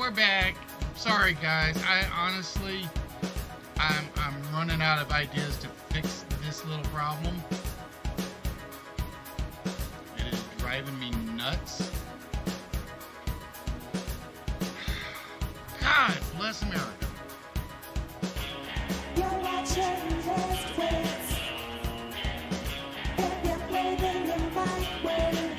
we're back. Sorry, guys. I honestly, I'm running out of ideas to fix this little problem. It is driving me nuts. God bless America. You're watching Wits. If you're playing the right way,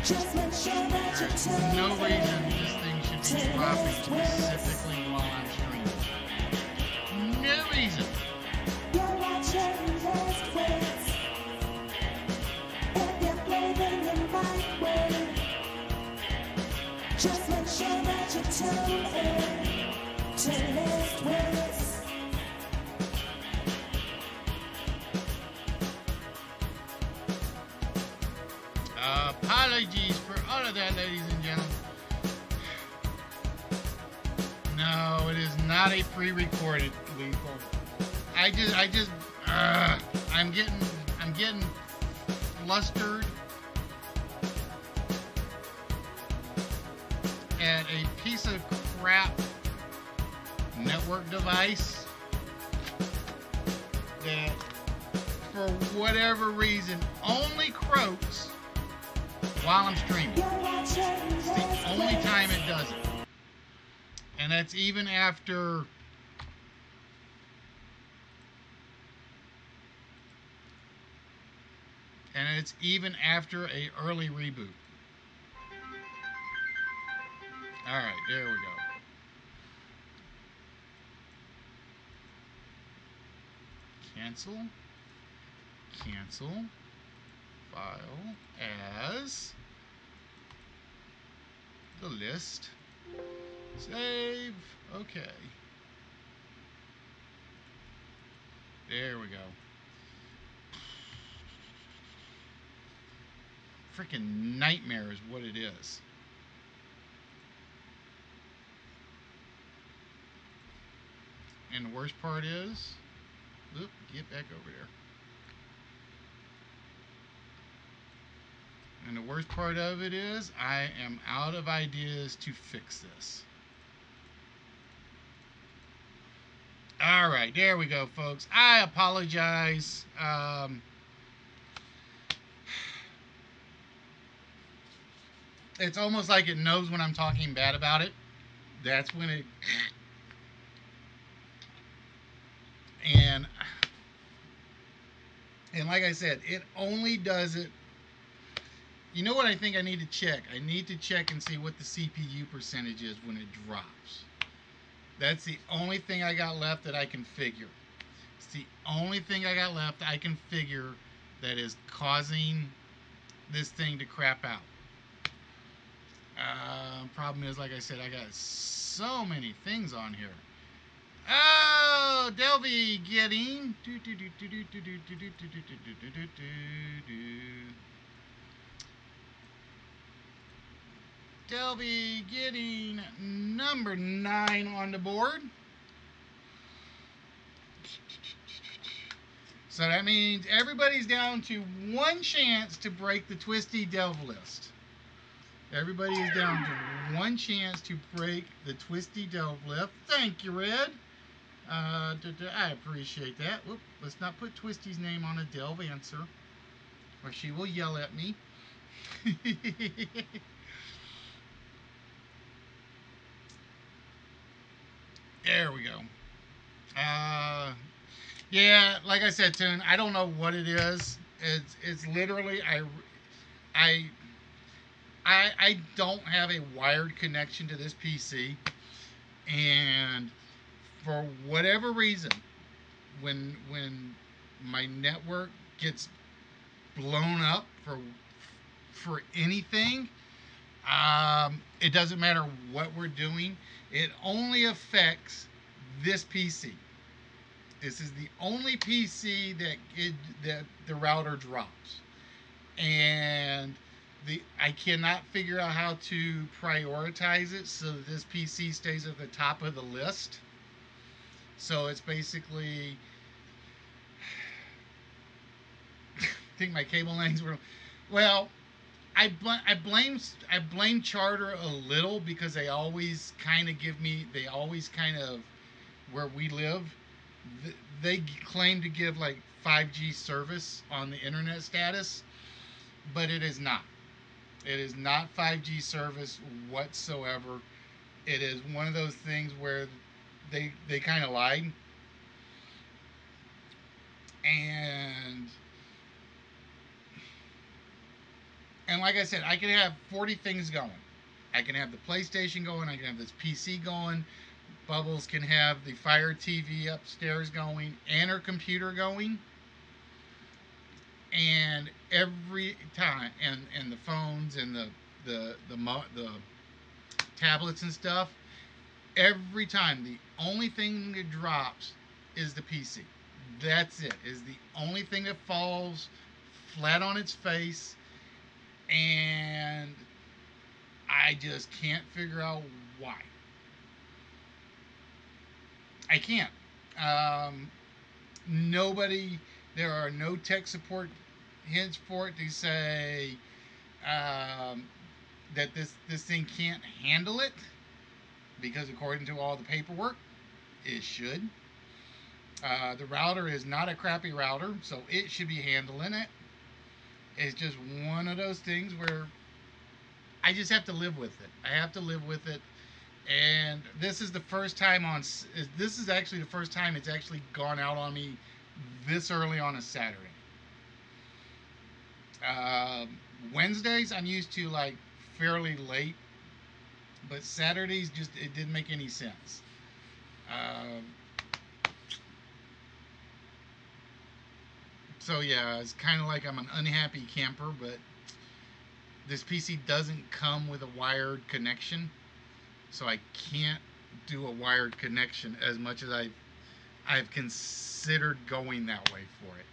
just make sure that you tell No reason this thing should be dropping specifically while I'm streaming. No reason. You're watching Wits. If you're playing the right way, just make sure that you tell it to List Wits. Apologies for all of that, ladies and gentlemen. No, it is not a pre-recorded lethal. I'm getting flustered at a piece of crap network device that, for whatever reason, only croaks while I'm streaming. It's the only time it does it. And that's even after a early reboot. Alright, there we go. Cancel file as the list. Save. Okay. There we go. Freaking nightmare is what it is. And the worst part is, oop, get back over there. And the worst part of it is, I am out of ideas to fix this. Alright, there we go, folks. I apologize. It's almost like it knows when I'm talking bad about it. That's when it... And like I said, it only does it... You know what I think I need to check? I need to check and see what the CPU percentage is when it drops. That's the only thing I got left that I can figure. It's the only thing I got left I can figure that is causing this thing to crap out. Problem is, like I said, I got so many things on here. Oh, Delby getting... Delby getting number 9 on the board. So that means everybody's down to one chance to break the Twisty Delve list. Everybody is down to one chance to break the Twisty Delve list. Thank you, Red. I appreciate that. Whoop, let's not put Twisty's name on a Delve answer, or she will yell at me. There we go. Yeah, like I said, Toon, I don't know what it is. It's literally I don't have a wired connection to this PC, and for whatever reason, when my network gets blown up for anything, it doesn't matter what we're doing. It only affects this PC. This is the only PC that the router drops, and I cannot figure out how to prioritize it so that this PC stays at the top of the list. So it's basically, I think my cable lanes were, well, I blame Charter a little because they always kind of give me they always kind of where we live they claim to give like 5G service on the internet status, but it is not. It is not 5G service whatsoever. It is one of those things where they kind of lied, and like I said, I can have 40 things going. I can have the PlayStation going. I can have this PC going. Bubbles can have the Fire TV upstairs going and her computer going. And every time, and the phones and the tablets and stuff, every time the only thing that drops is the PC. That's it. Is the only thing that falls flat on its face, and I just can't figure out why. I can't. Nobody. There are no tech support hints for it to say that this thing can't handle it, because according to all the paperwork, it should. The router is not a crappy router, so it should be handling it. It's just one of those things where I just have to live with it. I have to live with it. And this is the first time on. This is actually the first time it's actually gone out on me this early on a Saturday. Wednesdays I'm used to like fairly late, but Saturdays just it didn't make any sense. Uh, so yeah, it's kind of like I'm an unhappy camper, but this PC doesn't come with a wired connection, so I can't do a wired connection as much as I've considered going that way for it.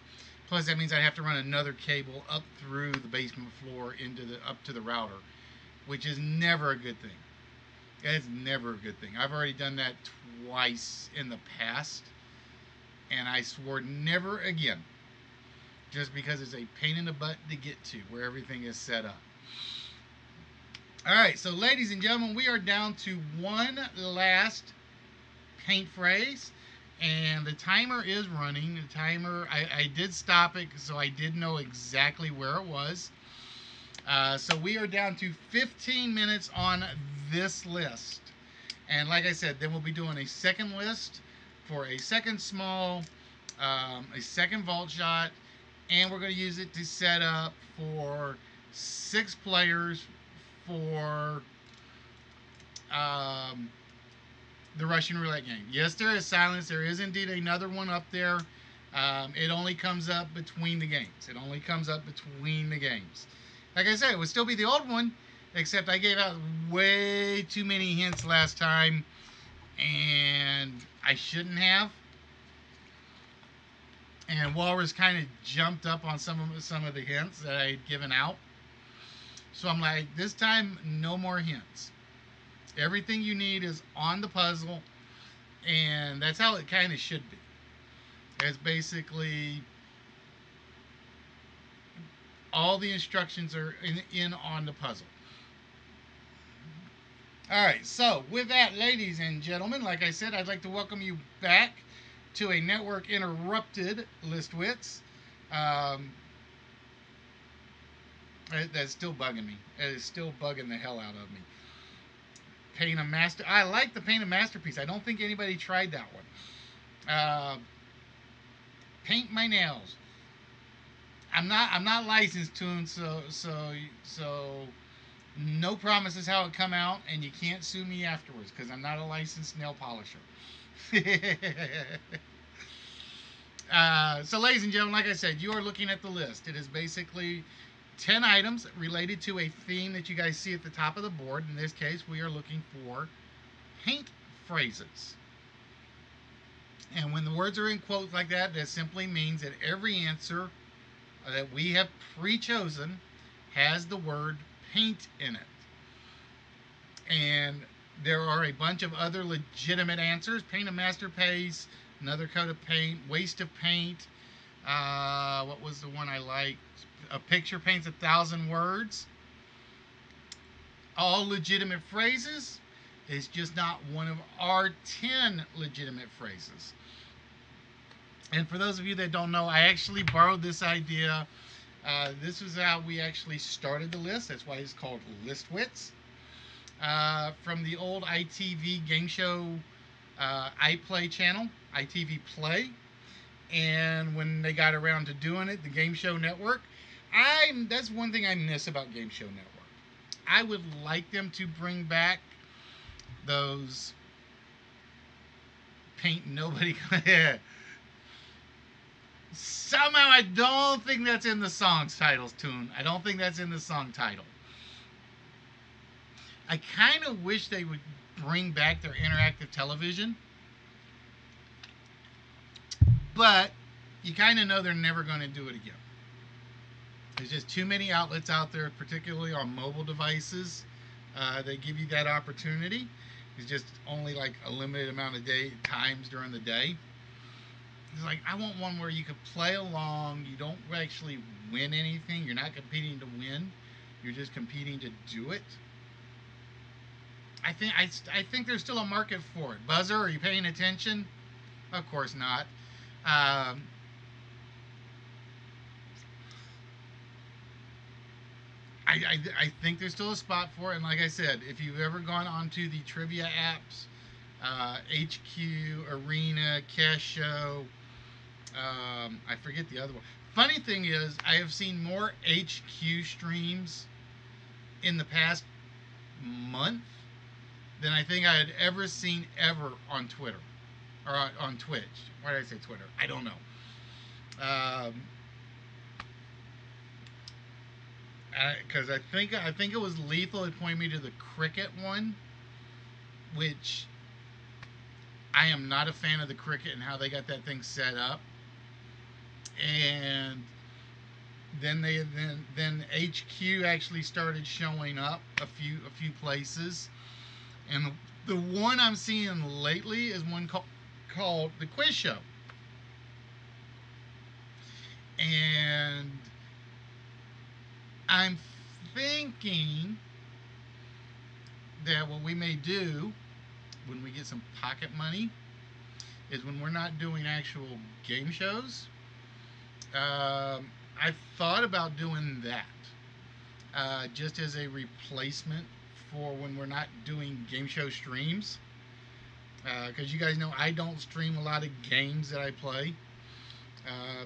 Plus, that means I have to run another cable up through the basement floor into the up to the router, which is never a good thing. It's never a good thing. I've already done that twice in the past, and I swore never again, just because it's a pain in the butt to get to where everything is set up. All right, so ladies and gentlemen, we are down to one last paint phrase, and the timer is running. The timer, I did stop it, so I did know exactly where it was. So we are down to 15 minutes on this list. And like I said, then we'll be doing a second list for a second small, a second vault shot, and we're going to use it to set up for 6 players for the Russian roulette game. Yes, there is silence. There is indeed another one up there. It only comes up between the games. It only comes up between the games. Like I said, it would still be the old one, except I gave out way too many hints last time, and I shouldn't have. And Walrus kind of jumped up on some of the hints that I had given out. So I'm like, this time, no more hints. Everything you need is on the puzzle, and that's how it kind of should be. It's basically all the instructions are in on the puzzle. All right, so with that, ladies and gentlemen, like I said, I'd like to welcome you back to a Network Interrupted List Wits. That's still bugging me. It is still bugging the hell out of me. Paint a master. I like the Paint a Masterpiece. I don't think anybody tried that one. Paint my nails. I'm not licensed to them, so no promises how it come out, and you can't sue me afterwards because I'm not a licensed nail polisher. So, ladies and gentlemen, like I said, you are looking at the list. It is basically 10 items related to a theme that you guys see at the top of the board. In this case, we are looking for paint phrases. And when the words are in quotes like that, that simply means that every answer that we have pre-chosen has the word paint in it. And there are a bunch of other legitimate answers. Paint a masterpiece, another coat of paint, waste of paint. What was the one I liked? A picture paints 1,000 words. all legitimate phrases. It's just not one of our 10 legitimate phrases. And for those of you that don't know, I actually borrowed this idea. This is how we actually started the list. That's why it's called List Wits. From the old ITV game show iPlay channel, ITV Play. And when they got around to doing it, the Game Show Network, that's one thing I miss about Game Show Network. I would like them to bring back those paint nobody. Somehow I don't think that's in the song's titles tune. I don't think that's in the song title. I kind of wish they would bring back their interactive television. But you kind of know they're never going to do it again. There's just too many outlets out there, particularly on mobile devices. They give you that opportunity. It's just only like a limited amount of times during the day. It's like, I want one where you could play along. You don't actually win anything. You're not competing to win. You're just competing to do it. I think there's still a market for it. Buzzer, are you paying attention? Of course not. I think there's still a spot for it. And like I said, if you've ever gone onto the trivia apps, HQ, Arena, Cash Show, I forget the other one. Funny thing is, I have seen more HQ streams in the past month than I think I had ever seen ever on Twitter or on Twitch. Why did I say Twitter? I don't know. Because I think it was Lethal that pointed me to the cricket one, which I am not a fan of the cricket and how they got that thing set up. And then then HQ actually started showing up a few places, and the one I'm seeing lately is one called the Quiz Show. And I'm thinking that what we may do when we get some pocket money is, when we're not doing actual game shows, I thought about doing that just as a replacement for when we're not doing game show streams. Because you guys know I don't stream a lot of games that I play.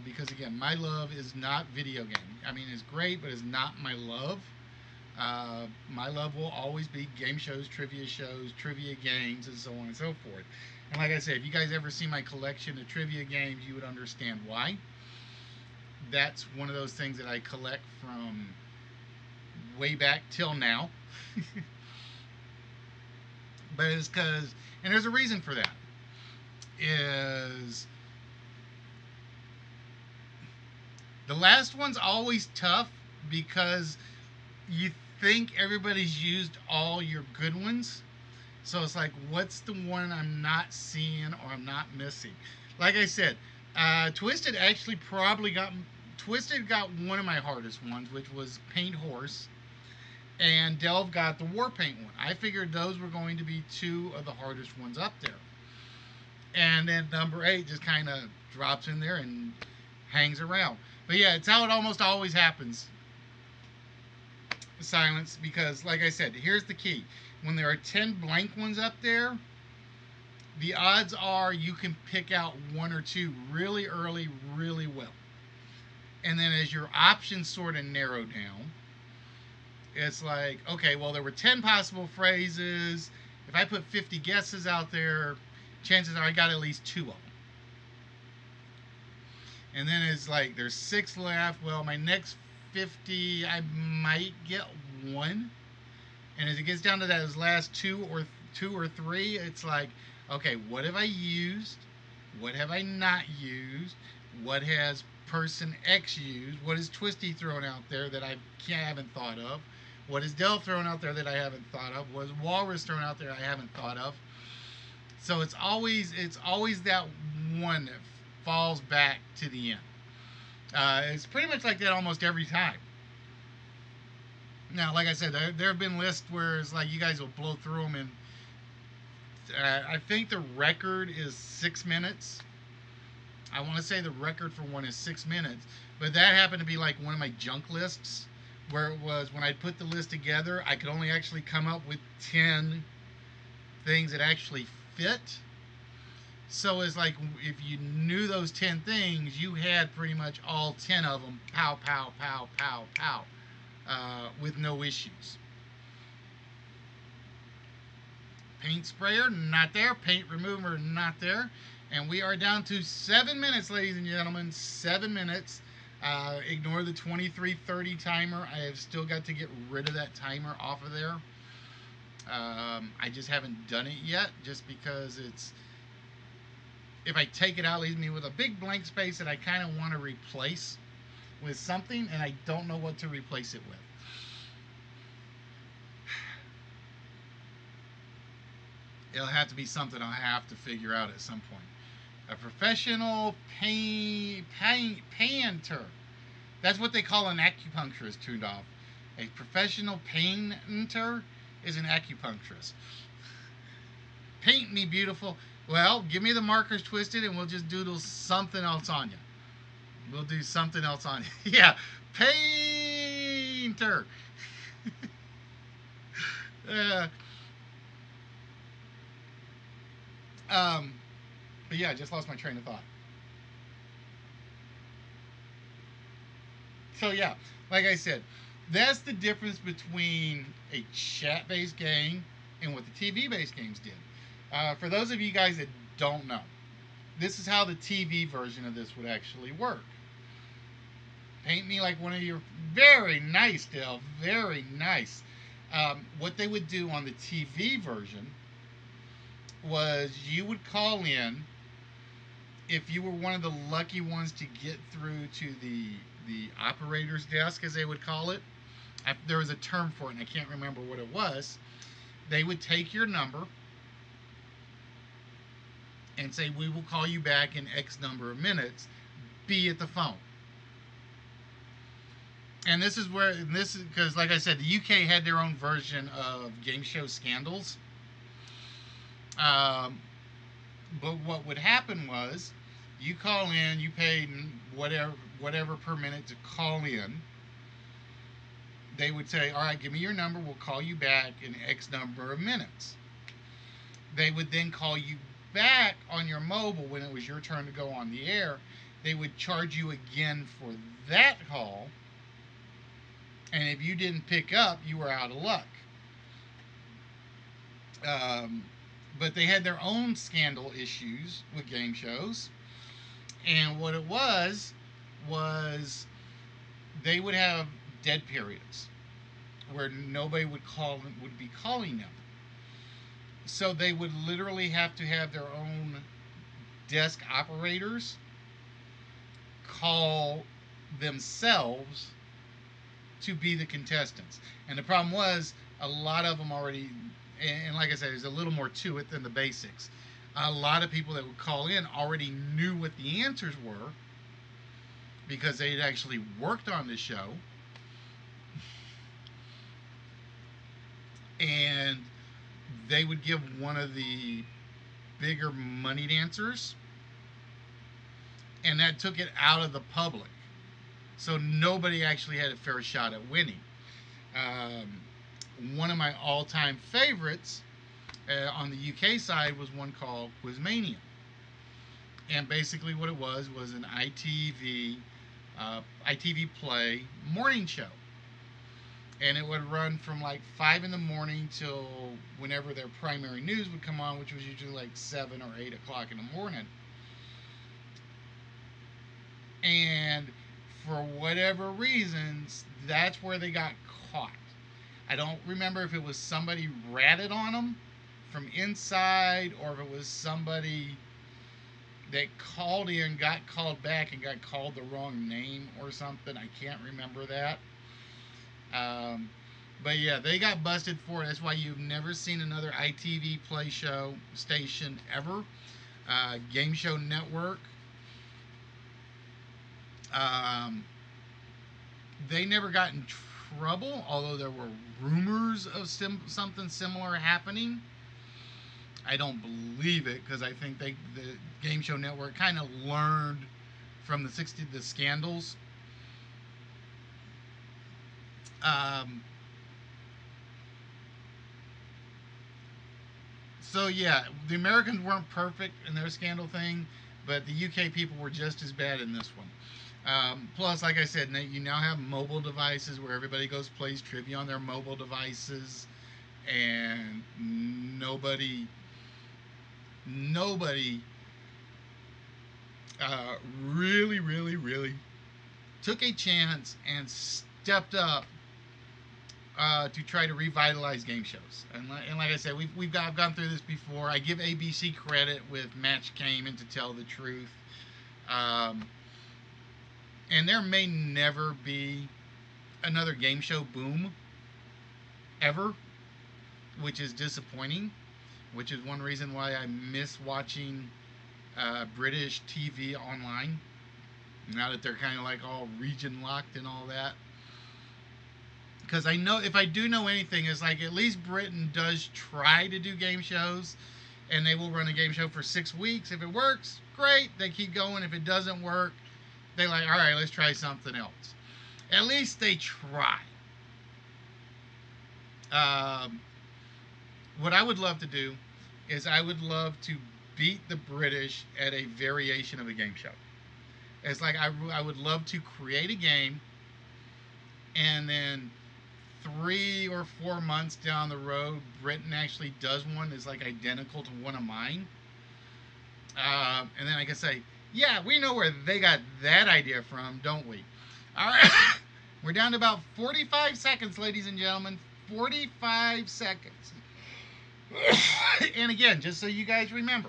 Because again, my love is not video game. I mean, it's great, but it's not my love. My love will always be game shows, trivia games, and so on and so forth. And like I said, if you guys ever see my collection of trivia games, you would understand why. That's one of those things that I collect from way back till now. But it's because, and there's a reason for that, is the last one's always tough because you think everybody's used all your good ones. So it's like, what's the one I'm not seeing or I'm not missing? Like I said, Twisted got one of my hardest ones, which was Paint Horse. And Delve got the War Paint one. I figured those were going to be two of the hardest ones up there. And then number 8 just kind of drops in there and hangs around. But yeah, it's how it almost always happens. Silence, because like I said, here's the key. When there are 10 blank ones up there, the odds are you can pick out 1 or 2 really early, really well. And then as your options sort of narrow down, it's like, okay, well, there were 10 possible phrases. If I put 50 guesses out there, chances are I got at least 2 of them. And then it's like, there's 6 left. Well, my next 50, I might get 1. And as it gets down to those last 2 or 3, it's like, okay, what have I used? What have I not used? What has person X used? What is Twisty thrown out there that I haven't thought of? What is Dell thrown out there that I haven't thought of? What is Walrus thrown out there I haven't thought of? So it's always that one that falls back to the end. It's pretty much like that almost every time. Now, like I said, there have been lists where it's like you guys will blow through them, and I think the record is 6 minutes. I want to say the record for one is 6 minutes, but that happened to be like one of my junk lists, where it was when I put the list together, I could only actually come up with 10 things that actually fit. So it's like if you knew those 10 things, you had pretty much all 10 of them, pow, pow, pow, pow, pow, with no issues. Paint sprayer, not there. Paint remover, not there. And we are down to 7 minutes, ladies and gentlemen. 7 minutes. Ignore the 23:30 timer. I have still got to get rid of that timer off of there. I just haven't done it yet, just because it's, if I take it out, it leaves me with a big blank space that I kind of want to replace with something, and I don't know what to replace it with. It'll have to be something I'll have to figure out at some point. A professional painter. That's what they call an acupuncturist, tuned off. A professional painter is an acupuncturist. Paint me beautiful. Well, give me the markers twisted and we'll just doodle something else on you. We'll do something else on you. Yeah, painter. uh, but yeah, I just lost my train of thought. So yeah, like I said, that's the difference between a chat-based game and what the TV-based games did. For those of you guys that don't know, this is how the TV version of this would actually work. Paint me like one of your, very nice, Dale, very nice. What they would do on the TV version was you would call in if you were one of the lucky ones to get through to the operator's desk, as they would call it. There was a term for it, and I can't remember what it was. They would take your number and say, we will call you back in X number of minutes. Be at the phone. And this is where, this is because, like I said, the UK had their own version of game show scandals. But what would happen was, you call in, you pay whatever per minute to call in. They would say, all right, give me your number, we'll call you back in X number of minutes. They would then call you back on your mobile when it was your turn to go on the air. They would charge you again for that call. And if you didn't pick up, you were out of luck. But they had their own scandal issues with game shows. And what it was they would have dead periods where nobody would be calling them. So they would literally have to have their own desk operators call themselves to be the contestants. And the problem was, a lot of them already, and like I said, there's a little more to it than the basics. A lot of people that would call in already knew what the answers were because they had actually worked on the show. And they would give one of the bigger moneyed answers, and that took it out of the public. So nobody actually had a fair shot at winning. One of my all-time favorites on the UK side was one called Quizmania. And basically what it was an ITV Play morning show. And it would run from like 5 in the morning till whenever their primary news would come on, which was usually like 7 or 8 o'clock in the morning. And for whatever reasons, that's where they got caught. I don't remember if it was somebody ratted on them from inside, or if it was somebody that called in, got called back, and got called the wrong name or something. I can't remember that. But yeah, they got busted for it. That's why you've never seen another ITV Play show station ever. Game Show Network. They never got in trouble, although there were rumors of something similar happening. I don't believe it because I think the Game Show Network kind of learned from the scandals. Um, so yeah, the Americans weren't perfect in their scandal thing, but the UK people were just as bad in this one. Plus, like I said, you now have mobile devices where everybody goes plays trivia on their mobile devices, and nobody uh, really took a chance and stepped up to try to revitalize game shows. And like I said, I've gone through this before. I give ABC credit with Match Game and To Tell the Truth. Um, and there may never be another game show boom ever, which is disappointing. Which is one reason why I miss watching British TV online. Now that they're kind of like all region locked and all that. Because I know, if I do know anything, is like at least Britain does try to do game shows, and they will run a game show for 6 weeks. If it works, great, they keep going. If it doesn't work, they like, all right, let's try something else. At least they try. What I would love to do is I would love to beat the British at a variation of a game show. It's like I would love to create a game, and then 3 or 4 months down the road, Britain actually does one that's like identical to one of mine. And then I can say, yeah, we know where they got that idea from, don't we? All right. We're down to about 45 seconds, ladies and gentlemen. 45 seconds. And again, just so you guys remember,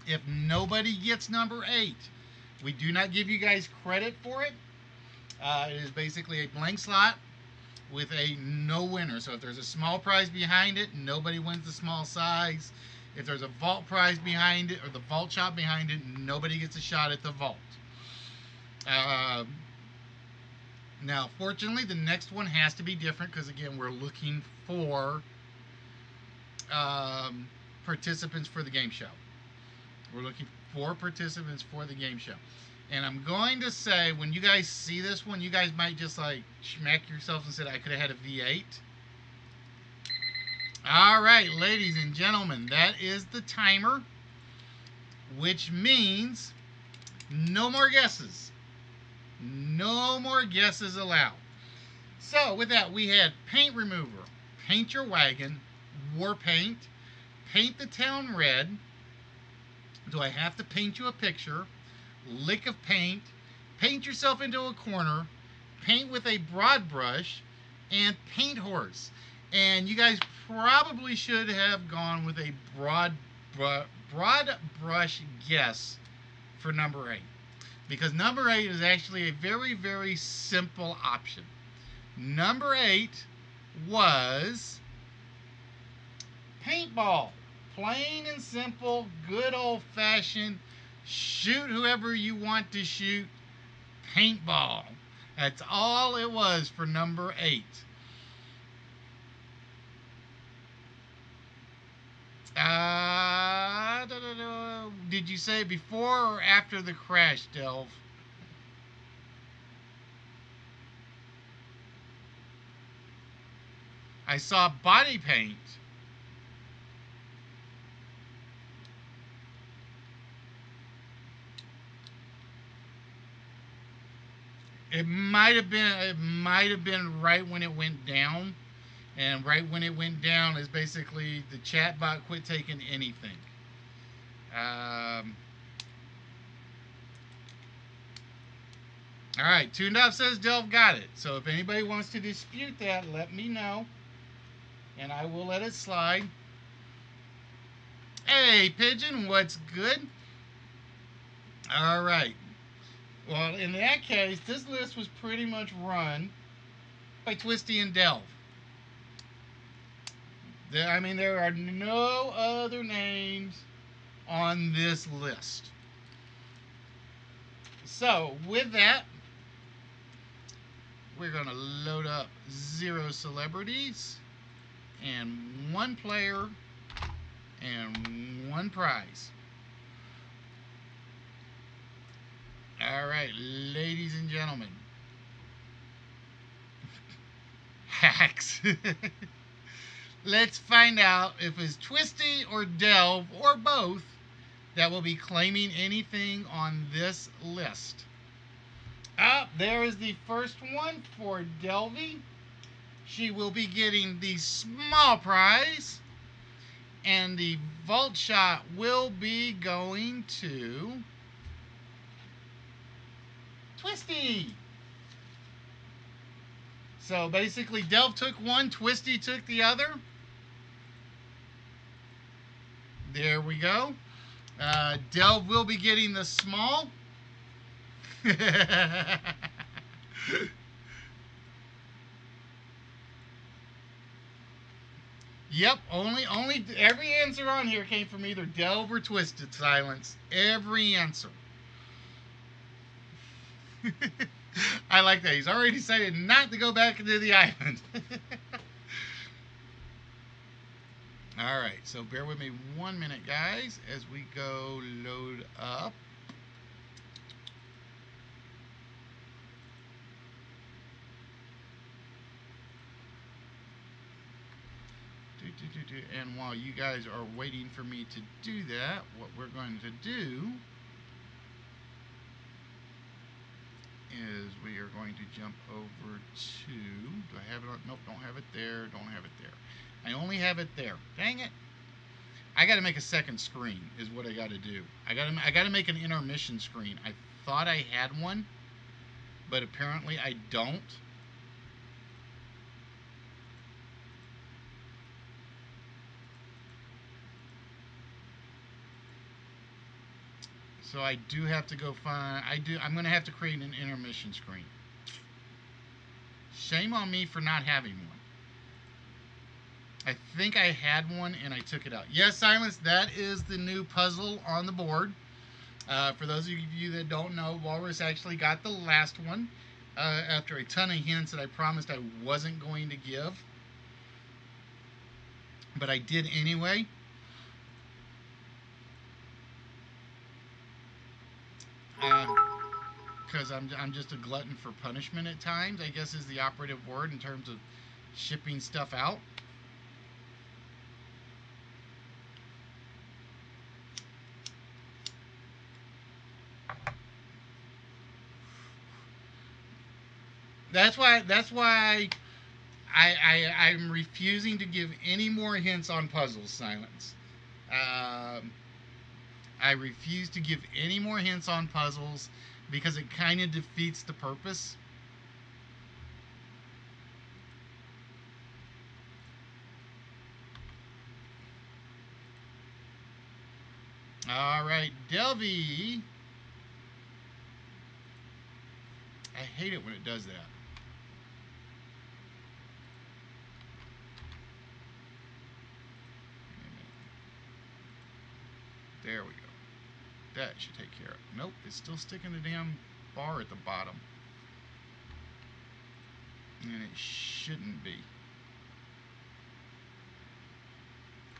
if nobody gets number 8, we do not give you guys credit for it. It is basically a blank slot with a no winner. So if there's a small prize behind it, nobody wins the small size. If there's a vault prize behind it, or the vault shot behind it, nobody gets a shot at the vault. Now, fortunately, the next one has to be different because, again, we're looking for participants for the game show. We're looking for participants for the game show. And I'm going to say, when you guys see this one, you guys might just like smack yourselves and say, I could have had a V8. All right, ladies and gentlemen, that is the timer, which means no more guesses. No more guesses allowed. So with that, we had paint remover, paint your wagon, war paint, paint the town red. Do I have to paint you a picture? Lick of paint, paint yourself into a corner, paint with a broad brush, and paint horse. And you guys probably should have gone with a broad brush guess for number 8. Because number 8 is actually a very simple option. Number 8 was paintball. Plain and simple, good old-fashioned, shoot whoever you want to shoot, paintball. That's all it was for number 8. Did you say before or after the crash, Delve? I saw body paint. It might have been right when it went down. And right when it went down is basically the chat bot quit taking anything. All right, Tuned Up says Delve got it. So if anybody wants to dispute that, let me know, and I will let it slide. Hey, Pigeon, what's good? All right. Well, in that case, this list was pretty much run by Twisty and Delve. There are no other names on this list. So, with that, we're going to load up 0 celebrities and 1 player and 1 prize. All right, ladies and gentlemen. Hacks. Let's find out if it's Twisty or Delve or both that will be claiming anything on this list. There is the first one for Delvy. She will be getting the small prize. And the vault shot will be going to Twisty. So basically, Delve took one, Twisty took the other. There we go. Delve will be getting the small. Yep, only every answer on here came from either Delve or Twisted Silence. Every answer. I like that. He's already decided not to go back into the island. Alright, so bear with me 1 minute, guys, as we go load up. And while you guys are waiting for me to do that, what we're going to do is we are going to jump over to, do I have it on? Nope, don't have it there, don't have it there. I only have it there. Dang it. I got to make a second screen is what I got to do. I got to make an intermission screen. I thought I had one, but apparently I don't. So I do have to go find, I'm going to have to create an intermission screen. Shame on me for not having one. I think I had one and I took it out. Yes, Silence, that is the new puzzle on the board. For those of you that don't know, Walrus actually got the last one after a ton of hints that I promised I wasn't going to give. But I did anyway. Because I'm just a glutton for punishment at times, I guess is the operative word in terms of shipping stuff out. That's why I'm refusing to give any more hints on puzzles, Silence. I refuse to give any more hints on puzzles because it kind of defeats the purpose. All right, Delvy. I hate it when it does that. There we go. That should take care of it. Nope, it's still sticking the damn bar at the bottom. And it shouldn't be.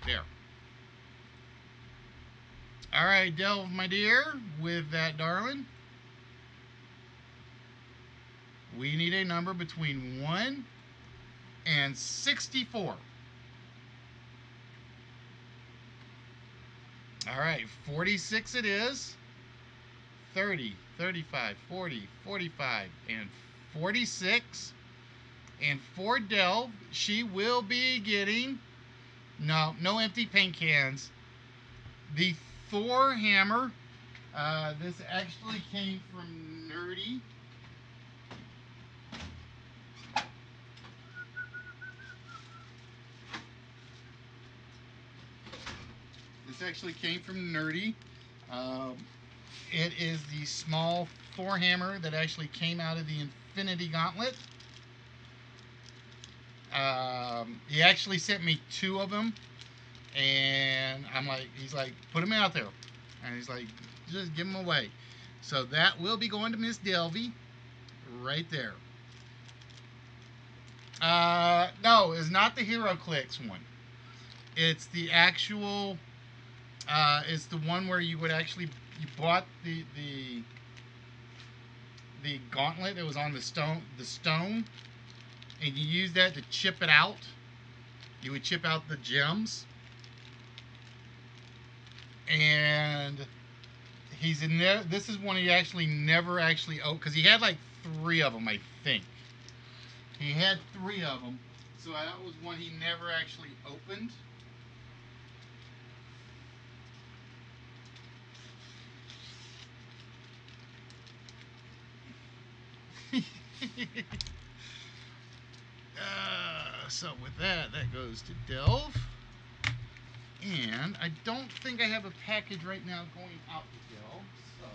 There. Alright, Delve, my dear, with that, darling. We need a number between 1 and 64. Alright, 46 it is. 30, 35, 40, 45, and 46. And for Delve, she will be getting, no empty paint cans, the Thor hammer. This actually came from Nerdy. This actually came from Nerdy. It is the small Thor hammer that actually came out of the Infinity Gauntlet. He actually sent me 2 of them, and he's like, put them out there, and he's like, just give them away. So that will be going to Miss Delvy, right there. No, it's not the Hero Clicks one. It's the actual. It's the one where you would actually you bought the gauntlet that was on the stone, and you use that to chip it out. You would chip out the gems, and he's in there. This is one he actually never actually opened because he had like 3 of them, I think. He had 3 of them, so that was one he never actually opened. So with that, that goes to Delve. And I don't think I have a package right now going out to Delve. So,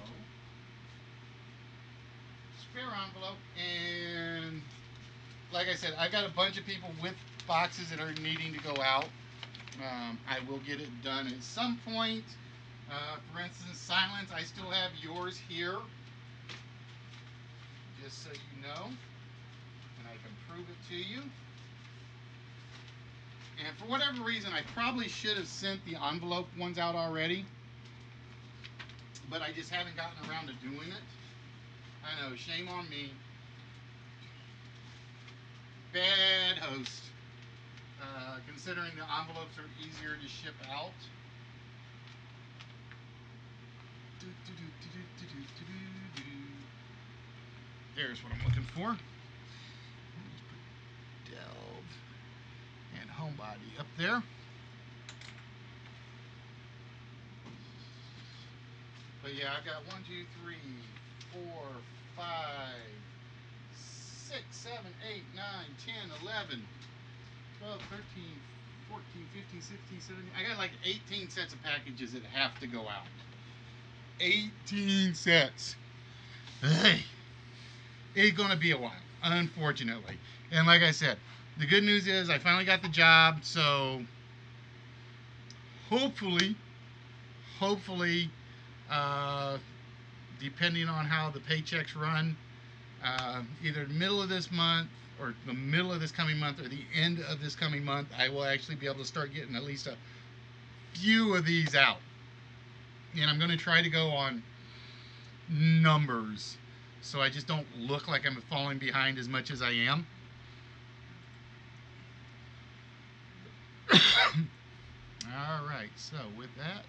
spare envelope. And like I said, I've got a bunch of people with boxes that are needing to go out. I will get it done at some point. For instance, Silence, I still have yours here. Just so you know. And I can prove it to you. And for whatever reason, I probably should have sent the envelope ones out already. But I just haven't gotten around to doing it. I know, shame on me. Bad host. Considering the envelopes are easier to ship out. There's what I'm looking for. Delve and Homebody up there. But yeah, I've got 1, 2, 3, 4, 5, 6, 7, 8, 9, 10, 11, 12, 13, 14, 15, 16, 17. I got like 18 sets of packages that have to go out. 18 sets. Hey, it's going to be a while, unfortunately. And like I said, the good news is I finally got the job, so hopefully, depending on how the paychecks run, either the middle of this month or the middle of this coming month or the end of this coming month, I will actually be able to start getting at least a few of these out. And I'm going to try to go on numbers so I just don't look like I'm falling behind as much as I am. All right, so with that,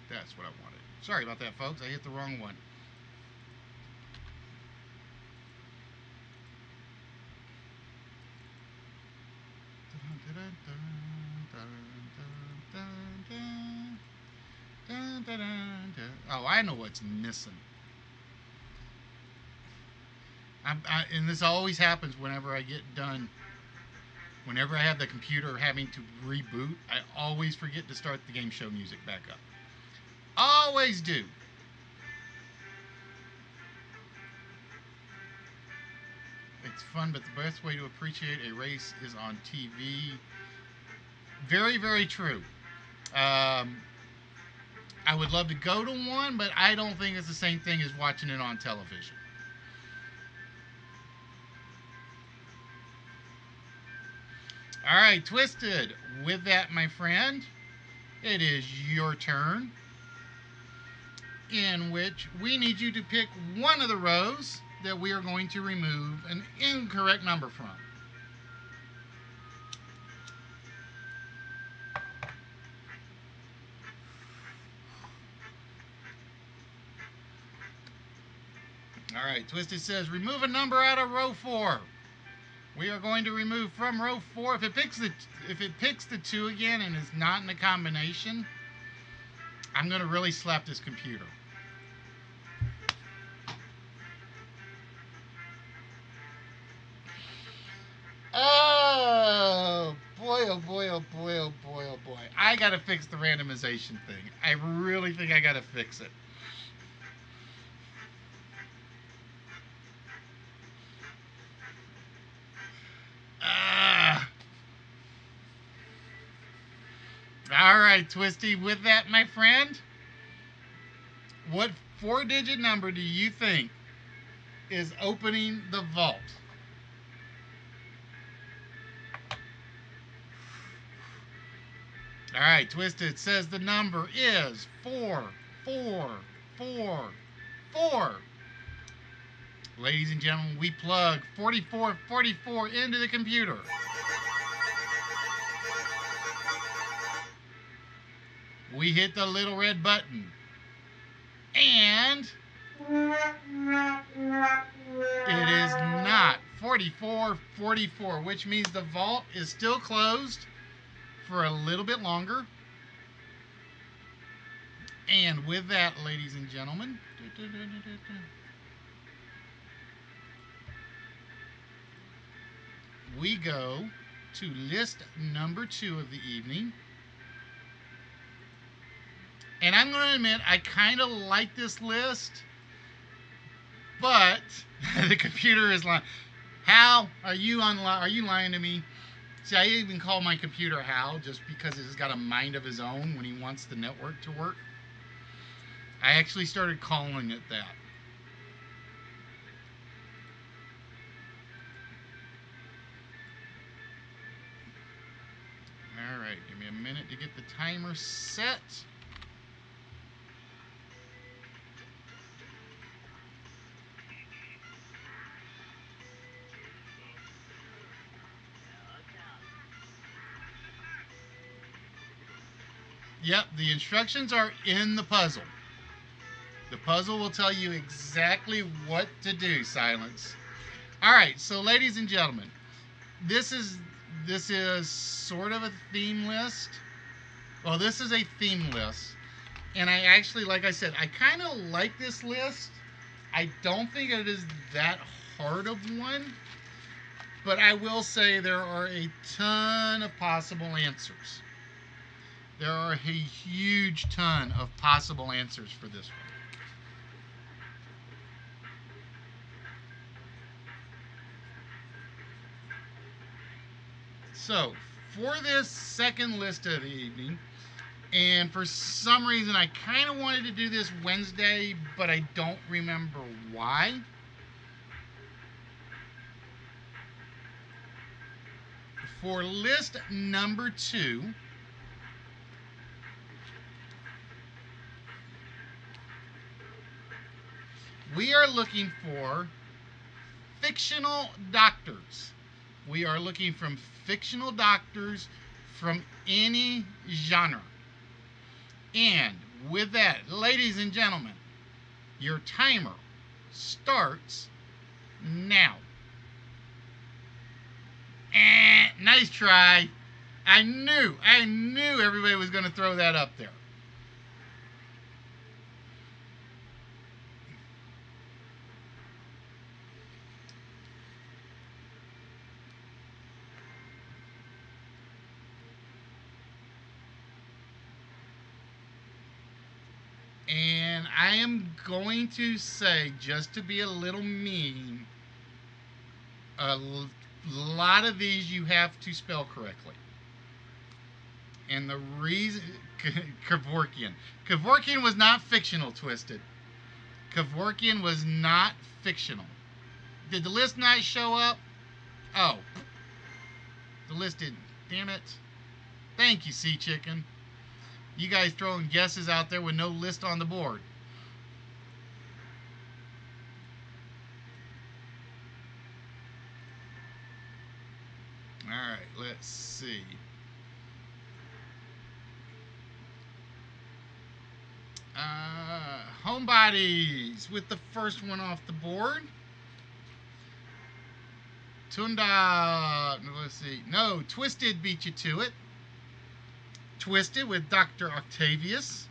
that's what I wanted. Sorry about that, folks. I hit the wrong one. Oh, I know what's missing. And this always happens whenever I get done. Whenever I have the computer having to reboot, I always forget to start the game show music back up. Always do. It's fun, but the best way to appreciate a race is on TV. Very, very true. I would love to go to one, but I don't think it's the same thing as watching it on television. All right, Twisted. With that, my friend, it is your turn, in which we need you to pick one of the rows that we are going to remove an incorrect number from. All right, Twisted says remove a number out of row 4. We are going to remove from row 4. If it picks the 2 again and is not in the combination, I'm going to really slap this computer. Oh boy, oh boy, oh boy, oh boy, oh boy. I got to fix the randomization thing. I really think I got to fix it. All right, Twisty. With that, my friend, what four-digit number do you think is opening the vault? All right, Twisted says the number is 4444. Ladies and gentlemen, we plug 4444 into the computer. We hit the little red button. And it is not 4444, which means the vault is still closed for a little bit longer. And with that, ladies and gentlemen, we go to list number 2 of the evening. And I'm going to admit, I kind of like this list, but the computer is lying. Hal, are you lying to me? See, I even call my computer Hal just because it's got a mind of his own when he wants the network to work. I actually started calling it that. All right, give me a minute to get the timer set. Yep, the instructions are in the puzzle. The puzzle will tell you exactly what to do, Silence. All right, so ladies and gentlemen, this is sort of a theme list. Well, this is a theme list. And I actually, like I said, I kind of like this list. I don't think it is that hard of one. But I will say there are a ton of possible answers. There are a huge ton of possible answers for this one. So, for this second list of the evening, and for some reason I kind of wanted to do this Wednesday, but I don't remember why. For list number 2, we are looking for fictional doctors. We are looking from fictional doctors from any genre. And with that, ladies and gentlemen, your timer starts now. Nice try. I knew everybody was going to throw that up there. And I am going to say, just to be a little mean, a lot of these you have to spell correctly. And the reason... Kevorkian. Kevorkian was not fictional, Twisted. Kevorkian was not fictional. Did the list not show up? Oh. The list didn't. Damn it. Thank you, Sea Chicken. You guys throwing guesses out there with no list on the board. Alright, let's see. Homebodies with the first one off the board. Tunda, let's see. No, Twisted beat you to it. Twisted with Dr. Octavius.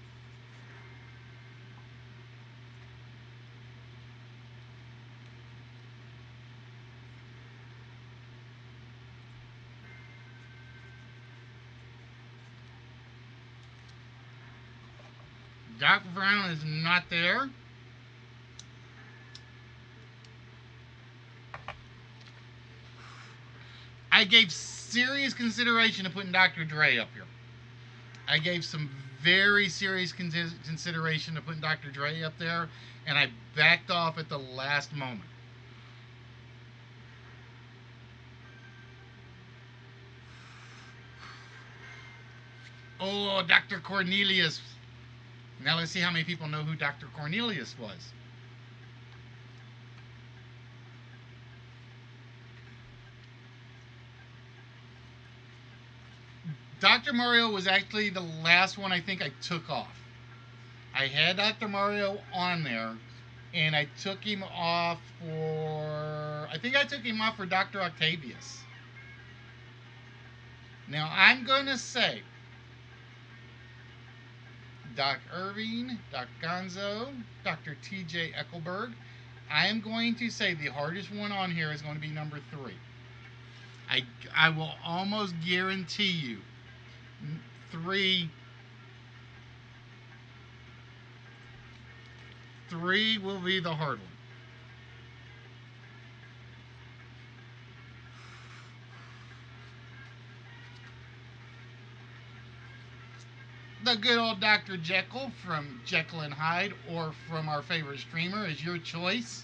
Doc Brown is not there. I gave serious consideration to putting Dr. Dre up here. I gave some very serious consideration to putting Dr. Dre up there, and I backed off at the last moment. Oh, Dr. Cornelius. Now let's see how many people know who Dr. Cornelius was. Dr. Mario was actually the last one I think I took off. I had Dr. Mario on there, and I took him off for... I think I took him off for Dr. Octavius. Now, I'm going to say Doc Irving, Doc Gonzo, Dr. T.J. Eckelberg. I am going to say the hardest one on here is going to be number 3. I will almost guarantee you 3 will be the hard one. The good old Dr. Jekyll from Jekyll and Hyde, or from our favorite streamer, is your choice.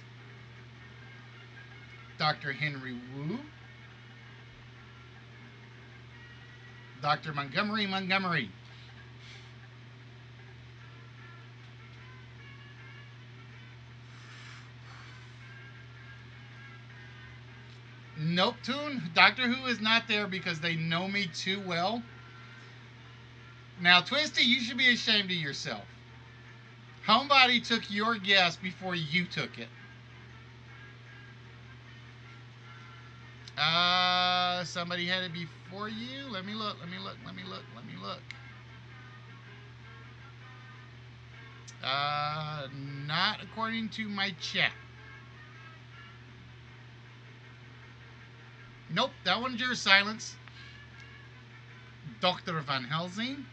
Dr. Henry Wu. Dr. Montgomery. Nope, Toon. Doctor Who is not there because they know me too well. Now, Twisty, you should be ashamed of yourself. Homebody took your guess before you took it. Somebody had it before you. Let me look. Not according to my chat. Nope, that one's your silence. Dr. Van Helsing.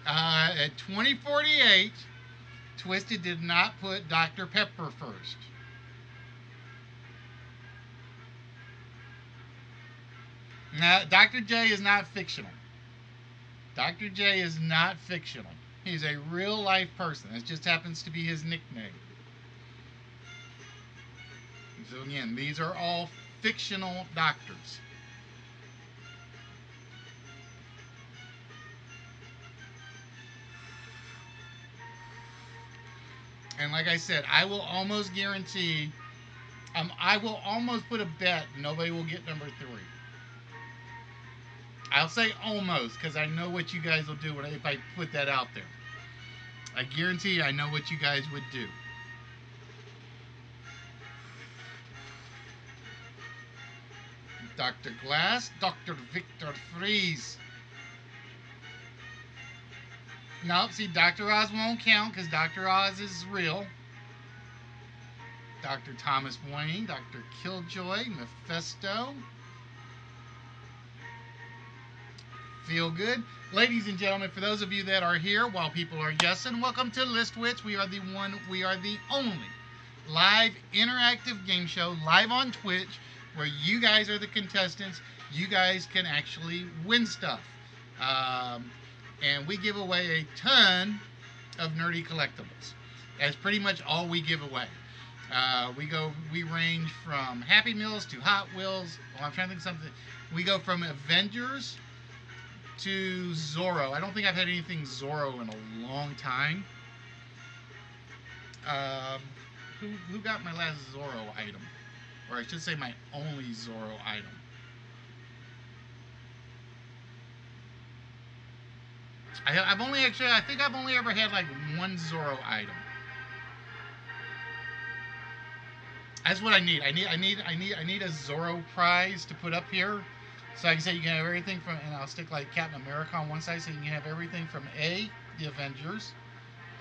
At 2048, Twisted did not put Dr. Pepper first. Now, Dr. J is not fictional. Dr. J is not fictional. He's a real life person. It just happens to be his nickname. So again, these are all fictional doctors. And like I said, I will almost guarantee, I will almost put a bet nobody will get number 3. I'll say almost, because I know what you guys will do if I put that out there. I guarantee I know what you guys would do. Dr. Glass, Dr. Victor Fries. Nope, see, Dr. Oz won't count because Dr. Oz is real. Dr. Thomas Wayne, Dr. Killjoy, Mephisto. Feel good. Ladies and gentlemen, for those of you that are here while people are guessing, welcome to List Wits. We are the only live interactive game show live on Twitch where you guys are the contestants. You guys can actually win stuff. And we give away a ton of nerdy collectibles. That's pretty much all we give away. We range from Happy Meals to Hot Wheels. Well, I'm trying to think of something. We go from Avengers to Zorro. I don't think I've had anything Zorro in a long time. Who got my last Zorro item? Or I should say my only Zorro item. I think I've only ever had like one Zorro item. That's what I need. I need a Zorro prize to put up here. So I can say you can have everything from, and I'll stick like Captain America on one side, so you can have everything from A, the Avengers,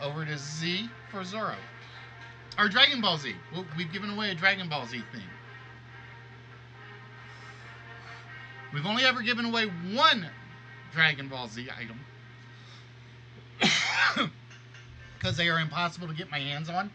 over to Z for Zorro. Or Dragon Ball Z. We've given away a Dragon Ball Z thing. We've only ever given away one Dragon Ball Z item. Because they are impossible to get my hands on.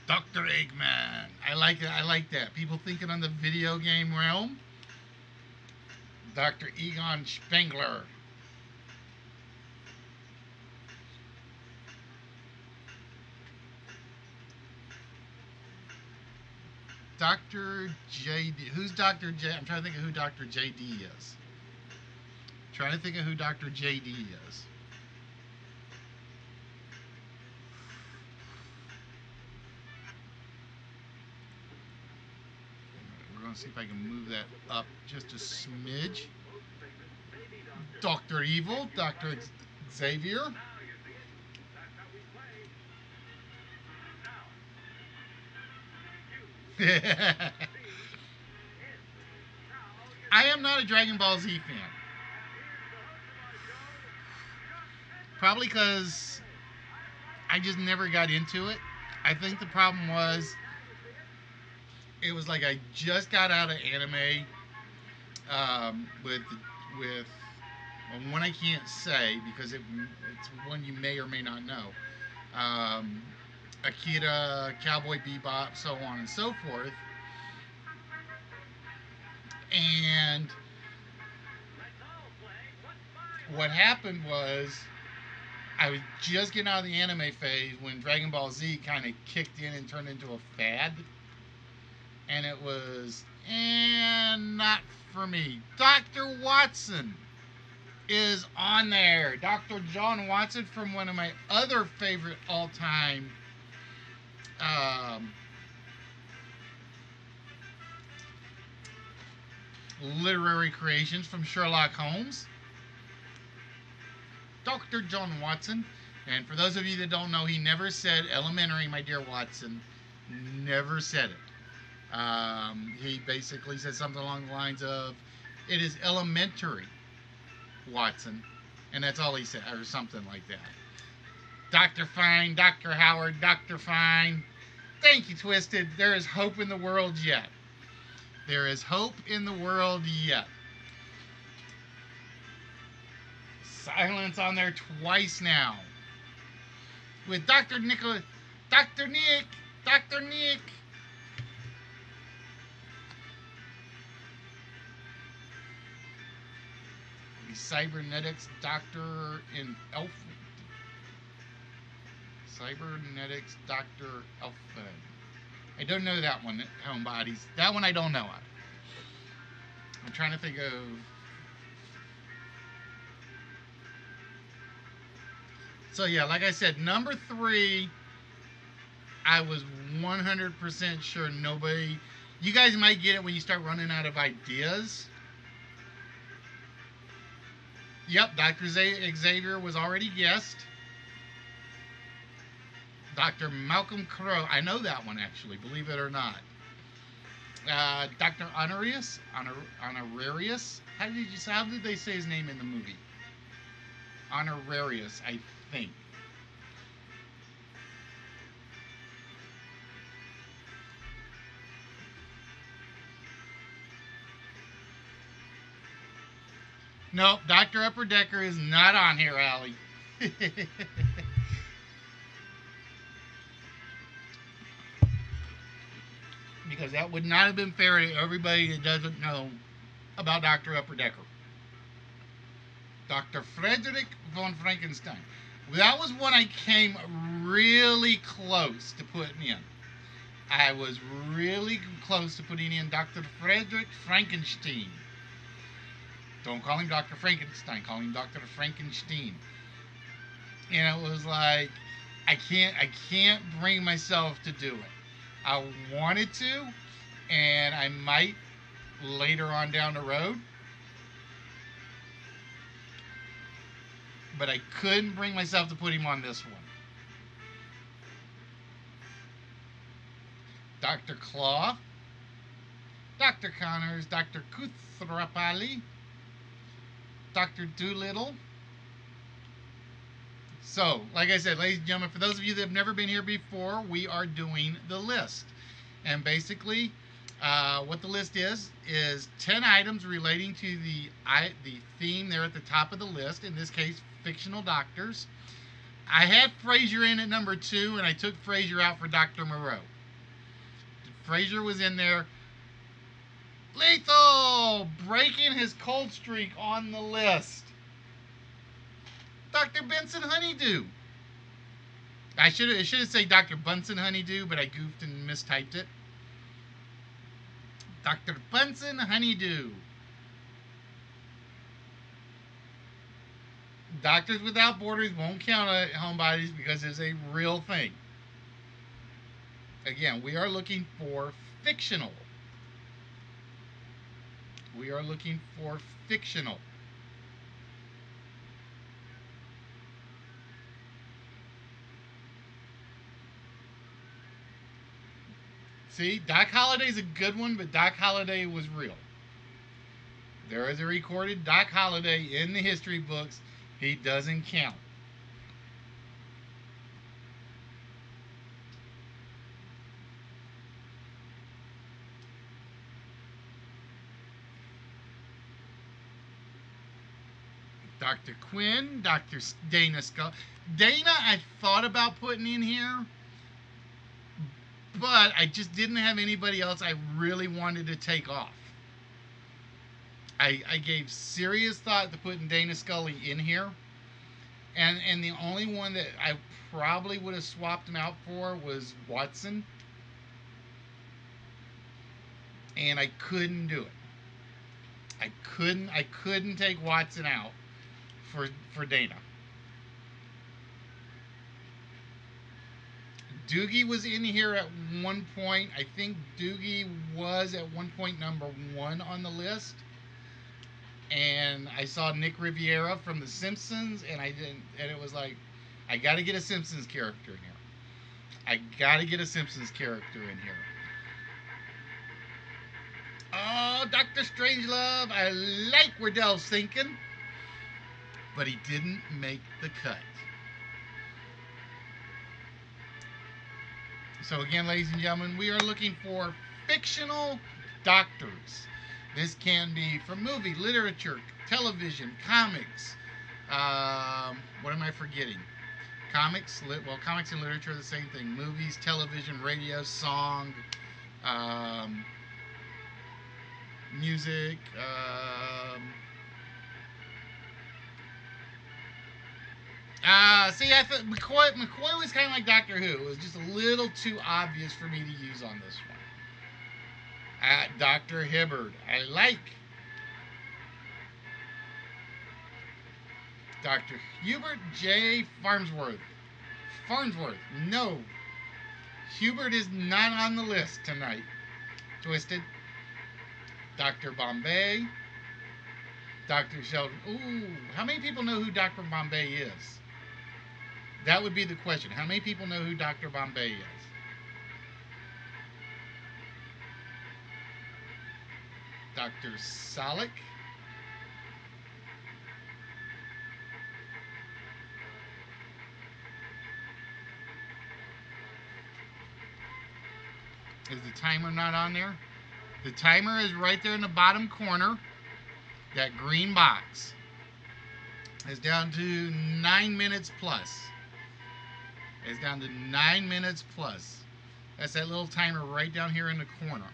Dr. Eggman. I like it. I like that. People thinking on the video game realm. Dr. Egon Spengler. Dr. JD. Who's Dr. J? I'm trying to think of who Dr. JD is. Trying to think of who Dr. JD is. We're going to see if I can move that up just a smidge. Dr. Evil, Dr. Xavier. I am not a Dragon Ball Z fan. Probably because I just never got into it. I think the problem was it was like I just got out of anime with one I can't say because it's one you may or may not know. Um, Akira, Cowboy Bebop, so on and so forth. And what happened was I was just getting out of the anime phase when Dragon Ball Z kind of kicked in and turned into a fad. And it was, not for me. Dr. Watson is on there. Dr. John Watson from one of my other favorite all-time literary creations from Sherlock Holmes. Dr. John Watson. And for those of you that don't know, he never said elementary, my dear Watson. Never said it. He basically said something along the lines of, it is elementary, Watson. And that's all he said, or something like that. Dr. Fine, Dr. Howard, Dr. Fine. Thank you, Twisted. There is hope in the world yet. There is hope in the world yet. Silence on there twice now. With Dr. Nicholas, Dr. Nick, Dr. Nick. The cybernetics doctor in Elf. Cybernetics Dr. Elfman. I don't know that one, Homebodies. That one I don't know of. I'm trying to think of... So yeah, like I said, number 3, I was 100% sure nobody... You guys might get it when you start running out of ideas. Yep, Dr. Xavier was already guessed. Dr. Malcolm Crowe. I know that one, actually, believe it or not. Dr. Honorius? Honorarius? How did they say his name in the movie? Honorarius, I think. Nope, Dr. Upper Decker is not on here, Allie. Because that would not have been fair to everybody that doesn't know about Dr. Upper Decker. Dr. Frederick von Frankenstein. That was one I came really close to putting in. I was really close to putting in Dr. Frederick Frankenstein. Don't call him Dr. Frankenstein. Call him Dr. Frankenstein. And it was like, I can't bring myself to do it. I wanted to, and I might later on down the road. But I couldn't bring myself to put him on this one. Dr. Claw, Dr. Connors, Dr. Kuthrapali, Dr. Doolittle. So, like I said, ladies and gentlemen, for those of you that have never been here before, we are doing the list. And basically, what the list is 10 items relating to the theme there at the top of the list, in this case, fictional doctors. I had Frasier in at number 2, and I took Frasier out for Dr. Moreau. Frazier was in there. Lethal breaking his cold streak on the list. Dr. Benson Honeydew. It should have said Dr. Bunsen Honeydew, but I goofed and mistyped it. Dr. Bunsen Honeydew. Doctors Without Borders won't count homebodies because it's a real thing. Again, we are looking for fictional. We are looking for fictional. See, Doc Holliday's a good one, but Doc Holliday was real. There is a recorded Doc Holliday in the history books. He doesn't count. Dr. Quinn, Dr. Dana Skull. Dana, I thought about putting in here, but I just didn't have anybody else I really wanted to take off. I gave serious thought to putting Dana Scully in here, and the only one that I probably would have swapped him out for was Watson, and I couldn't do it. I couldn't take Watson out for Dana. Doogie was in here at one point. I think Doogie was at one point number 1 on the list. And I saw Nick Riviera from The Simpsons, and it was like, I got to get a Simpsons character in here. I got to get a Simpsons character in here. Oh, Dr. Strangelove, I like where Dell's thinking, but he didn't make the cut. So again, ladies and gentlemen, we are looking for fictional doctors. This can be from movie, literature, television, comics. What am I forgetting? Comics, comics and literature are the same thing. Movies, television, radio, song, music. See, I thought McCoy was kind of like Doctor Who. It was just a little too obvious for me to use on this one. Dr. Hibbard, I like. Dr. Hubert J. Farnsworth. No. Hubert is not on the list tonight. Twisted. Dr. Bombay. Dr. Sheldon. Ooh, how many people know who Dr. Bombay is? That would be the question. How many people know who Dr. Bombay is? Dr. Salik. Is the timer not on there? The timer is right there in the bottom corner. That green box. It's down to 9 minutes plus. It's down to 9 minutes plus. That's that little timer right down here in the corner.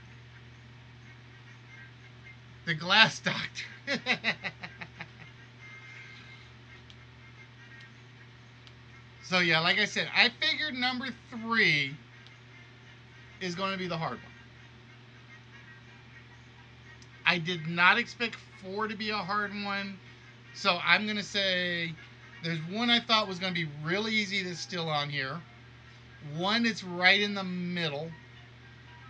The Glass Doctor. So yeah, like I said, I figured number 3 is going to be the hard one. I did not expect 4 to be a hard one. So I'm going to say there's one I thought was going to be really easy that's still on here. One that's right in the middle.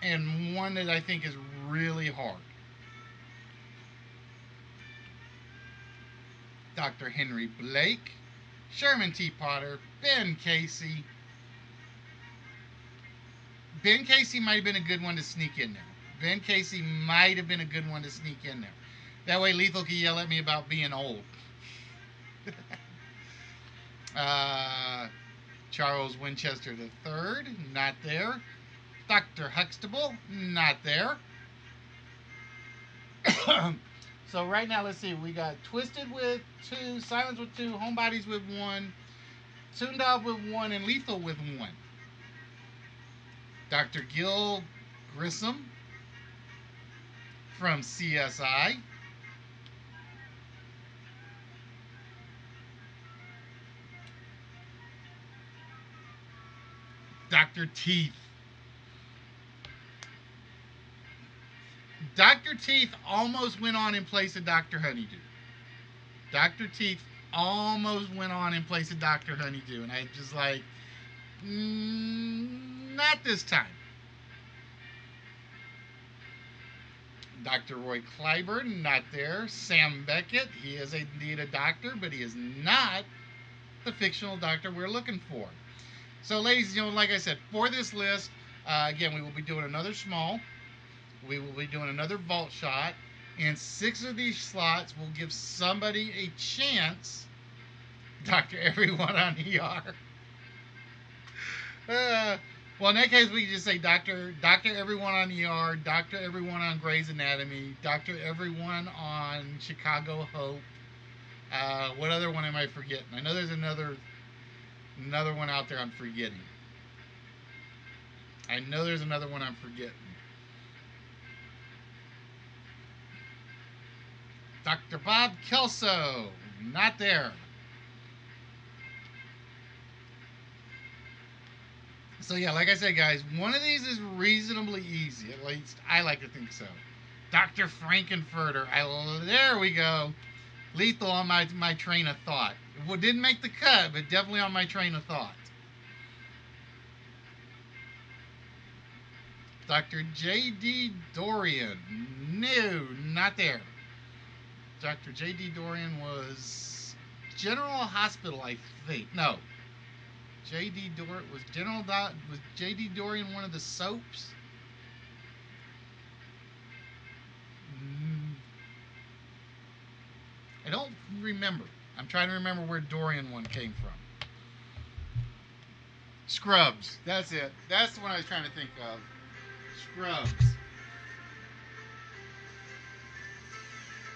And one that I think is really hard. Dr. Henry Blake, Sherman T. Potter, Ben Casey. Ben Casey might have been a good one to sneak in there. Ben Casey might have been a good one to sneak in there. That way Lethal can yell at me about being old. Charles Winchester III, not there. Dr. Huxtable, not there. So right now, let's see. We got Twisted with 2, Silence with 2, Homebodies with 1, Toondog with 1, and Lethal with 1. Dr. Gil Grissom from CSI. Dr. Teeth. Dr. Teeth almost went on in place of Dr. Honeydew. Dr. Teeth almost went on in place of Dr. Honeydew. And I just like, not this time. Dr. Roy Clyburn, not there. Sam Beckett, he is indeed a doctor, but he is not the fictional doctor we're looking for. So, ladies and gentlemen, like I said, for this list, again, we will be doing another small. We will be doing another vault shot. And 6 of these slots will give somebody a chance. Dr. Everyone on ER. Well, in that case, we can just say Dr. Everyone on ER, Dr. Everyone on Grey's Anatomy, Dr. Everyone on Chicago Hope. What other one am I forgetting? I know there's another one out there I'm forgetting. I know there's another one I'm forgetting. Dr. Bob Kelso, not there. So yeah, like I said, guys, one of these is reasonably easy. At least I like to think so. Dr. Frankenfurter. There we go. Lethal on my train of thought. Well, didn't make the cut, but definitely on my train of thought. Dr. J.D. Dorian. No, not there. Dr. J.D. Dorian was General Hospital, I think. No. J.D. Dorian was was J.D. Dorian one of the soaps? I don't remember. I'm trying to remember where Dorian one came from. Scrubs. That's it. That's the one I was trying to think of. Scrubs.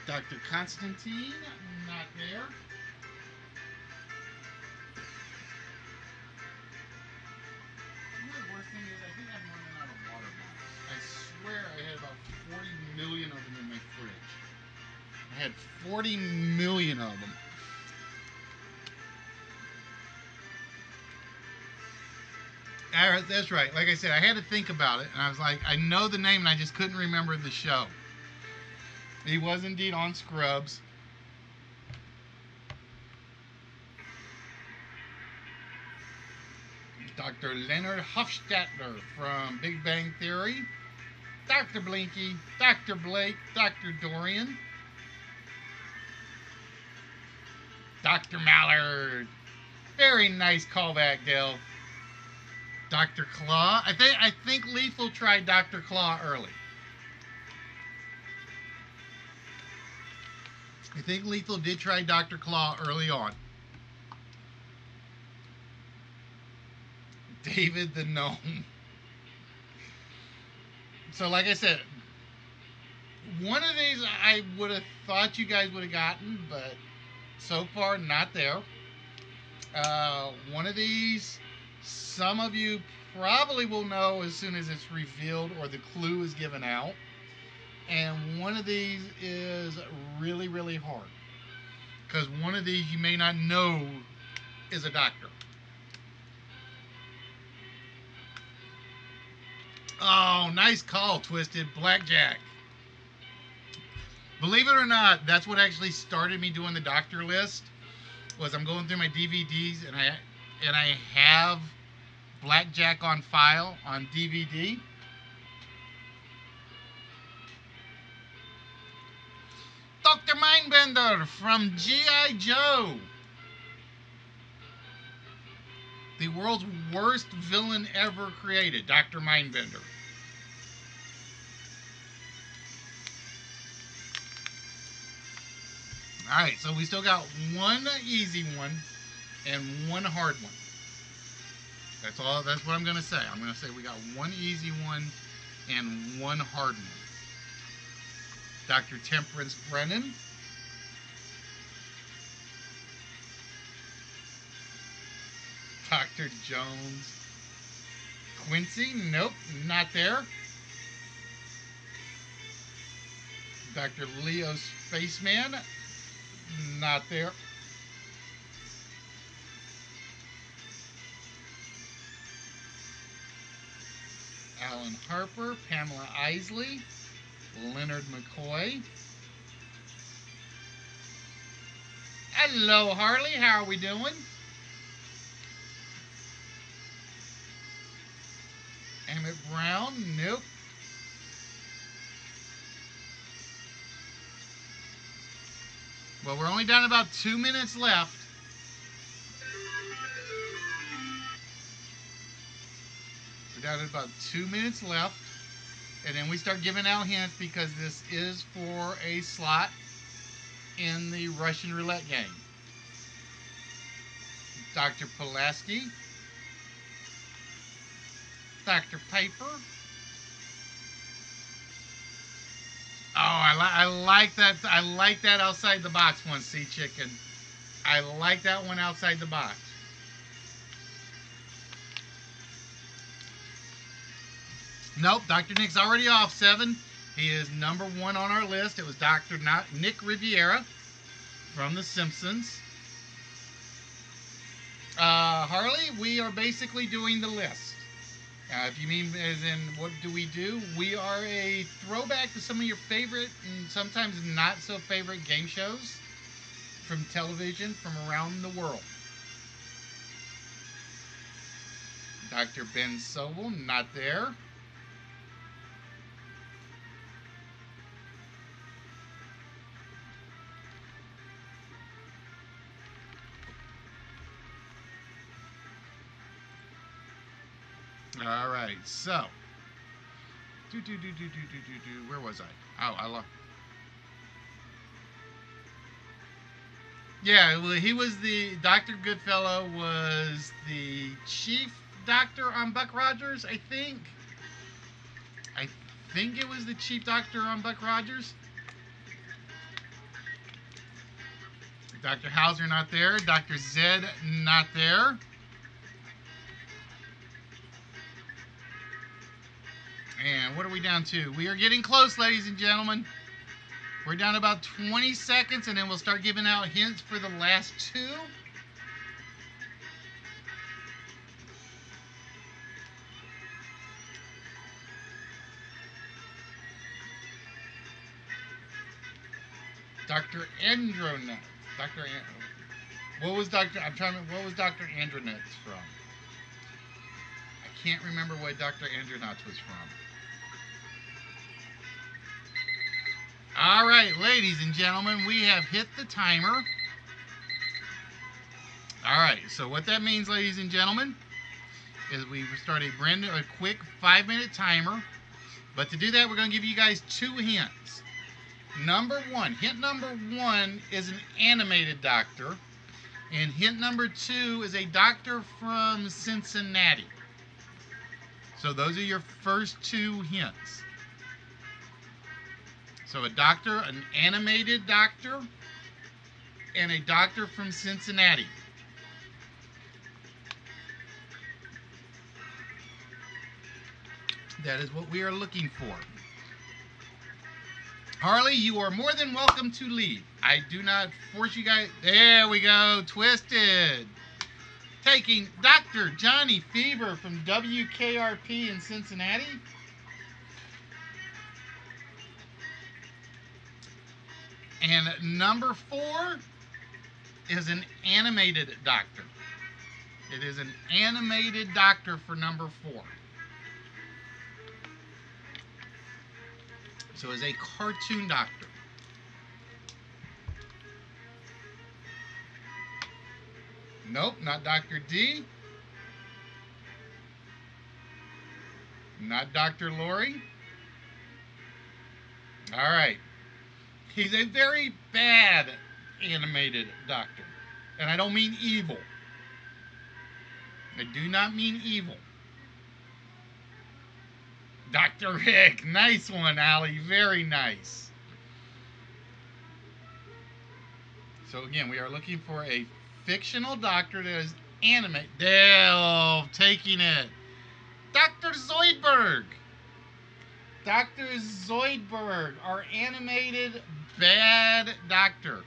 Dr. Constantine, not there. You know the worst thing is, I think I'm running out of water bottles. I swear I had about 40 million of them in my fridge. I had 40 million of them. That's right. Like I said, I had to think about it, and I was like, I know the name, and I just couldn't remember the show. He was indeed on Scrubs. Dr. Leonard Hofstadter from Big Bang Theory. Dr. Blinky, Dr. Blake, Dr. Dorian. Dr. Mallard. Very nice callback, Dale. Dr. Claw. I think Lethal tried Dr. Claw early. I think Lethal did try Dr. Claw early on. David the Gnome. So like I said, one of these I would have thought you guys would have gotten, but so far not there. One of these, some of you probably will know as soon as it's revealed or the clue is given out. And one of these is really, really hard. Because one of these you may not know is a doctor. Oh, nice call, Twisted. Blackjack. Believe it or not, that's what actually started me doing the doctor list. Was I'm going through my DVDs and I have Blackjack on file on DVD. Dr. Mindbender from G.I. Joe. The world's worst villain ever created, Dr. Mindbender. Alright, so we still got one easy one and one hard one. That's all. That's what I'm going to say. I'm going to say we got one easy one and one hard one. Dr. Temperance Brennan. Dr. Jones. Quincy, nope, not there. Dr. Leo Spaceman, not there. Alan Harper, Pamela Isley, Leonard McCoy. Hello, Harley. How are we doing? Emmett Brown, nope. Well, we're only down to about 2 minutes left. We're down to about 2 minutes left. And then we start giving out hints because this is for a slot in the Russian roulette game. Dr. Pulaski, Dr. Piper. Oh, I like that. I like that outside the box one, Sea Chicken. I like that one outside the box. Nope, Dr. Nick's already off 7. He is number 1 on our list. It was Dr. Nick Riviera from The Simpsons. Harley, we are basically doing the list. If you mean as in what do we do, we are a throwback to some of your favorite and sometimes not so favorite game shows from television from around the world. Dr. Ben Sobel, not there. All right, so where was I? Oh, I lost. Yeah, well, he was the Dr. Goodfellow was the chief doctor on Buck Rogers, I think. I think it was the chief doctor on Buck Rogers. Dr. Hauser not there. Dr. Zed not there. And what are we down to? We are getting close, ladies and gentlemen. We're down to about 20 seconds, and then we'll start giving out hints for the last 2. Dr. Andronet. What was Dr. Andronet from? I can't remember what Dr. Andronet was from. All right, ladies and gentlemen, we have hit the timer. All right, so what that means, ladies and gentlemen, is we start a quick 5-minute timer. But to do that, we're going to give you guys 2 hints. Hint number one is an animated doctor, and hint number 2 is a doctor from Cincinnati. So those are your first 2 hints. So a doctor, an animated doctor, and a doctor from Cincinnati. That is what we are looking for. Harley, you are more than welcome to leave. I do not force you guys. There we go. Twisted. Taking Dr. Johnny Fever from WKRP in Cincinnati. And number 4 is an animated doctor. It is an animated doctor for number 4. So it's a cartoon doctor. Nope, not Dr. D. Not Dr. Lori. All right. He's a very bad animated doctor. And I don't mean evil. I do not mean evil. Dr. Rick. Nice one, Allie. Very nice. So again, we are looking for a fictional doctor that is animate. Dale taking it. Dr. Zoidberg. Dr. Zoidberg, our animated bad doctor.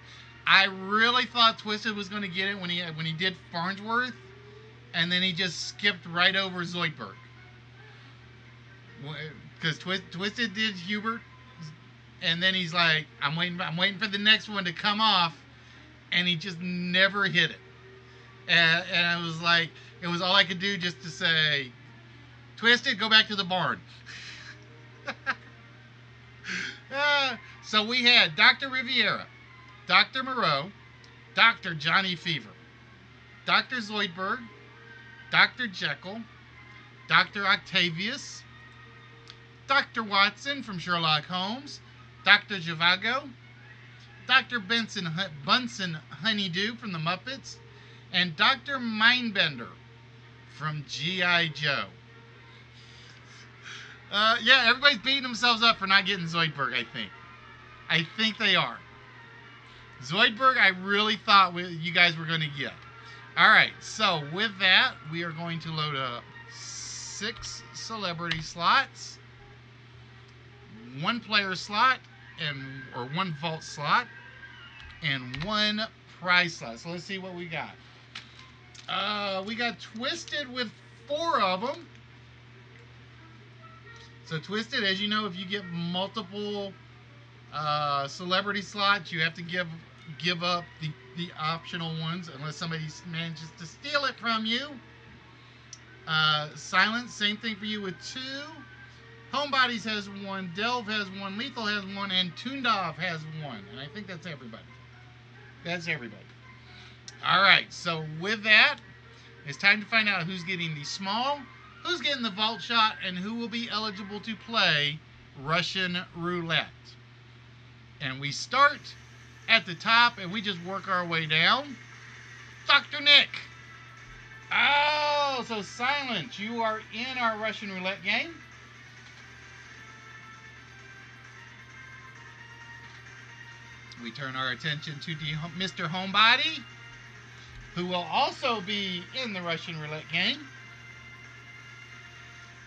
I really thought Twisted was going to get it when he did Farnsworth, and then he just skipped right over Zoidberg. Because Twisted did Hubert, and then he's like, I'm waiting for the next one to come off, and he just never hit it. And I was like, it was all I could do just to say, Twisted, go back to the barn. So we had Dr. Riviera, Dr. Moreau, Dr. Johnny Fever, Dr. Zoidberg, Dr. Jekyll, Dr. Octavius, Dr. Watson from Sherlock Holmes, Dr. Zhivago, Dr. Bunsen Honeydew from the Muppets, and Dr. Mindbender from G.I. Joe. Yeah, everybody's beating themselves up for not getting Zoidberg, I think. I think they are. Zoidberg, I really thought you guys were going to get. All right, so with that, we are going to load up 6 celebrity slots, 1 player slot, or 1 vault slot, and 1 prize slot. So let's see what we got. We got Twisted with 4 of them. So Twisted, as you know, if you get multiple celebrity slots, you have to give up the optional ones unless somebody manages to steal it from you. Silence, same thing for you with 2. Homebodies has 1, Delve has 1, Lethal has 1, and Toondov has 1. And I think that's everybody. That's everybody. All right, so with that, it's time to find out who's getting the small, who's getting the vault shot, and who will be eligible to play Russian roulette. And we start at the top, and we just work our way down. Dr. Nick. Oh, so Silence, you are in our Russian roulette game. We turn our attention to Mr. Homebody, who will also be in the Russian roulette game.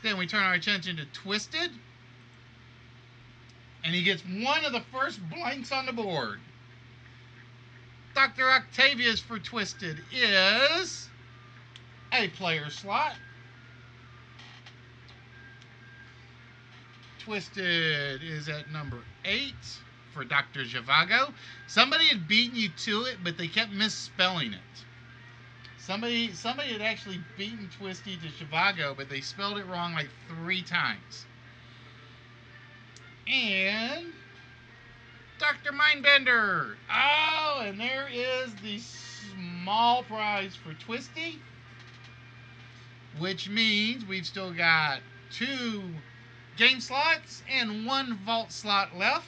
Then we turn our attention to Twisted, and he gets one of the first blanks on the board. Dr. Octavius for Twisted is a player slot. Twisted is at number 8 for Dr. Zhivago. Somebody had beaten you to it, but they kept misspelling it. Somebody had actually beaten Twisty to Zhivago, but they spelled it wrong like 3 times. And Dr. Mindbender. Oh, and there is the small prize for Twisty, which means we've still got 2 game slots and 1 vault slot left.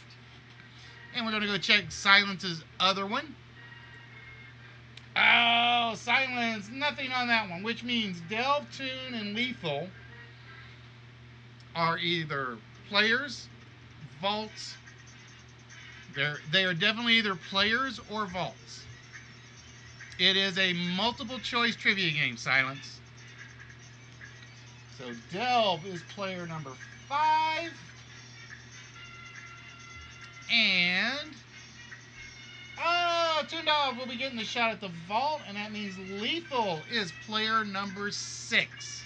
And we're going to go check Silence's other one. Oh, Silence, nothing on that one, which means Delve, Toon, and Lethal are either players, vaults. They are definitely either players or vaults. It is a multiple choice trivia game, Silence. So Delve is player number 5. And Toondog will be getting the shot at the vault, and that means Lethal is player number 6.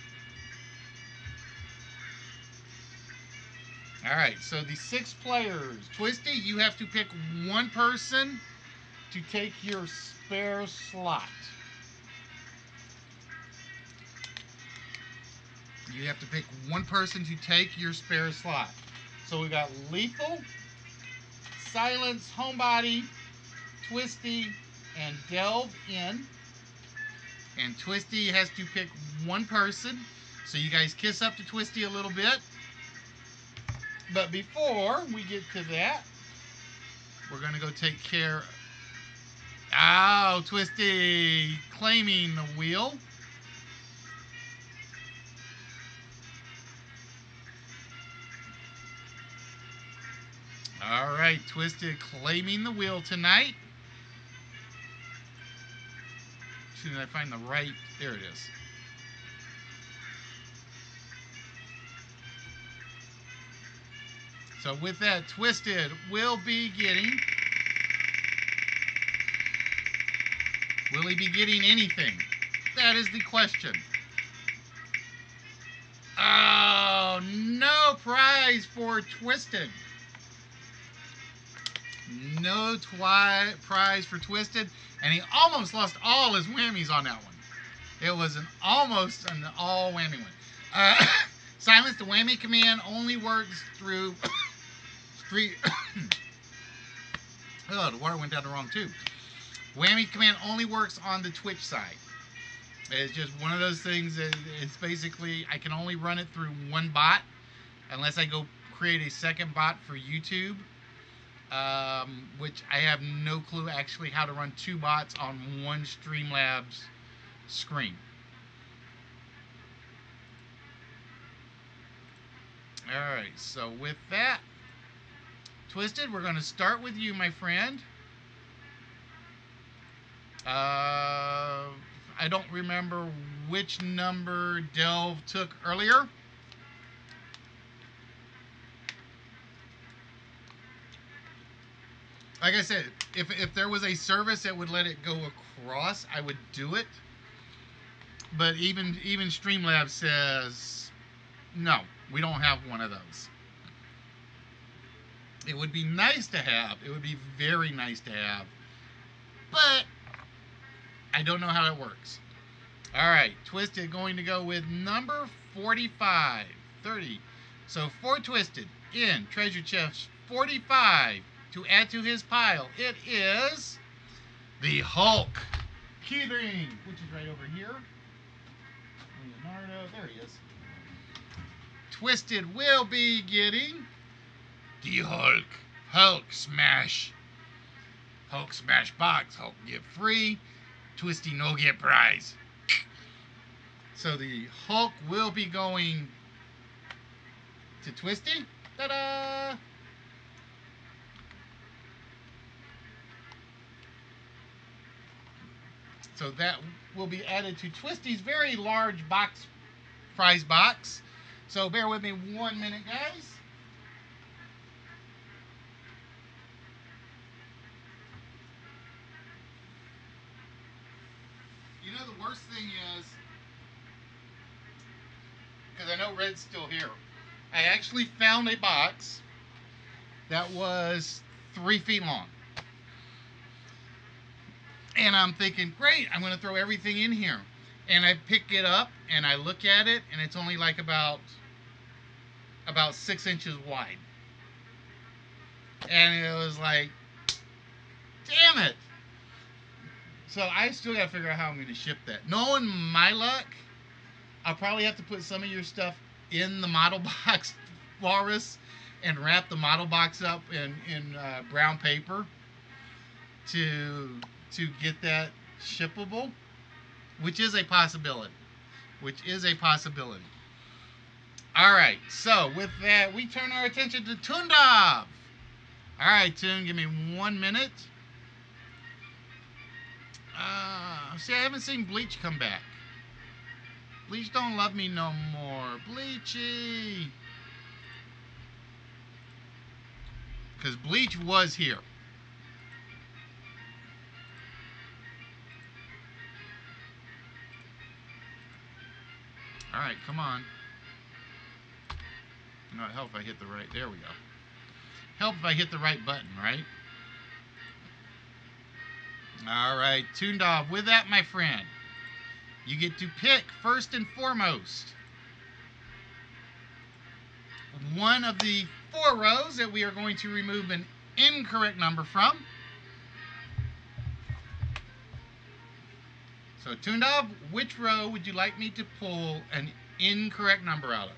Alright, so the 6 players. Twisty, you have to pick 1 person to take your spare slot. You have to pick 1 person to take your spare slot. So we got Lethal, Silence, Homebody, Twisty, and Delve in. And Twisty has to pick 1 person. So you guys kiss up to Twisty a little bit. But before we get to that, we're going to go take care. Oh, Twisty claiming the wheel. All right, Twisted claiming the wheel tonight. As soon as I find the right, there it is. So with that, Twisted will be getting... Will he be getting anything? That is the question. Oh, no prize for Twisted. No prize for Twisted. And he almost lost all his whammies on that one. It was almost an all whammy one. Silence the whammy command only works through three. Oh, the water went down the wrong tube. Whammy command only works on the Twitch side. It's just one of those things that it's basically I can only run it through one bot unless I go create a second bot for YouTube, which I have no clue actually how to run two bots on one Streamlabs screen. Alright, so with that, Twisted, we're going to start with you, my friend. I don't remember which number Delve took earlier. Like I said, if there was a service that would let it go across, I would do it. But even Streamlabs says, no, we don't have one of those. It would be nice to have. It would be very nice to have. But I don't know how it works. All right, Twisted going to go with number 45. 30. So for Twisted, in treasure chest 45, to add to his pile, it is the Hulk keyring, which is right over here. Leonardo, there he is. Twisted will be getting the Hulk Smash. Hulk Smash box. Hulk get free. Twisty no get prize. So the Hulk will be going to Twisty. Ta-da! So that will be added to Twisty's very large prize box. So bear with me 1 minute, guys. You know, the worst thing is, because I know Red's still here, I actually found a box that was 3 feet long. And I'm thinking, great, I'm going to throw everything in here. And I pick it up and I look at it, and it's only like about 6 inches wide. And it was like, damn it. So I still got to figure out how I'm going to ship that. Knowing my luck, I'll probably have to put some of your stuff in the model box, Walrus, and wrap the model box up in brown paper to get that shippable, which is a possibility. All right, so with that, we turn our attention to Toondov. All right, Toon, give me 1 minute. See, I haven't seen Bleach come back. Bleach don't love me no more. Bleachy. Because Bleach was here. All right, come on. No, help if I hit the right. There we go. Help if I hit the right button, right? All right, Toondov. With that, my friend, you get to pick first and foremost one of the 4 rows that we are going to remove an incorrect number from. So, Toondov, which row would you like me to pull an incorrect number out of?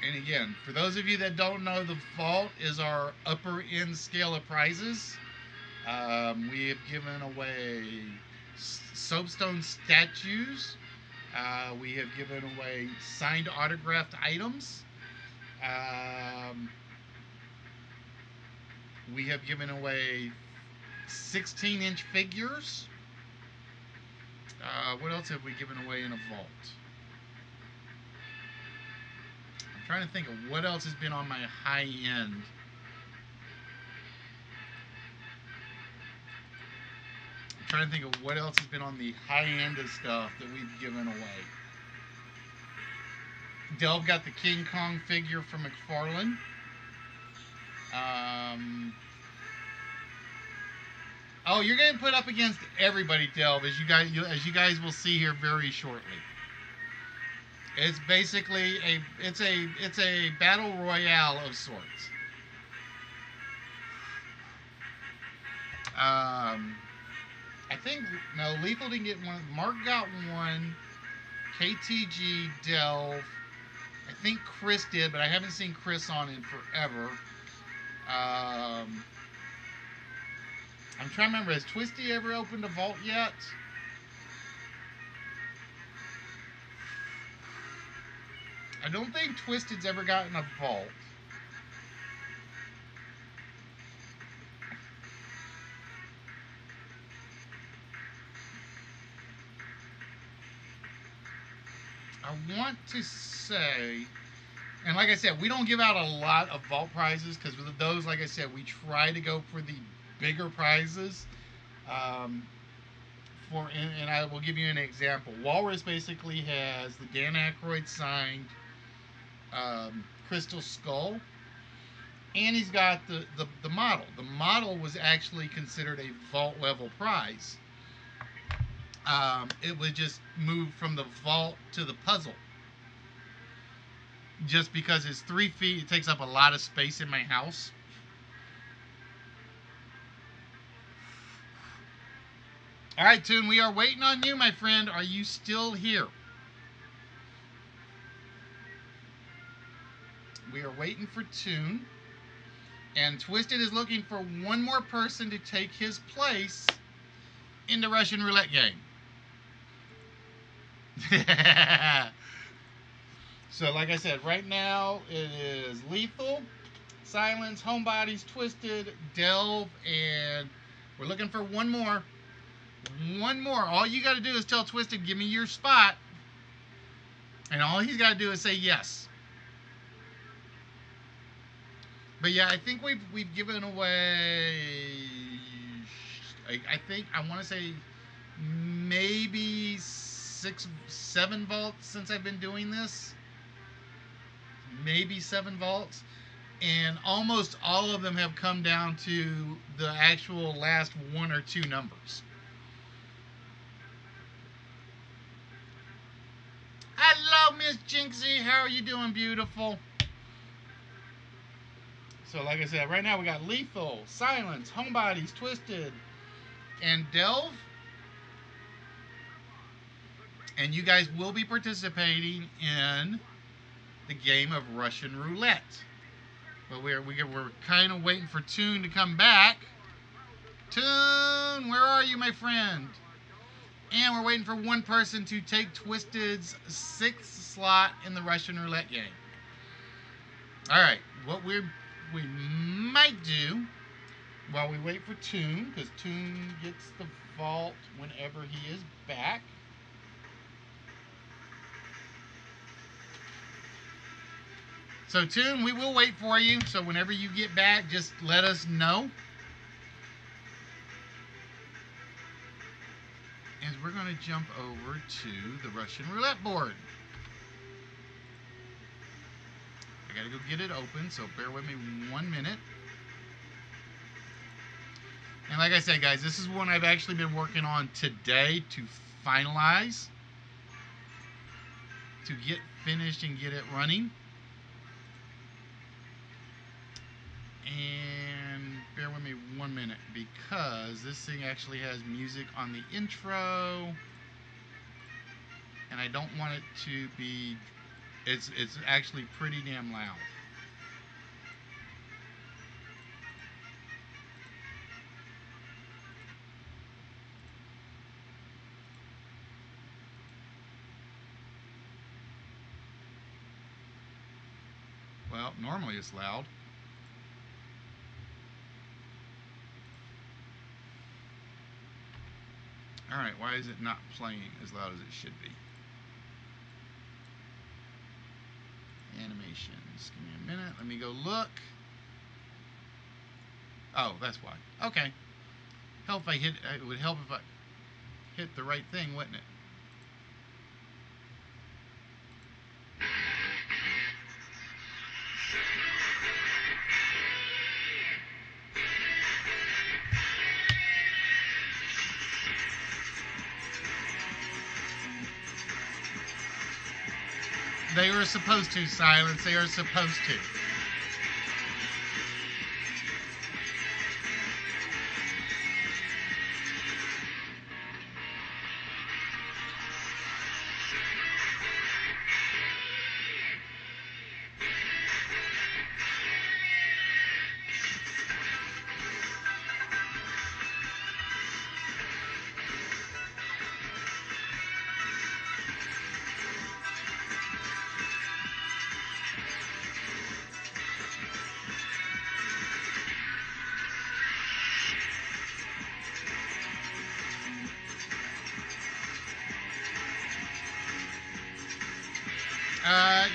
And again, for those of you that don't know, the vault is our upper end scale of prizes. We have given away soapstone statues. We have given away signed autographed items. Um, we have given away 16-inch figures. What else have we given away in a vault? I'm trying to think of what else has been on my high end. I'm trying to think of what else has been on the high end of stuff that we've given away. Delve got the King Kong figure from McFarlane. Oh, you're getting put up against everybody, Delve, as you guys will see here very shortly. It's basically it's a battle royale of sorts. I think no, Lethal didn't get one. Mark got one. KTG, Delve. I think Chris did, but I haven't seen Chris on in forever. I'm trying to remember, has Twisty ever opened a vault yet? I don't think Twisted's ever gotten a vault. I want to say, and like I said, we don't give out a lot of vault prizes because with those, like I said, we try to go for the bigger prizes. And I will give you an example. Walrus basically has the Dan Aykroyd signed Crystal Skull, and he's got the model. The model was actually considered a vault level prize. It was just moved from the vault to the puzzle. Just because it's 3 feet, it takes up a lot of space in my house. All right, Toon, we are waiting on you, my friend. Are you still here? We are waiting for Toon. And Twisted is looking for one more person to take his place in the Russian roulette game. So, like I said, right now it is Lethal, Silence, Homebodies, Twisted, Delve, and we're looking for one more. One more. All you got to do is tell Twisted, give me your spot. And all he's got to do is say yes. But yeah, I think we've given away, I want to say maybe 6, 7 vaults since I've been doing this. Maybe 7 vaults. And almost all of them have come down to the actual last 1 or 2 numbers. Hello, Miss Jinxie. How are you doing, beautiful? So, like I said, right now we got Lethal, Silence, Homebodies, Twisted, and Delve. And you guys will be participating in the game of Russian Roulette. But we're kind of waiting for Toon to come back. Toon, where are you, my friend? And we're waiting for one person to take Twisted's 6th slot in the Russian Roulette game. All right, what we might do while we wait for Toon, because Toon gets the vault whenever he is back. So Toon, we will wait for you. So whenever you get back, just let us know. And we're going to jump over to the Russian roulette board. I got to go get it open, so bear with me 1 minute. And like I said, guys, this is one I've actually been working on today to finalize, to get finished and get it running. And bear with me 1 minute, because this thing actually has music on the intro, and I don't want it to be, it's actually pretty damn loud. Well, normally it's loud. Alright, why is it not playing as loud as it should be? Animations. Give me a minute. Let me go look. Oh, that's why. Okay. Help if I hit. It would help if I hit the right thing, wouldn't it? They were supposed to silence. They are supposed to.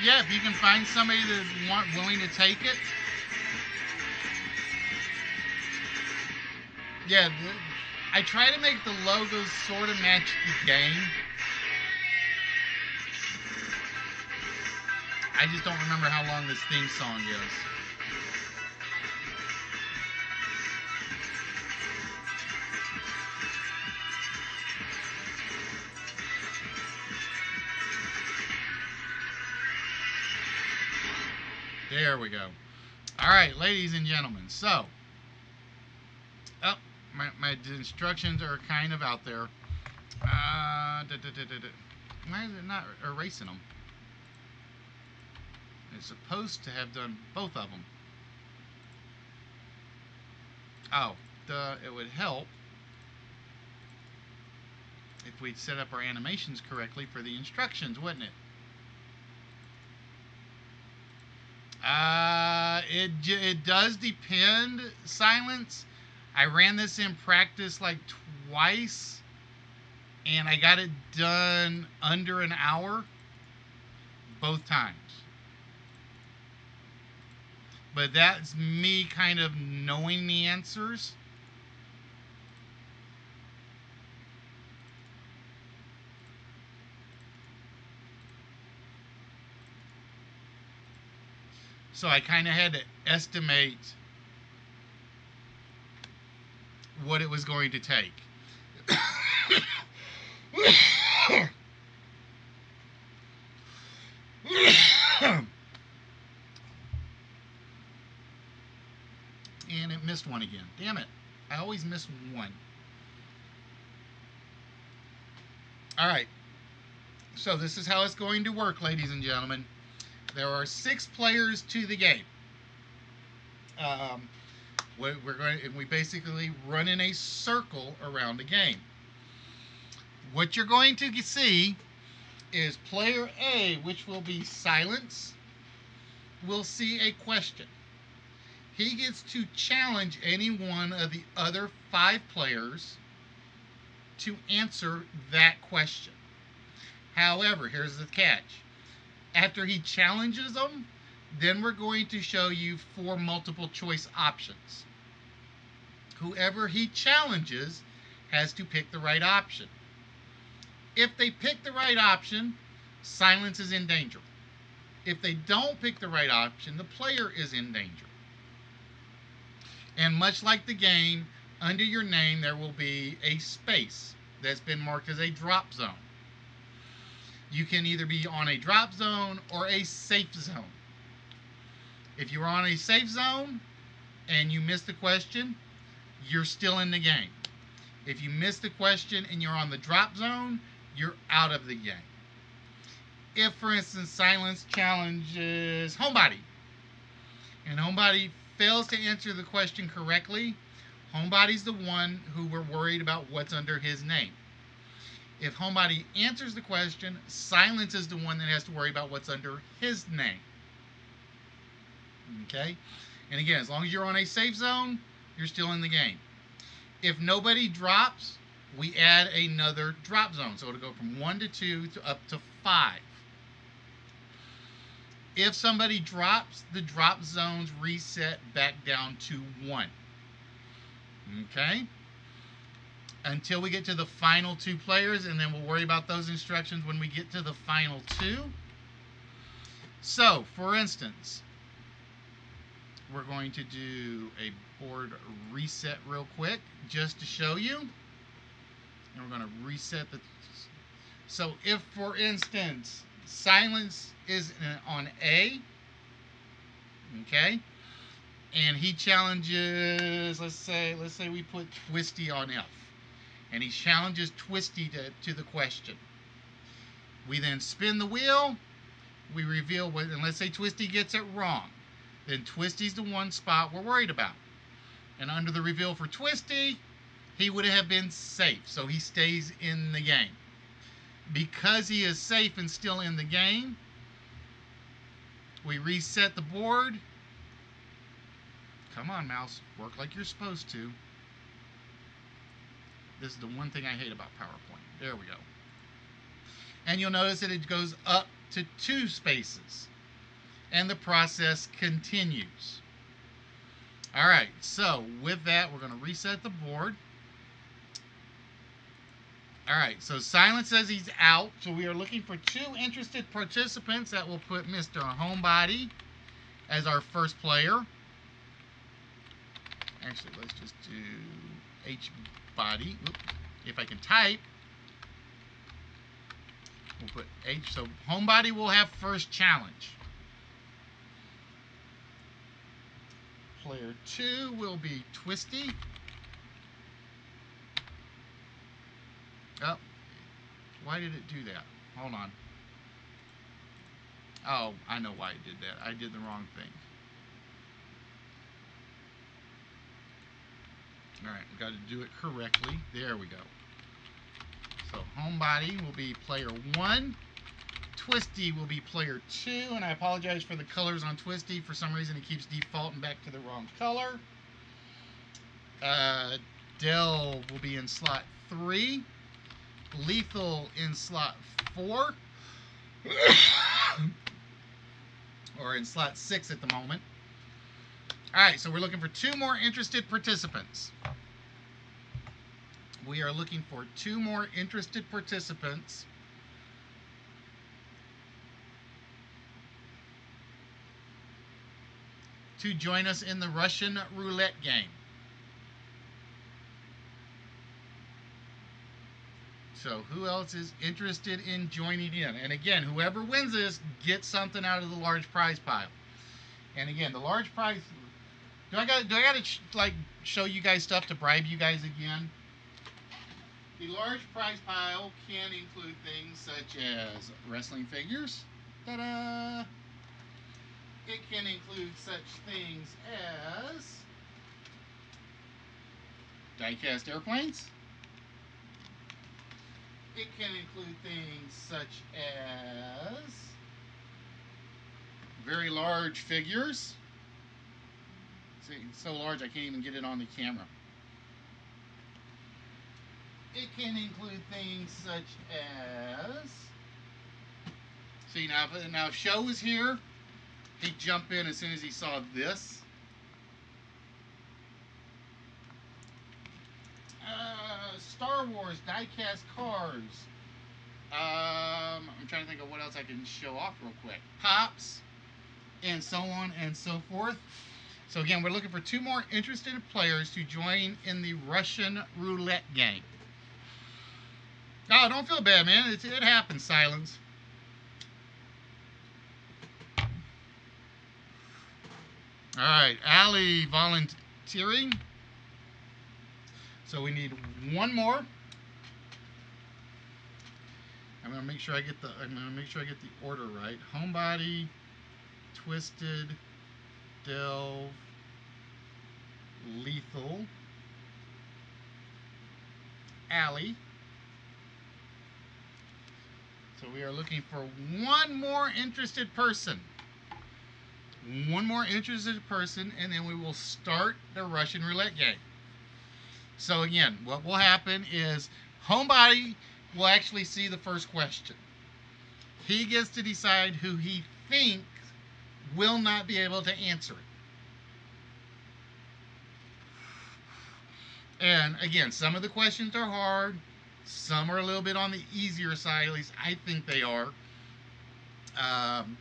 Yeah, if you can find somebody that's willing to take it. Yeah, I try to make the logos sort of match the game. I just don't remember how long this theme song is. There we go. All right, ladies and gentlemen. So, my instructions are kind of out there. Why is it not erasing them? It's supposed to have done both of them. Oh, it would help if we'd set up our animations correctly for the instructions, wouldn't it? It does depend, Silence. I ran this in practice like twice, and I got it done under an hour both times. But that's me kind of knowing the answers. So I kind of had to estimate what it was going to take. And it missed one again. Damn it. I always miss one. All right. So this is how it's going to work, ladies and gentlemen. There are 6 players to the game. We basically run in a circle around the game. What you're going to see is player A, which will be Silence, will see a question. He gets to challenge any one of the other 5 players to answer that question. However, here's the catch. After he challenges them, then we're going to show you 4 multiple choice options. Whoever he challenges has to pick the right option. If they pick the right option, Silence is in danger. If they don't pick the right option, the player is in danger. And much like the game, under your name there will be a space that's been marked as a drop zone. You can either be on a drop zone or a safe zone. If you're on a safe zone and you miss the question, you're still in the game. If you miss the question and you're on the drop zone, you're out of the game. If, for instance, Silence challenges Homebody, and Homebody fails to answer the question correctly, Homebody's the one who we're worried about what's under his name. If Homebody answers the question, Silence is the one that has to worry about what's under his name. Okay? And again, as long as you're on a safe zone, you're still in the game. If nobody drops, we add another drop zone. So it'll go from 1 to 2 to up to 5. If somebody drops, the drop zones reset back down to 1. Okay? Until we get to the final 2 players, and then we'll worry about those instructions when we get to the final 2. So, for instance, we're going to do a board reset real quick just to show you. And we're going to reset the... So if, for instance, silence is on A, okay, and he challenges, let's say we put Twisty on F, and he challenges Twisty to the question. We then spin the wheel, we reveal what, and let's say Twisty gets it wrong. Then Twisty's the one spot we're worried about. And under the reveal for Twisty, he would have been safe, so he stays in the game. Because he is safe and still in the game, we reset the board. Come on, mouse, work like you're supposed to. This is the one thing I hate about PowerPoint. There we go. And you'll notice that it goes up to 2 spaces. And the process continues. All right, so with that, we're going to reset the board. All right, so Silent says he's out, so we are looking for 2 interested participants. That will put Mr. Homebody as our first player. Actually, let's just do H-Body. If I can type, we'll put H. So Homebody will have first challenge. Player 2 will be Twisty. Oh, why did it do that? Hold on. Oh, I know why it did that. I did the wrong thing. Alright, we've got to do it correctly. There we go. So, Homebody will be player 1. Twisty will be player 2. And I apologize for the colors on Twisty. For some reason, it keeps defaulting back to the wrong color. Delve will be in slot 3. Lethal in slot 4. Or in slot 6 at the moment. Alright, so we're looking for 2 more interested participants. We are looking for 2 more interested participants. To join us in the Russian roulette game. So who else is interested in joining in? And again, whoever wins this gets something out of the large prize pile. And again, the large prize... Do I got to like show you guys stuff to bribe you guys again? The large prize pile can include things such as wrestling figures. Ta-da! It can include such things as die-cast airplanes. It can include things such as very large figures. See, it's so large I can't even get it on the camera. It can include things such as... See, now if Show was here, he'd jump in as soon as he saw this. Star Wars die-cast cars. I'm trying to think of what else I can show off real quick. Pops, and so on and so forth. So again, we're looking for 2 more interested players to join in the Russian roulette game. Oh, don't feel bad, man. It happens, Silence. All right, Allie volunteering. So we need 1 more. I'm gonna make sure I get the order right. Homebody, Twisted, Delve, Lethal, Allie. So we are looking for 1 more interested person. one more interested person, and then we will start the Russian roulette game. So again, what will happen is homebody will actually see the first question. He gets to decide who he thinks will not be able to answer it. And again, some of the questions are hard. Some are a little bit on the easier side, at least I think they are. Um,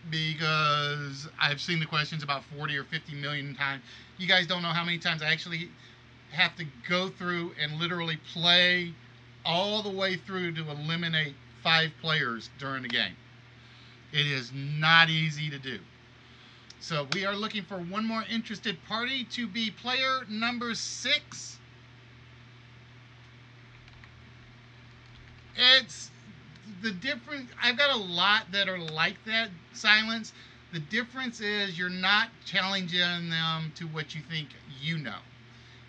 because I've seen the questions about 40 or 50 million times. You guys don't know how many times I actually have to go through and literally play all the way through to eliminate 5 players during the game. It is not easy to do. So we are looking for one more interested party to be player number 6. It's the difference. I've got a lot that are like that, Silence. The difference is you're not challenging them to what you think you know.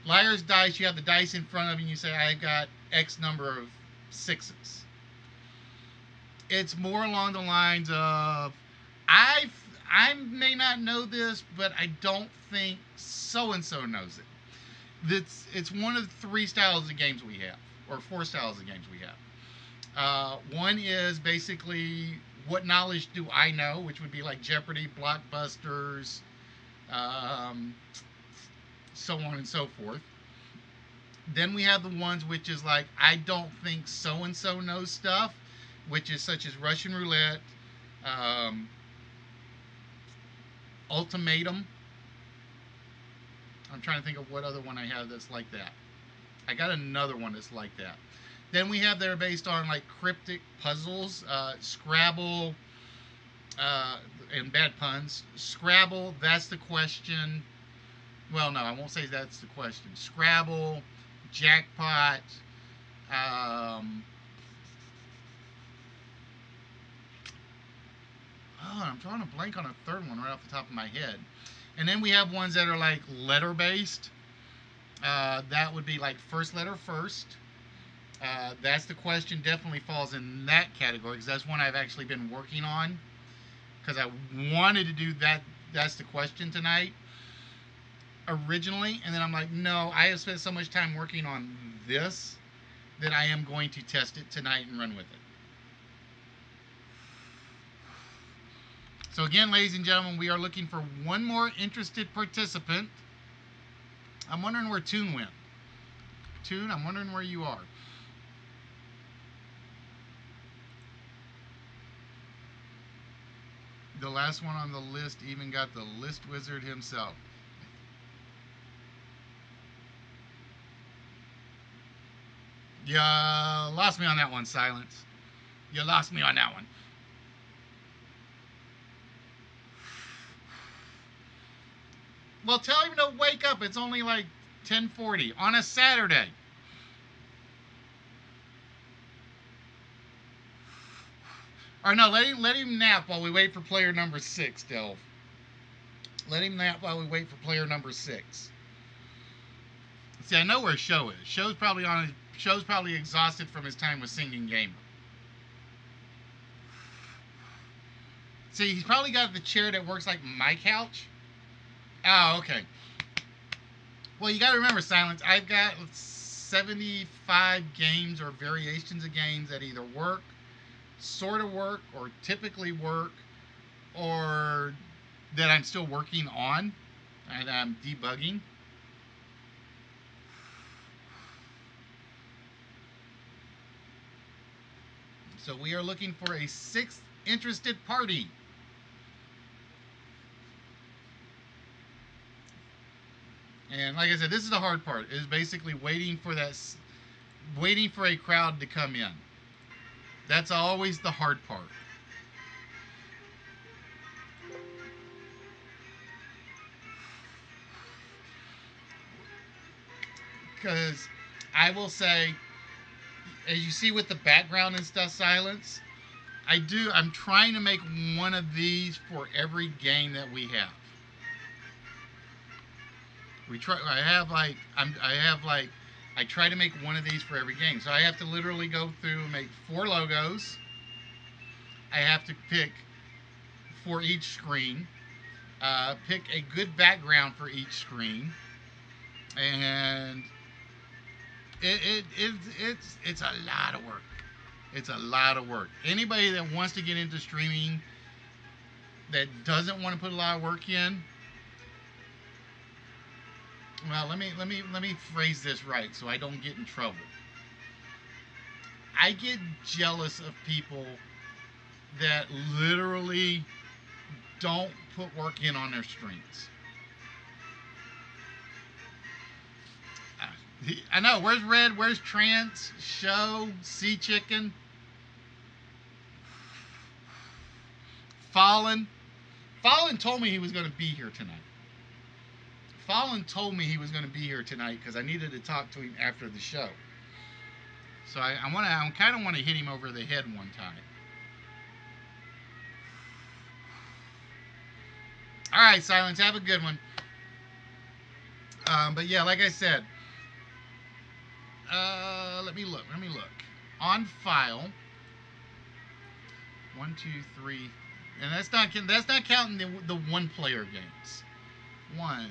Liar's dice, you have the dice in front of you and you say, I've got X number of 6s. It's more along the lines of, I may not know this, but I don't think so-and-so knows it. It's one of the 3 styles of games we have, or 4 styles of games we have. One is basically, what knowledge do I know, which would be like Jeopardy, Blockbusters, so on and so forth. Then we have the ones which is like, I don't think so-and-so knows stuff, which is such as Russian roulette, ultimatum. I'm trying to think of what other one I have that's like that. I got another one that's like that. Then we have that are based on like cryptic puzzles, Scrabble, and bad puns. Scrabble, that's the question. Well, no, I won't say that's the question. Scrabble, jackpot, I'm drawing a blank on a third one right off the top of my head. And then we have ones that are like letter based. That would be like first letter first. That's the question, definitely falls in that category because that's one I've actually been working on because I wanted to do that. That's the question tonight originally, and then I'm like, no, I have spent so much time working on this that I am going to test it tonight and run with it. So again, ladies and gentlemen, we are looking for one more interested participant. I'm wondering where Toon went. Toon, I'm wondering where you are. The last one on the list even got the list wizard himself. You lost me on that one, Silence. You lost me on that one. Well, tell him to wake up. It's only like 10:40 on a Saturday. Or no, let him nap while we wait for player number 6, Delve. Let him nap while we wait for player number 6. See, I know where Show is. Show's probably exhausted from his time with Singing Gamer. See, he's probably got the chair that works like my couch. Oh, okay. Well, you got to remember, Silence, I've got 75 games or variations of games that either work, sort of work, or typically work, or that I'm still working on and I'm debugging. So we are looking for a 6th interested party. And like I said, this is the hard part. Is basically waiting for a crowd to come in. That's always the hard part. Because I will say, as you see with the background and stuff, Silence, I'm trying to make one of these for every game that we have. I try to make one of these for every game. So I have to literally go through and make 4 logos. I have to pick for each screen. Pick a good background for each screen, and it's a lot of work. It's a lot of work. Anybody that wants to get into streaming that doesn't want to put a lot of work in, well, let me phrase this right so I don't get in trouble. I get jealous of people that literally don't put work in on their streams. I know. Where's Red? Where's Trance? Show? Sea Chicken? Fallen? Fallen told me he was going to be here tonight. Fallen told me he was going to be here tonight because I needed to talk to him after the show. So I kind of want to hit him over the head one time. All right, Silence. Have a good one. But yeah, like I said, let me look. On file, 1, 2, 3, and that's not counting the one-player games. 1.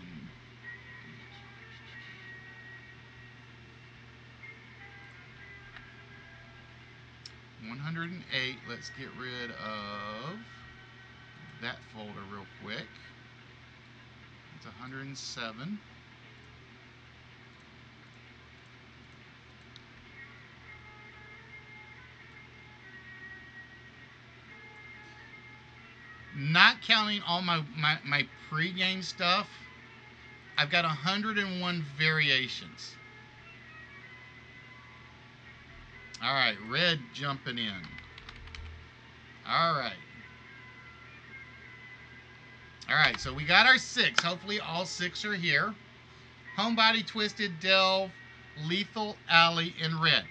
108. Let's get rid of that folder real quick. It's 107. Not counting all my pre-game stuff, I've got 101 variations. All right, Red jumping in. All right. All right, so we got our 6. Hopefully all 6 are here. Homebody, Twisted, Delve, Lethal, Alley, and Red.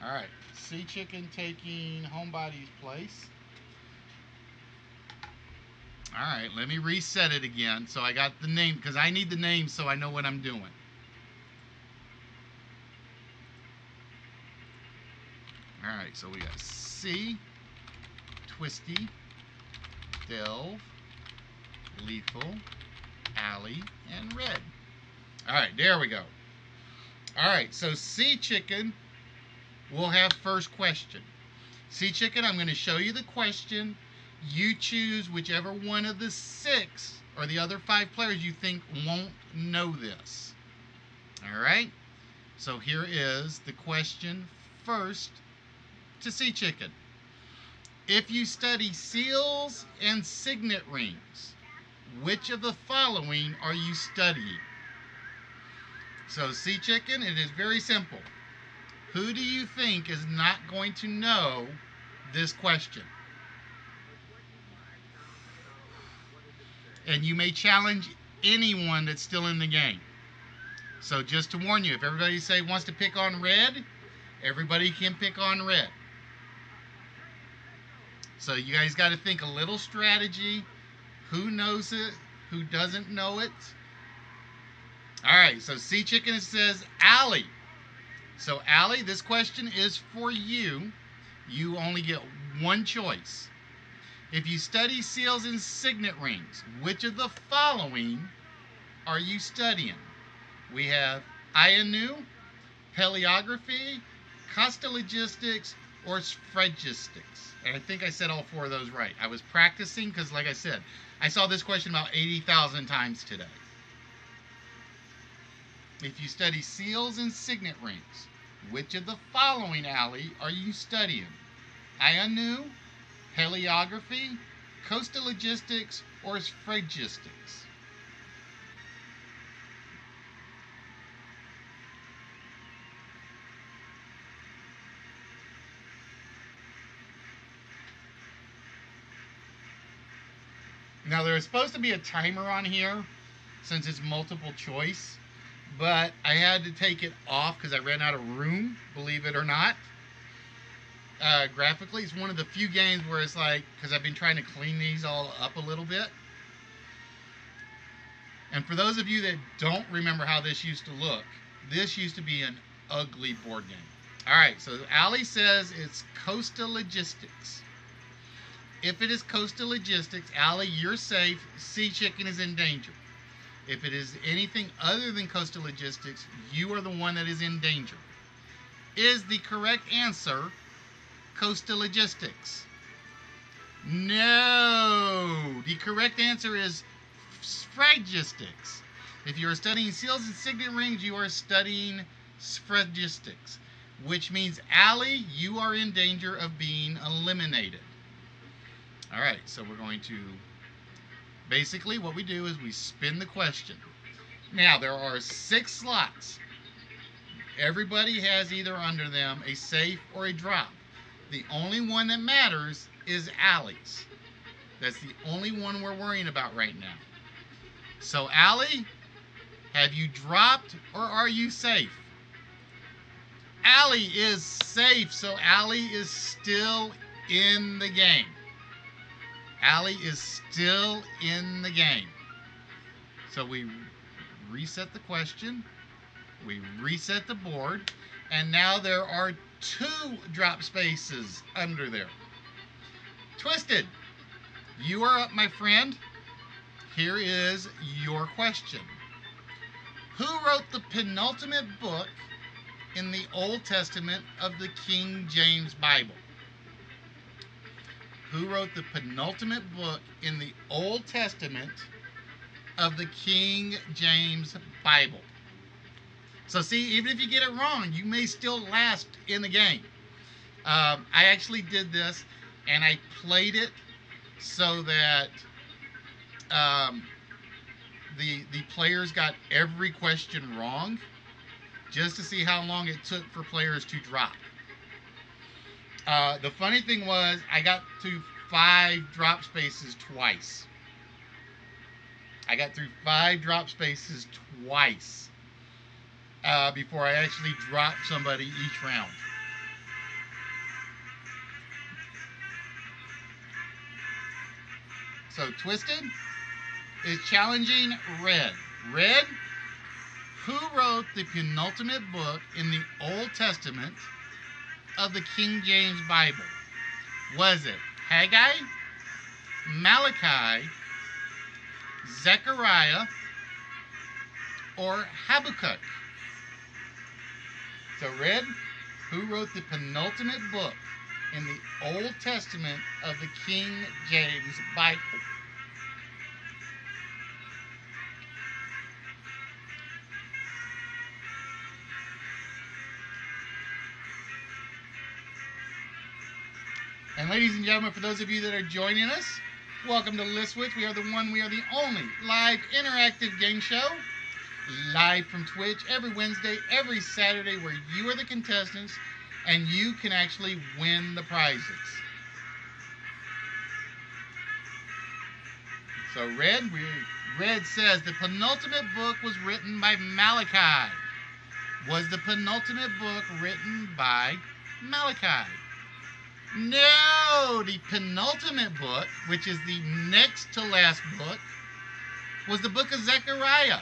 All right, Sea Chicken taking Homebody's place. All right, let me reset it again. So I got the name, because I need the name so I know what I'm doing. All right, so we got C, Twisty, Delve, Lethal, Alley, and Red. All right, there we go. All right, so Sea Chicken will have first question. Sea Chicken, I'm going to show you the question. You choose whichever one of the 6 or the other 5 players you think won't know this. All right? So here is the question first to Sea Chicken. If you study seals and signet rings, which of the following are you studying? So Sea Chicken, it is very simple. Who do you think is not going to know this question? And you may challenge anyone that's still in the game. So just to warn you, if everybody wants to pick on Red, everybody can pick on Red. So you guys got to think a little strategy. Who knows it? Who doesn't know it? All right, so Sea Chicken says Alley. So Alley, this question is for you. You only get one choice. If you study seals and signet rings, which of the following are you studying? We have Ianu, Paleography, Costalogistics, or Sphregistics. And I think I said all 4 of those right. I was practicing because, like I said, I saw this question about 80,000 times today. If you study seals and signet rings, which of the following, Alley, are you studying? Ianu, Paleography, Costalogistics, or Sphregistics? Now, there is supposed to be a timer on here since it's multiple choice, but I had to take it off because I ran out of room, believe it or not. Graphically, it's one of the few games where it's like, because I've been trying to clean these all up a little bit. And for those of you that don't remember how this used to look, this used to be an ugly board game. All right, so Allie says it's Coastal Logistics. If it is Coastal Logistics, Allie, you're safe. Sea Chicken is in danger. If it is anything other than Coastal Logistics, you are the one that is in danger. Is the correct answer Coastal Logistics? No. The correct answer is Sphragistics. If you are studying seals and signet rings, you are studying Sphragistics, which means, Allie, you are in danger of being eliminated. All right, so we're going to, basically what we do is we spin the question. Now, there are 6 slots. Everybody has either under them a safe or a drop. The only one that matters is Allie's. That's the only one we're worrying about right now. So, Allie, have you dropped or are you safe? Allie is safe, so Allie is still in the game. Allie is still in the game. So we reset the question, we reset the board, and now there are 2 drop spaces under there. Twisted, you are up, my friend. Here is your question. Who wrote the penultimate book in the Old Testament of the King James Bible? Who wrote the penultimate book in the Old Testament of the King James Bible? So see, even if you get it wrong, you may still last in the game. I actually did this, and I played it so that the players got every question wrong, just to see how long it took for players to drop. The funny thing was, I got to 5 drop spaces twice. I got through 5 drop spaces twice before I actually dropped somebody each round. So Twisted is challenging Red. Red, who wrote the penultimate book in the Old Testament of the King James Bible? Was it Haggai, Malachi, Zechariah, or Habakkuk? So Red, who wrote the penultimate book in the Old Testament of the King James Bible? And ladies and gentlemen, for those of you that are joining us, welcome to Wits. We are the only live interactive game show, live from Twitch every Wednesday, every Saturday, where you are the contestants and you can actually win the prizes. So Red says the penultimate book was written by Malachi. Was the penultimate book written by Malachi? No, the penultimate book, which is the next to last book, was the book of Zechariah.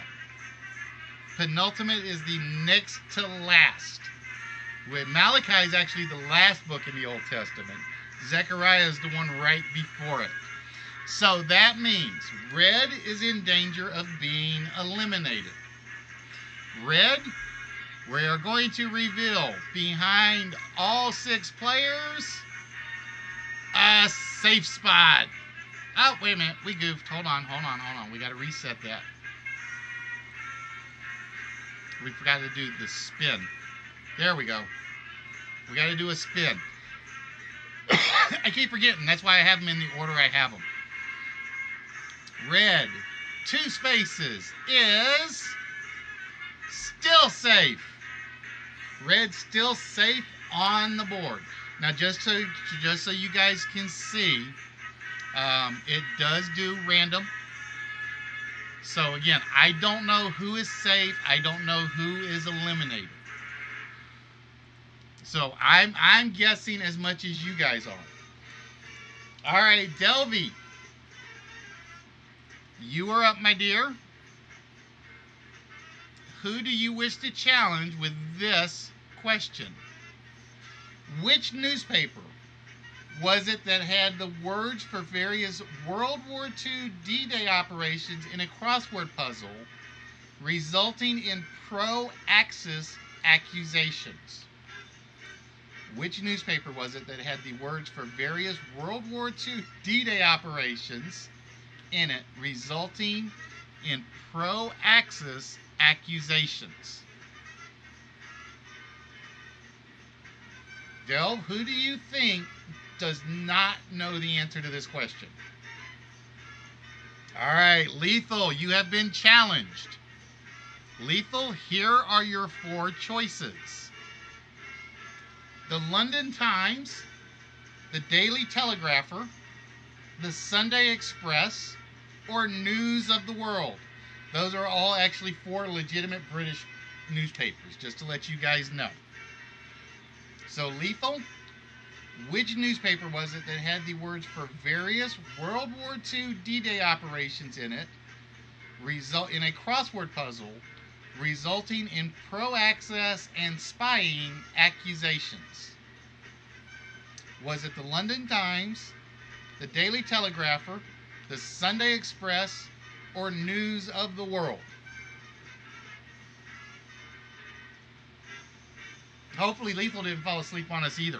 Penultimate is the next to last. With Malachi is actually the last book in the Old Testament. Zechariah is the one right before it. So that means Red is in danger of being eliminated. Red, we are going to reveal behind all 6 players a safe spot. Oh, wait a minute. We goofed. Hold on. We got to reset that. We forgot to do the spin. There we go. We got to do a spin. I keep forgetting. That's why I have them in the order I have them. Red, 2 spaces, is still safe. Red still safe on the board. Now, just so you guys can see, it does do random. So again, I don't know who is safe. I don't know who is eliminated. So I'm guessing as much as you guys are. All right, Delvey, you are up, my dear. Who do you wish to challenge with this question. Which newspaper was it that had the words for various World War II D-Day operations in a crossword puzzle, resulting in pro-Axis accusations? Which newspaper was it that had the words for various World War II D-Day operations in it, resulting in pro-Axis accusations? Delve, who do you think does not know the answer to this question? All right, Lethal, you have been challenged. Lethal, here are your 4 choices. The London Times, the Daily Telegrapher, the Sunday Express, or News of the World. Those are all actually 4 legitimate British newspapers, just to let you guys know. So, Lethal, which newspaper was it that had the words for various World War II D-Day operations in it, result in a crossword puzzle, resulting in pro-Axis and spying accusations? Was it the London Times, the Daily Telegrapher, the Sunday Express, or News of the World? Hopefully Lethal didn't fall asleep on us either.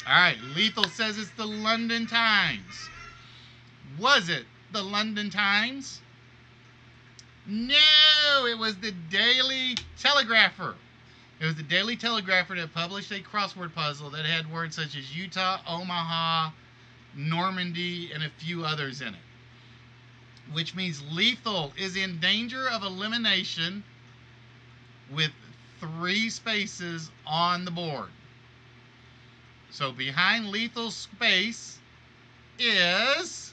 All right, Lethal says it's the London Times. Was it the London Times? No, it was the Daily Telegrapher. It was the Daily Telegrapher that published a crossword puzzle that had words such as Utah, Omaha, Normandy, and a few others in it. Which means Lethal is in danger of elimination with 3 spaces on the board. So behind Lethal's space is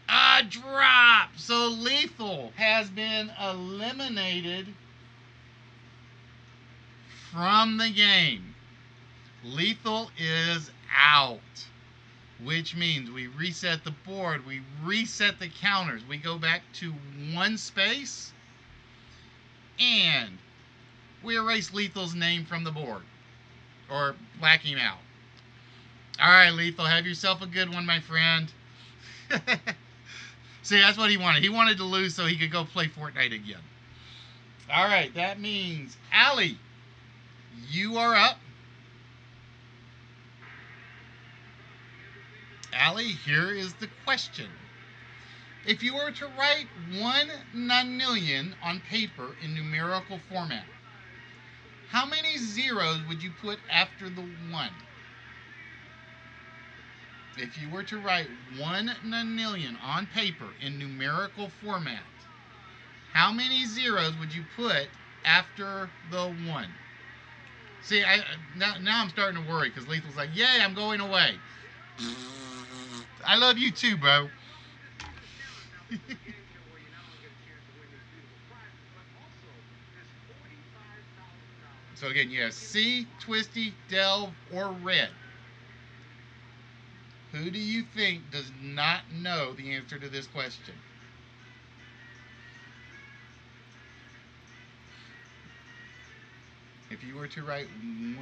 a drop. So Lethal has been eliminated from the game. Lethal is out, which means we reset the board, we reset the counters, we go back to 1 space, and we erase Lethal's name from the board, or black him out. All right, Lethal, have yourself a good one, my friend. See, that's what he wanted. He wanted to lose so he could go play Fortnite again. All right, that means Allie, you are up. Allie, here is the question. If you were to write 1 nonillion on paper in numerical format, how many zeros would you put after the 1? If you were to write 1 nonillion on paper in numerical format, how many zeros would you put after the 1? See, now I'm starting to worry because Lethal's like, yay, I'm going away. I love you too, bro. So again, you have C, Twisty, Delve, or Red. Who do you think does not know the answer to this question? If you were to write 1...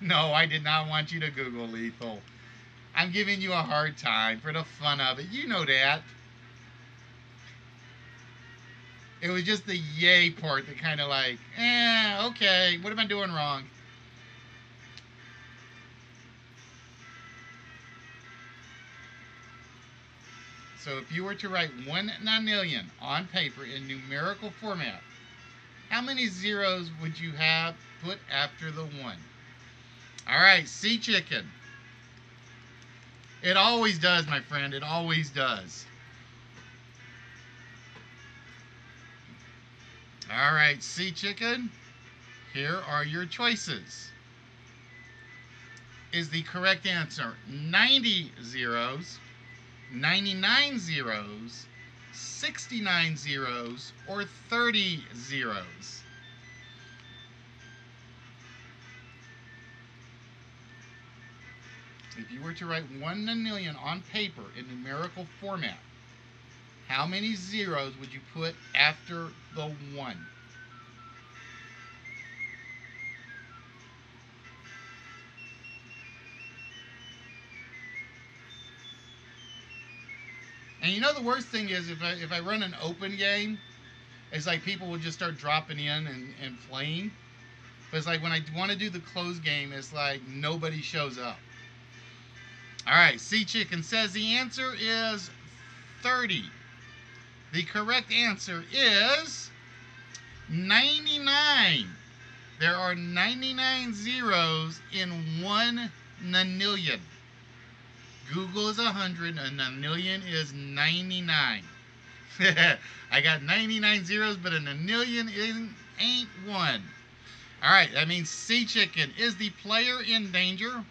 No, I did not want you to Google, Lethal. I'm giving you a hard time for the fun of it. You know that. It was just the yay part that kind of like, okay, what am I doing wrong? So if you were to write 1 nonillion on paper in numerical format, how many zeros would you have put after the 1? All right, Sea Chicken. It always does, my friend. It always does. All right, Sea Chicken. Here are your choices. Is the correct answer 90 zeros, 99 zeros, 69 zeros, or 30 zeros? If you were to write 1 nonillion on paper in numerical format, how many zeros would you put after the 1? And you know the worst thing is if I run an open game, it's like people will just start dropping in and playing. But it's like when I want to do the closed game, it's like nobody shows up. All right, Sea Chicken says the answer is 30. The correct answer is 99. There are 99 zeros in 1 nonillion. Google is 100, a nonillion is 99. I got 99 zeros, but a nonillion ain't one. All right, that means Sea Chicken is the player in danger.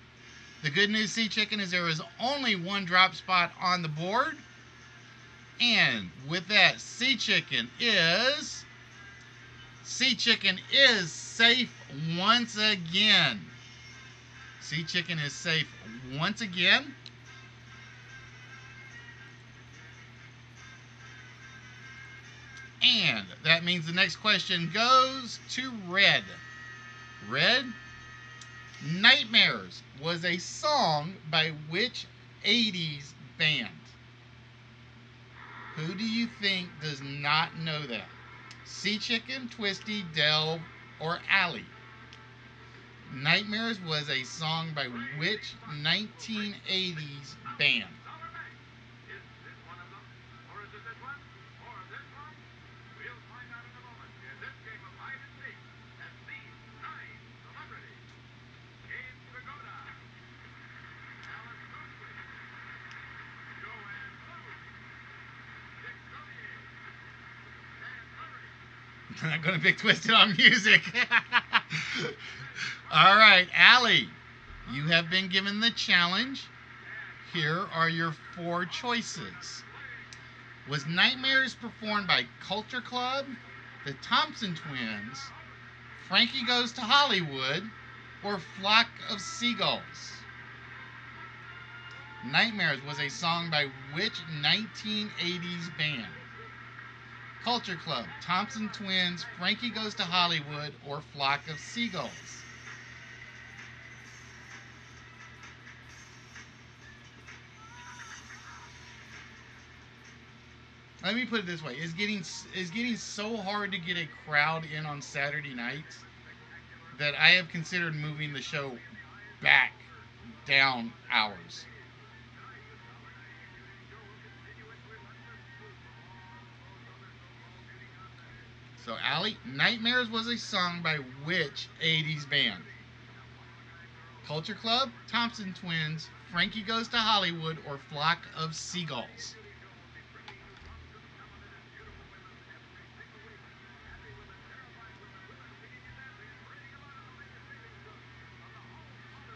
The good news, Sea Chicken, is there is only 1 drop spot on the board. And with that, Sea Chicken is safe once again. Sea Chicken is safe once again. And that means the next question goes to Red. Red, Nightmares was a song by which 80s band? Who do you think does not know that? Sea Chicken, Twisty, Delve, or Allie? Nightmares was a song by which 1980s band? I'm not going to pick Twisted on music. All right, Allie, you have been given the challenge. Here are your 4 choices. Was Nightmares performed by Culture Club, the Thompson Twins, Frankie Goes to Hollywood, or Flock of Seagulls? Nightmares was a song by which 1980s band? Culture Club, Thompson Twins, Frankie Goes to Hollywood, or Flock of Seagulls? Let me put it this way: it's getting so hard to get a crowd in on Saturday nights that I have considered moving the show back down hours. So, Allie, Nightmares was a song by which 80s band? Culture Club, Thompson Twins, Frankie Goes to Hollywood, or Flock of Seagulls?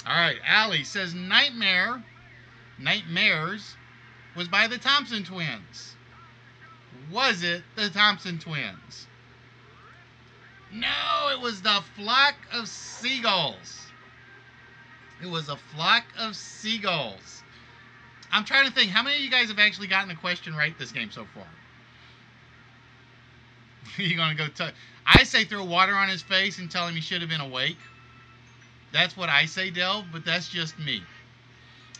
All right, Allie says Nightmares was by the Thompson Twins. Was it the Thompson Twins? No, it was the Flock of Seagulls. It was a Flock of Seagulls. I'm trying to think, how many of you guys have actually gotten a question right this game so far? You're going to go I say throw water on his face and tell him he should have been awake. That's what I say, Delve, but that's just me.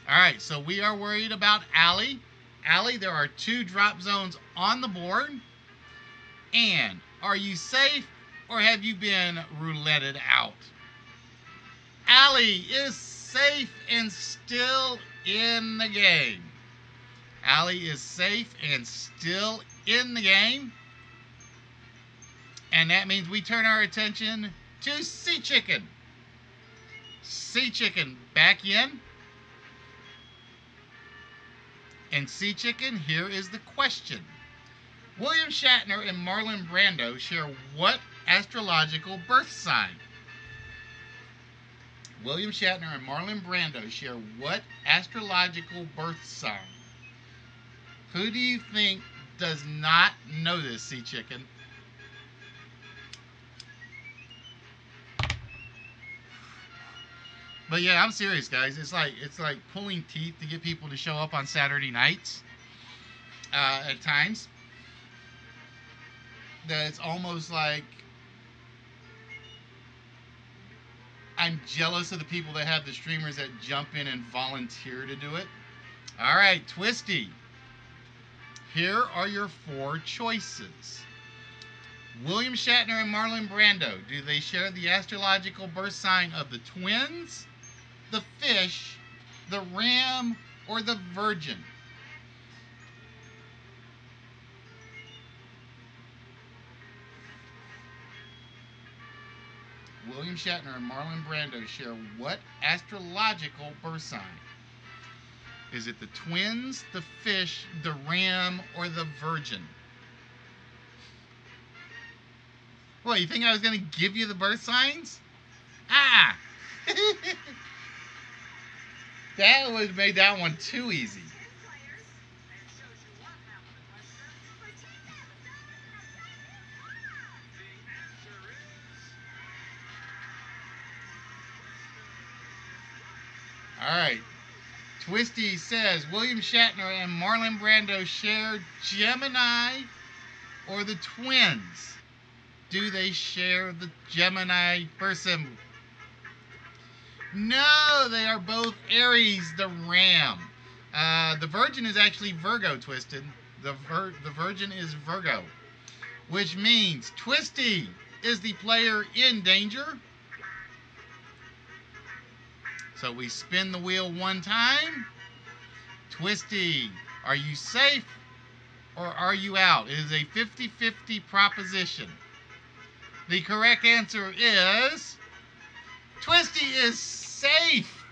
All right, so we are worried about Allie. Allie, there are 2 drop zones on the board. And are you safe or have you been rouletted out? Allie is safe and still in the game. Allie is safe and still in the game. And that means we turn our attention to Sea Chicken. Sea Chicken back in. And Sea Chicken, here is the question. William Shatner and Marlon Brando share what astrological birth sign? William Shatner and Marlon Brando share what astrological birth sign? Who do you think does not know this, Sea Chicken? But yeah, I'm serious, guys. It's like pulling teeth to get people to show up on Saturday nights. At times, that it's almost like I'm jealous of the people that have the streamers that jump in and volunteer to do it. All right, Twisty. Here are your four choices. William Shatner and Marlon Brando, do they share the astrological birth sign of the twins, the fish, the ram, or the virgin? William Shatner and Marlon Brando share what astrological birth sign? Is it the twins, the fish, the ram, or the virgin? What, you think I was going to give you the birth signs? Ah! That would have made that one too easy. All right. Twisty says William Shatner and Marlon Brando share Gemini or the twins? Do they share the Gemini birth symbol? No, they are both Aries, the ram. The virgin is actually Virgo, Twisted. The virgin is Virgo, which means Twisty is the player in danger. So we spin the wheel one time. Twisty, are you safe or are you out? It is a 50-50 proposition. The correct answer is Twisty is safe.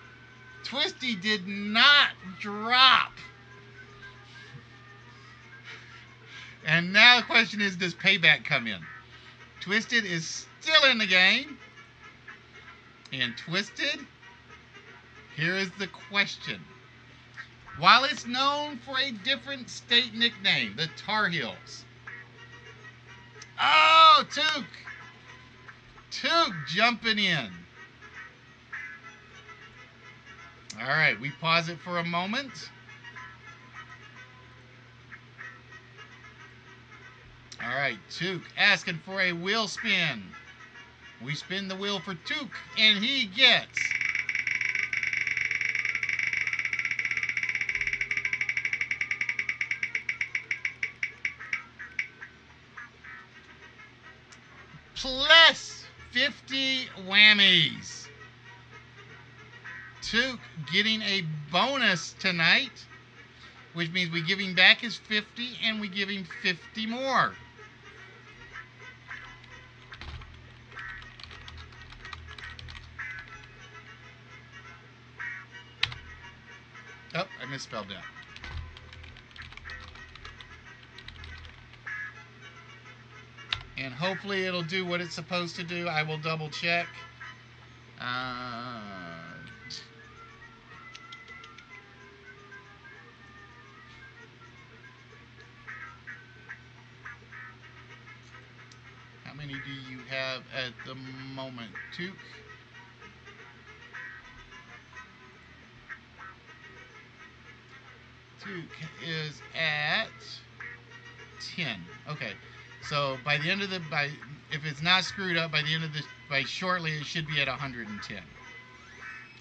Twisty did not drop. And now the question is, does payback come in? Twisted is still in the game. And Twisted, here is the question. While it's known for a different state nickname, the Tar Heels. Oh, Took. Took jumping in. All right, we pause it for a moment. All right, Took asking for a wheel spin. We spin the wheel for Took, and he gets plus 50 whammies. Took getting a bonus tonight, which means we give him back his 50 and we give him 50 more. Oh, I misspelled that. And hopefully it'll do what it's supposed to do. I will double check. How many do you have at the moment, Took? Took is at 10. Okay. So by the end of the if it's not screwed up by the end of the shortly, it should be at 110.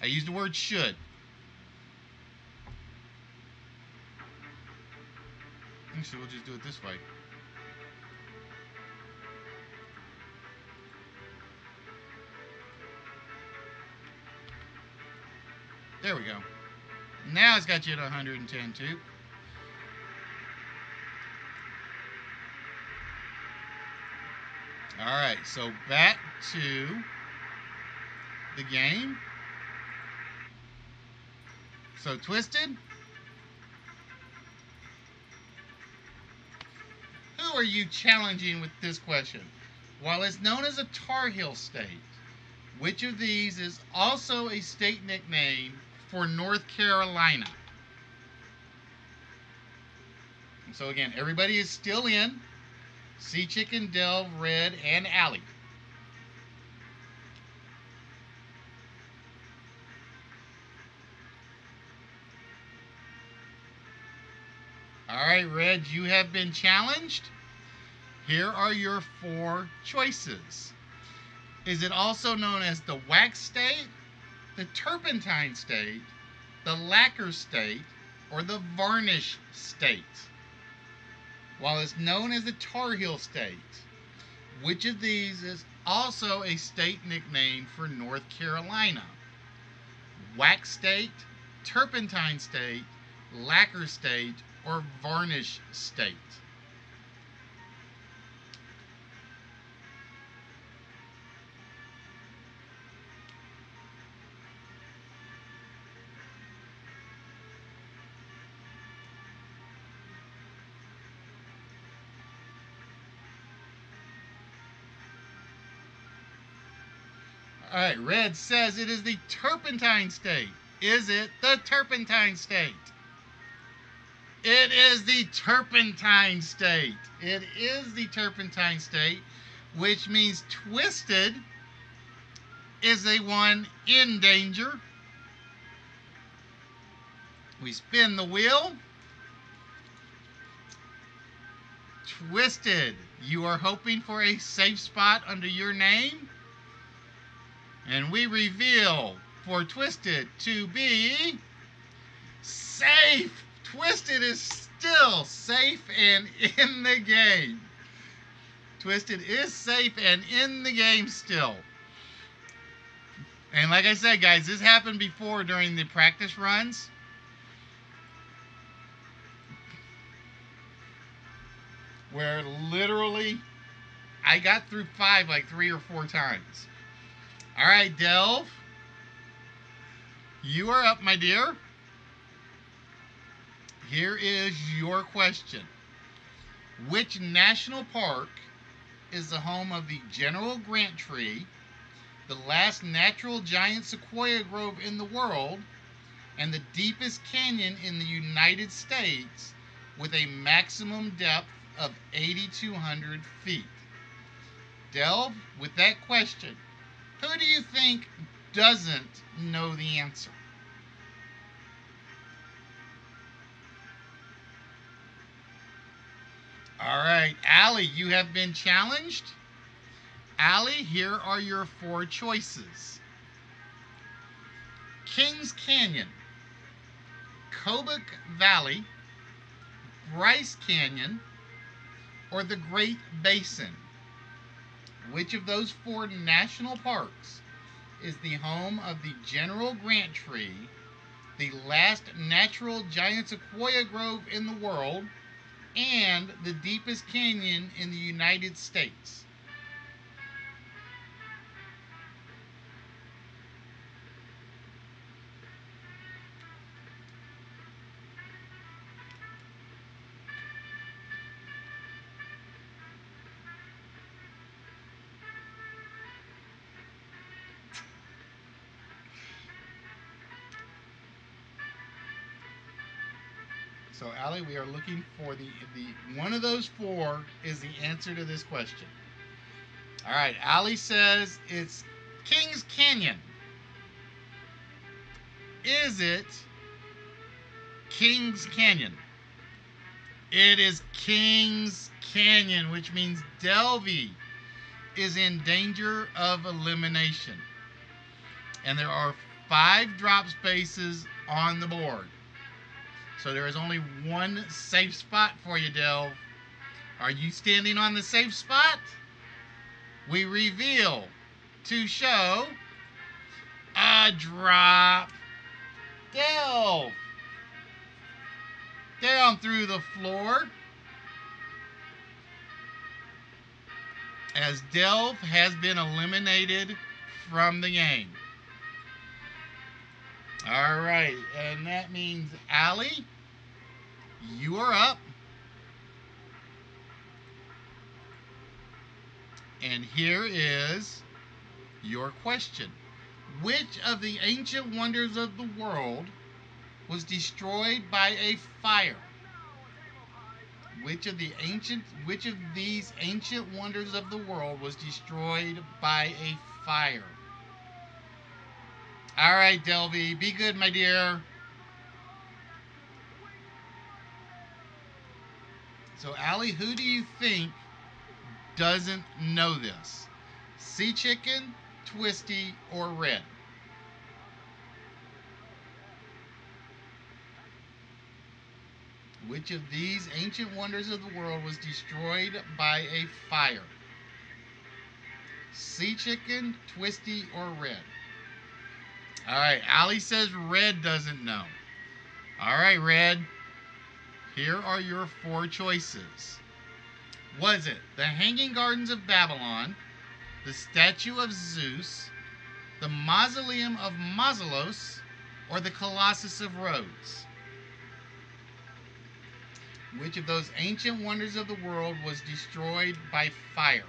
I used the word should. Actually, we'll just do it this way. There we go. Now it's got you at 110 too. All right, so back to the game. So Twisted, who are you challenging with this question? While it's known as a Tar Heel state, which of these is also a state nickname for North Carolina? And so again, everybody is still in. Sea Chicken, Delve, Red, and Allie. All right, Red, you have been challenged. Here are your 4 choices. Is it also known as the wax state, the turpentine state, the lacquer state, or the varnish state? While it's known as the Tar Heel state, which of these is also a state nickname for North Carolina? Wax state, turpentine state, lacquer state, or varnish state? All right, Red says it is the turpentine state. Is it the turpentine state? It is the turpentine state. It is the turpentine state, which means Twisted is the one in danger. We spin the wheel. Twisted, you are hoping for a safe spot under your name. And we reveal for Twisted to be safe. Twisted is still safe and in the game. Twisted is safe and in the game still. And like I said, guys, this happened before during the practice runs. Where literally I got through 5 like 3 or 4 times. All right, Delve. You are up, my dear. Here is your question. Which national park is the home of the General Grant tree, the last natural giant sequoia grove in the world, and the deepest canyon in the United States with a maximum depth of 8,200 feet? Delve, with that question, who do you think doesn't know the answer? All right, Allie, you have been challenged. Allie, here are your 4 choices. Kings Canyon, Kobuk Valley, Bryce Canyon, or the Great Basin? Which of those 4 national parks is the home of the General Grant tree, the last natural giant sequoia grove in the world, and the deepest canyon in the United States? So, Allie, we are looking for the one of those 4 is the answer to this question. All right, Allie says it's Kings Canyon. Is it Kings Canyon? It is Kings Canyon, which means Delvey is in danger of elimination. And there are 5 drop spaces on the board. So there is only 1 safe spot for you, Delve. Are you standing on the safe spot? We reveal to show a drop. Delve down through the floor as Delve has been eliminated from the game. All right, and that means Allie, you are up. And here is your question. Which of the ancient wonders of the world was destroyed by a fire? Which of these ancient wonders of the world was destroyed by a fire? All right, Delvey, be good, my dear. So, Allie, who do you think doesn't know this? Sea Chicken, Twisty, or Red? Which of these ancient wonders of the world was destroyed by a fire? Sea Chicken, Twisty, or Red? All right, Allie says Red doesn't know. All right, Red. Here are your four choices. Was it the Hanging Gardens of Babylon, the statue of Zeus, the Mausoleum of Mausoleus, or the Colossus of Rhodes? Which of those ancient wonders of the world was destroyed by fire?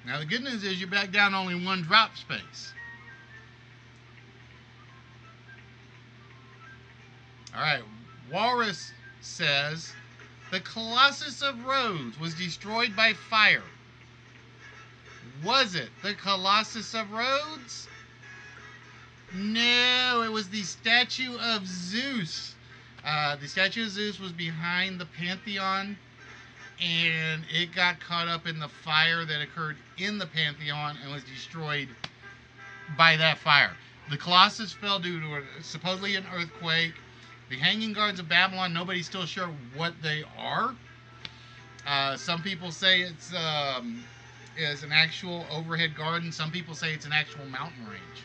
Now the good news is you're back down only one drop space. All right, Walrus says the Colossus of Rhodes was destroyed by fire. Was it the Colossus of Rhodes? No, it was the statue of Zeus. The statue of Zeus was behind the Pantheon, and it got caught up in the fire that occurred in the Pantheon and was destroyed by that fire. The Colossus fell due to supposedly an earthquake. The Hanging Gardens of Babylon, nobody's still sure what they are. Some people say it's is an actual overhead garden. Some people say it's an actual mountain range.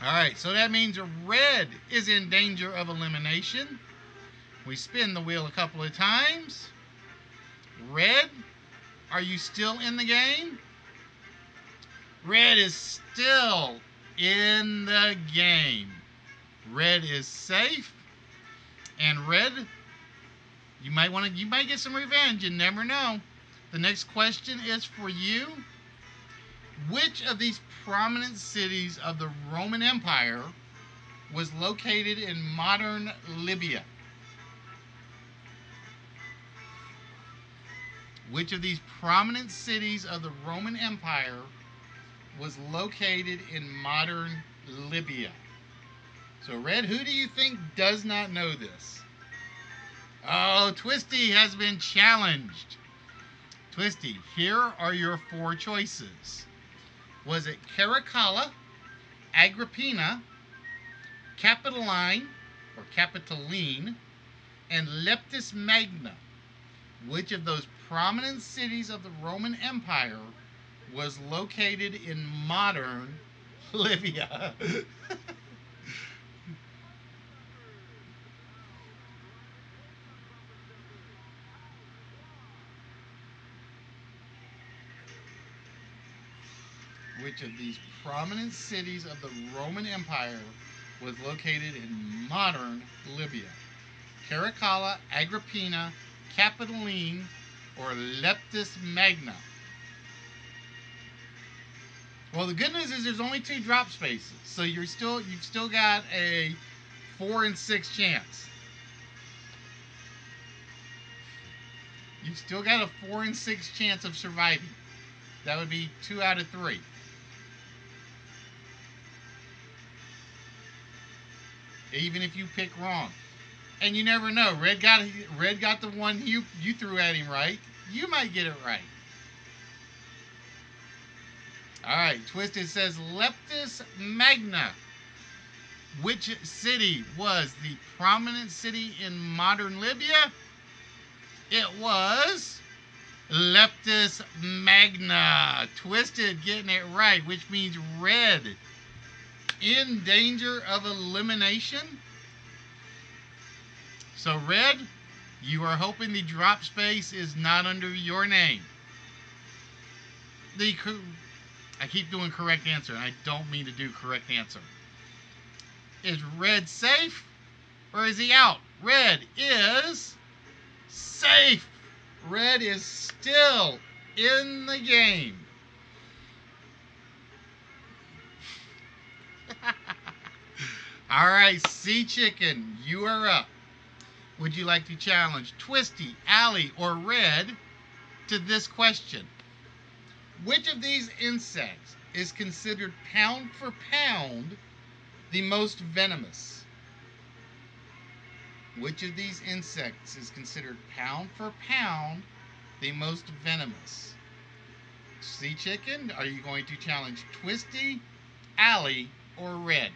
All right, so that means Red is in danger of elimination. We spin the wheel a couple of times. Red, are you still in the game? Red is still in the game. Red is safe. And Red, you might get some revenge. You never know. The next question is for you. Which of these prominent cities of the Roman Empire was located in modern Libya? Which of these prominent cities of the Roman Empire was located in modern Libya? So, Red, who do you think does not know this? Oh, Twisty has been challenged. Twisty, here are your four choices. Was it Caracalla, Agrippina, Capitoline, or Capitoline, and Leptis Magna? Which of those prominent cities of the Roman Empire was located in modern Libya? Which of these prominent cities of the Roman Empire was located in modern Libya? Caracalla, Agrippina, Capitoline, or Leptis Magna? Well, the good news is there's only two drop spaces, so you've still got a 4 in 6 chance. You've still got a 4 in 6 chance of surviving. That would be 2 out of 3. Even if you pick wrong. And you never know. Red got the one you threw at him right. You might get it right. All right, Twisted says Leptis Magna. Which city was the prominent city in modern Libya? It was Leptis Magna. Twisted getting it right, which means Red in danger of elimination. So, Red, you are hoping the drop space is not under your name. I keep doing correct answer, and I don't mean to do correct answer. Is Red safe, or is he out? Red is safe. Red is still in the game. All right, Sea Chicken, you are up. Would you like to challenge Twisty, Allie, or Red to this question? Which of these insects is considered pound for pound the most venomous? Which of these insects is considered pound for pound the most venomous? Sea Chicken, are you going to challenge Twisty, Allie, or Red?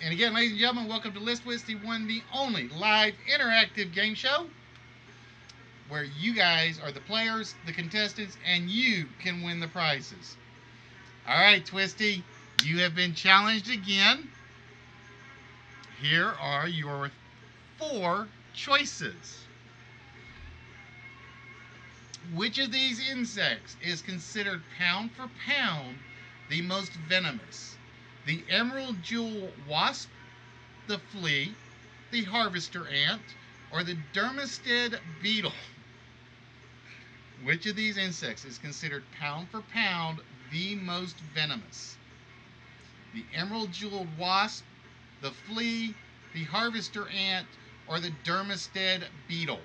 And again, ladies and gentlemen, welcome to List Wits, the one, the only live interactive game show where you guys are the players, the contestants, and you can win the prizes. All right, Twisty, you have been challenged again. Here are your 4 choices. Which of these insects is considered pound for pound the most venomous? The emerald jewel wasp, the flea, the harvester ant, or the dermisted beetle? Which of these insects is considered pound for pound the most venomous? The emerald jeweled wasp, the flea, the harvester ant, or the dermisted beetle?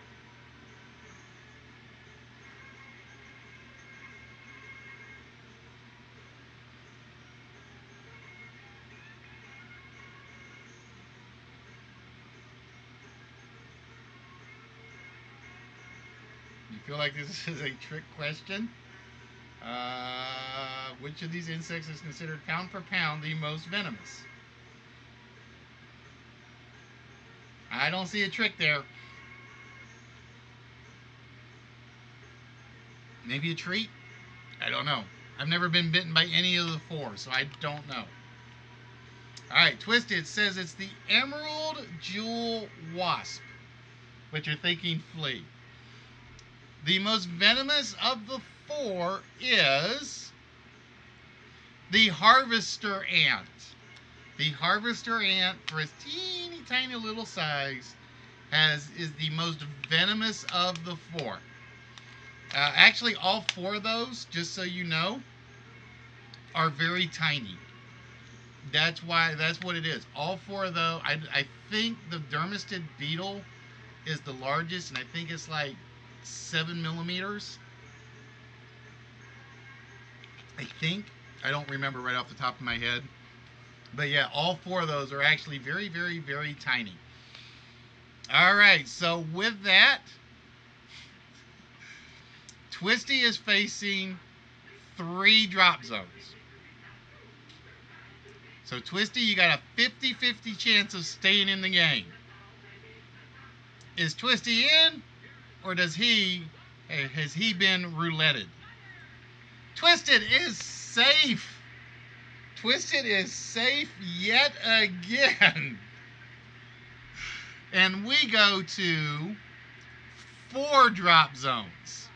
You feel like this is a trick question? Which of these insects is considered pound for pound the most venomous? I don't see a trick there. Maybe a treat? I don't know. I've never been bitten by any of the 4, so I don't know. All right, Twisted says it's the emerald jewel wasp, but you're thinking flea. The most venomous of the 4 is the harvester ant. The harvester ant, for its teeny tiny little size, is the most venomous of the 4. Actually, all 4 of those, just so you know, are very tiny. That's what it is. All 4 of those. I think the dermisted beetle is the largest, and I think it's like 7 millimeters. I think. I don't remember right off the top of my head. But yeah, all 4 of those are actually very, very, very tiny. All right, so with that, Twisty is facing 3 drop zones. So Twisty, you got a 50-50 chance of staying in the game. Is Twisty in, or has he been rouletted? Twisted is safe. Twisted is safe yet again. And we go to 4 drop zones.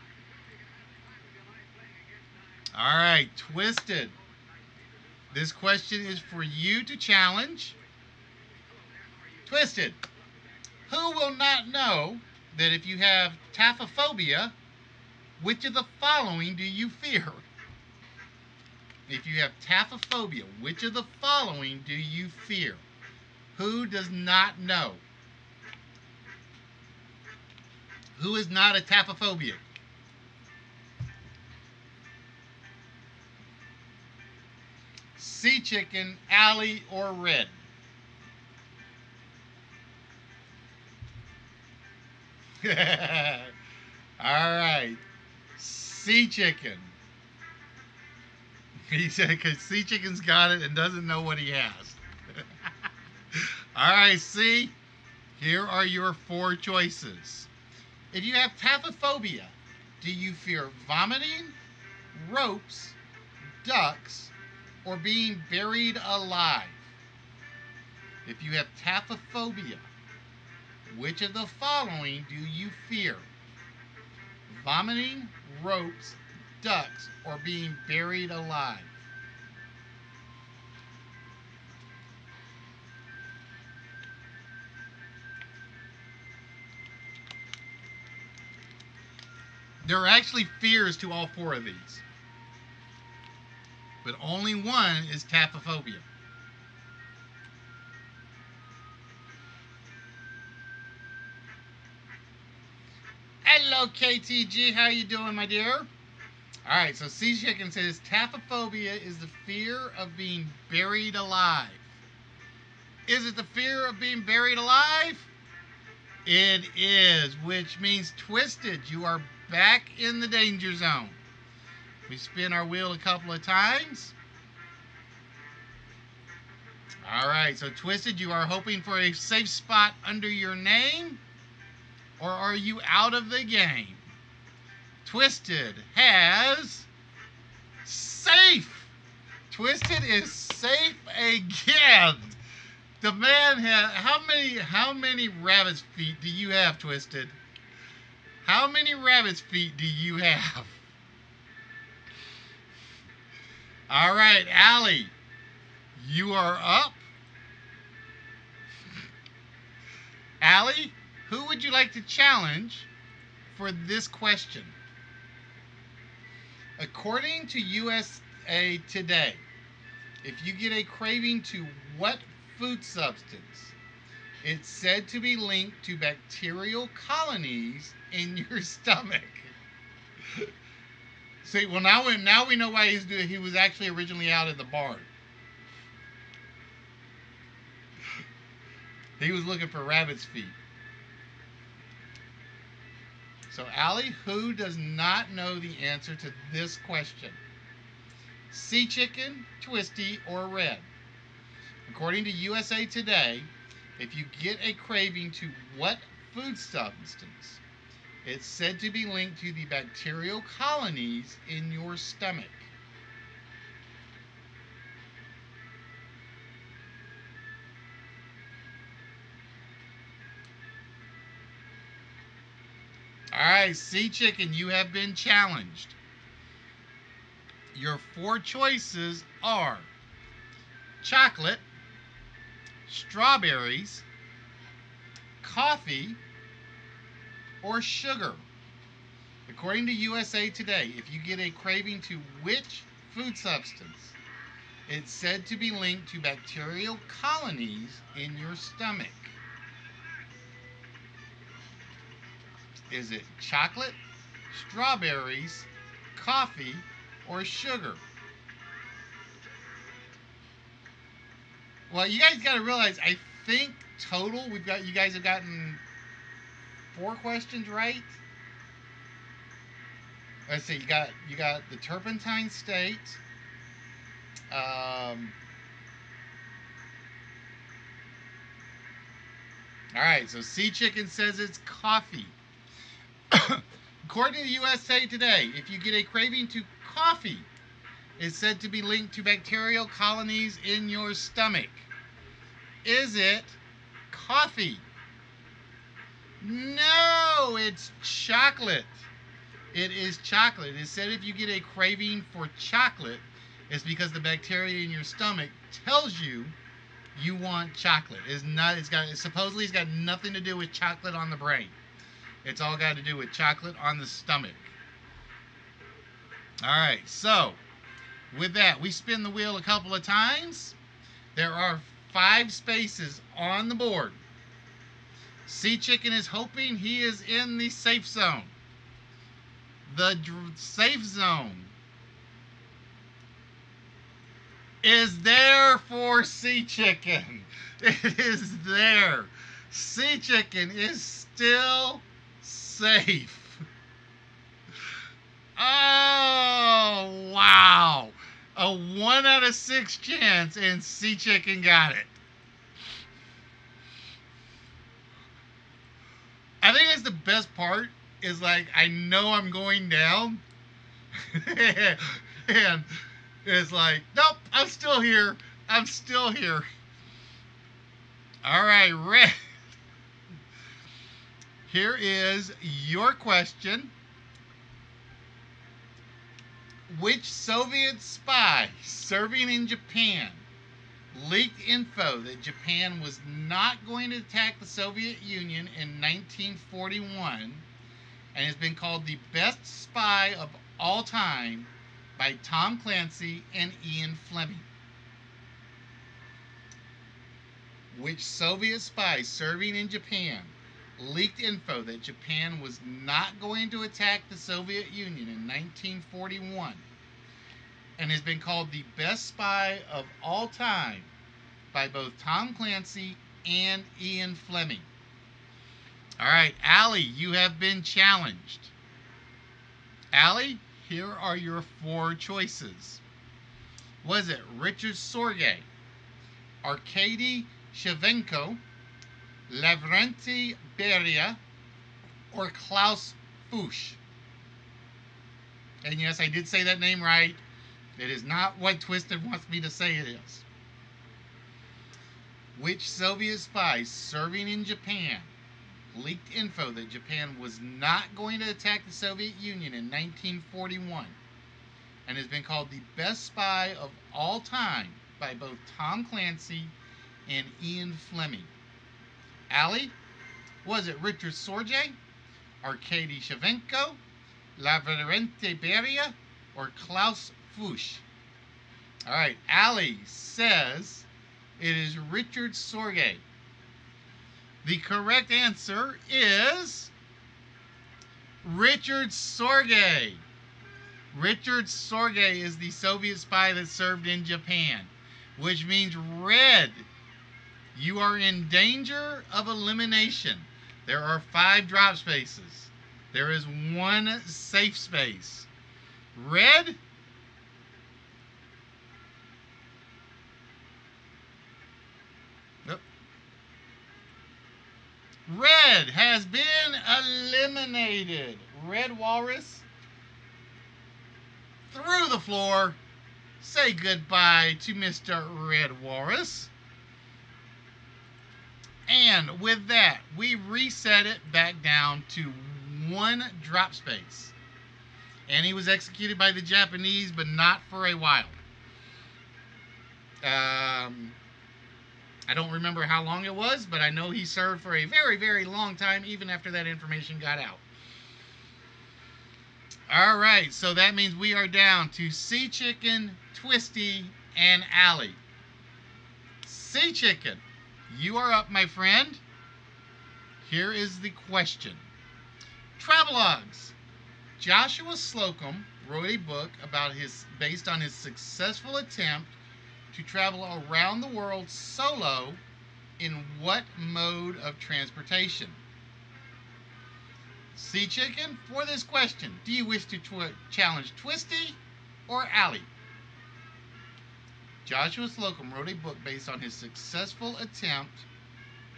All right, Twisted. This question is for you to challenge. Twisted, who will not know that if you have taphophobia, which of the following do you fear? If you have taphophobia, which of the following do you fear? Who does not know? Who is not a taphophobic? Sea Chicken, Allie, or Red? All right. Sea Chicken. He said because Sea Chicken's got it and doesn't know what he has. All right, see? Here are your 4 choices. If you have taphophobia, do you fear vomiting, ropes, ducks, or being buried alive? If you have taphophobia, which of the following do you fear? Vomiting, ropes, ducks, or being buried alive? There are actually fears to all four of these, but only one is taphophobia. Hello, KTG. How you doing, my dear? All right, so Sea Chicken says taphophobia is the fear of being buried alive. Is it the fear of being buried alive? It is, which means Twisted, you are back in the danger zone. We spin our wheel a couple of times. All right, so Twisted, you are hoping for a safe spot under your name, or are you out of the game? Twisted has safe. Twisted is safe again. The man has how many rabbit's feet do you have, Twisted? How many rabbit's feet do you have? All right, Allie, you are up. Allie, who would you like to challenge for this question? According to USA Today, if you get a craving to what food substance, it's said to be linked to bacterial colonies in your stomach. See, well, now we know why he was actually originally out in the barn. He was looking for rabbit's feet. So, Allie, who does not know the answer to this question? Sea Chicken, Twisty, or Red? According to USA Today, if you get a craving to what food substance, it's said to be linked to the bacterial colonies in your stomach. All right, Sea Chicken, you have been challenged. Your four choices are chocolate, strawberries, coffee, or sugar. According to USA Today, if you get a craving to which food substance, it's said to be linked to bacterial colonies in your stomach. Is it chocolate, strawberries, coffee, or sugar? Well, you guys got to realize, I think total, you guys have gotten 4 questions right. Let's see, you got the turpentine state. All right, so Sea Chicken says it's coffee. According to USA Today, if you get a craving to coffee, it's said to be linked to bacterial colonies in your stomach. Is it coffee? No, it's chocolate. It is chocolate. It said if you get a craving for chocolate, it's because the bacteria in your stomach tells you you want chocolate. Supposedly it's got nothing to do with chocolate on the brain. It's all got to do with chocolate on the stomach. All right, so with that, we spin the wheel a couple of times. There are 5 spaces on the board. Sea Chicken is hoping he is in the safe zone. The safe zone is there for Sea Chicken. It is there. Sea Chicken is still safe. Oh, wow. A 1 out of 6 chance, and Sea Chicken got it. I think that's the best part, is like, I know I'm going down. And it's like, nope, I'm still here. I'm still here. All right, Red. Here is your question. Which Soviet spy serving in Japan leaked info that Japan was not going to attack the Soviet Union in 1941 and has been called the best spy of all time by Tom Clancy and Ian Fleming? Which Soviet spy serving in Japan leaked info that Japan was not going to attack the Soviet Union in 1941 and has been called the best spy of all time by both Tom Clancy and Ian Fleming? All right, Allie, you have been challenged. Allie, here are your four choices. Was it Richard Sorge, Arkady Shevchenko, Lavrenti Beria, or Klaus Fuchs? And yes, I did say that name right. It is not what Twisted wants me to say it is. Which Soviet spy serving in Japan leaked info that Japan was not going to attack the Soviet Union in 1941 and has been called the best spy of all time by both Tom Clancy and Ian Fleming? Allie, was it Richard Sorge, Arkady Shevchenko, Lavrenti Beria, or Klaus Fuchs? All right, Allie says it is Richard Sorge. The correct answer is Richard Sorge. Richard Sorge is the Soviet spy that served in Japan, which means red, you are in danger of elimination. There are 5 drop spaces. There is 1 safe space. Red, Red has been eliminated. Red Walrus through the floor. Say goodbye to Mr. Red Walrus. And with that, we reset it back down to 1 drop space. And he was executed by the Japanese, but not for a while. I don't remember how long it was, but I know he served for a very, very long time, even after that information got out. All right, so that means we are down to Sea Chicken, Twisty, and Allie. Sea Chicken, you are up, my friend. Here is the question. Travelogues. Joshua Slocum wrote a book based on his successful attempt to travel around the world solo in what mode of transportation? Sea Chicken, for this question, do you wish to challenge Twisty or Allie? Joshua Slocum wrote a book based on his successful attempt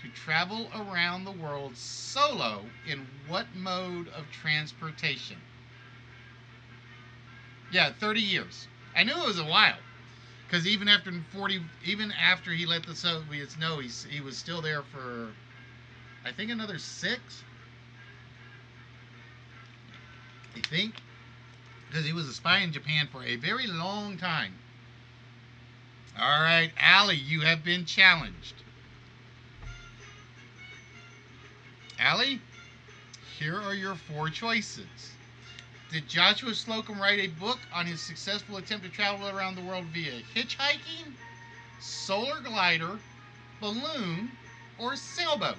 to travel around the world solo in what mode of transportation? Yeah, 30 years. I knew it was a while. Because even after he let the Soviets know, he was still there for, I think, another 6. I think, because he was a spy in Japan for a very long time. All right, Allie, you have been challenged. Allie, here are your 4 choices. Did Joshua Slocum write a book on his successful attempt to travel around the world via hitchhiking, solar glider, balloon, or sailboat?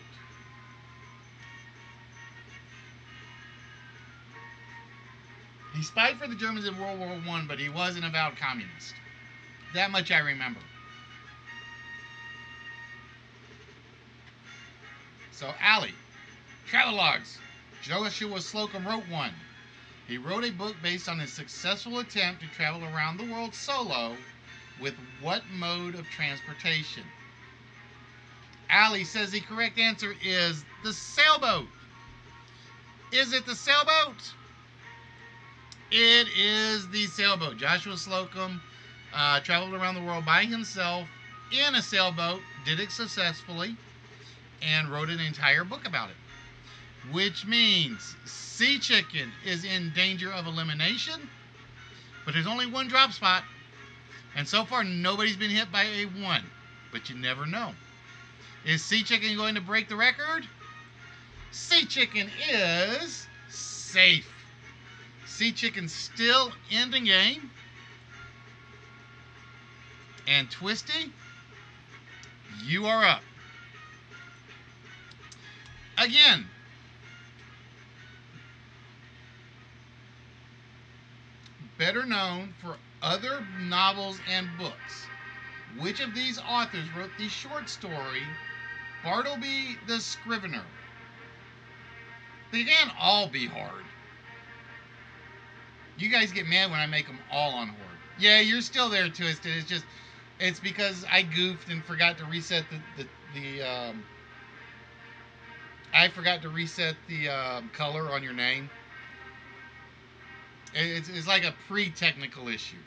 He spied for the Germans in World War I, but he was an avowed communist. That much I remember. So, Allie, travelogues. Joshua Slocum wrote one. He wrote a book based on his successful attempt to travel around the world solo with what mode of transportation? Allie says the correct answer is the sailboat. Is it the sailboat? It is the sailboat. Joshua Slocum traveled around the world by himself in a sailboat, did it successfully, and wrote an entire book about it. Which means Sea Chicken is in danger of elimination, but there's only 1 drop spot, and so far nobody's been hit by a 1, but you never know. Is Sea Chicken going to break the record? Sea Chicken is safe. Sea Chicken still in the game. And Twisty, you are up. Again, better known for other novels and books. Which of these authors wrote the short story Bartleby the Scrivener? They can't all be hard. You guys get mad when I make them all on hard. Yeah, you're still there, Twisted. It's because I goofed and forgot to reset I forgot to reset the color on your name. It's like a pre-technical issue.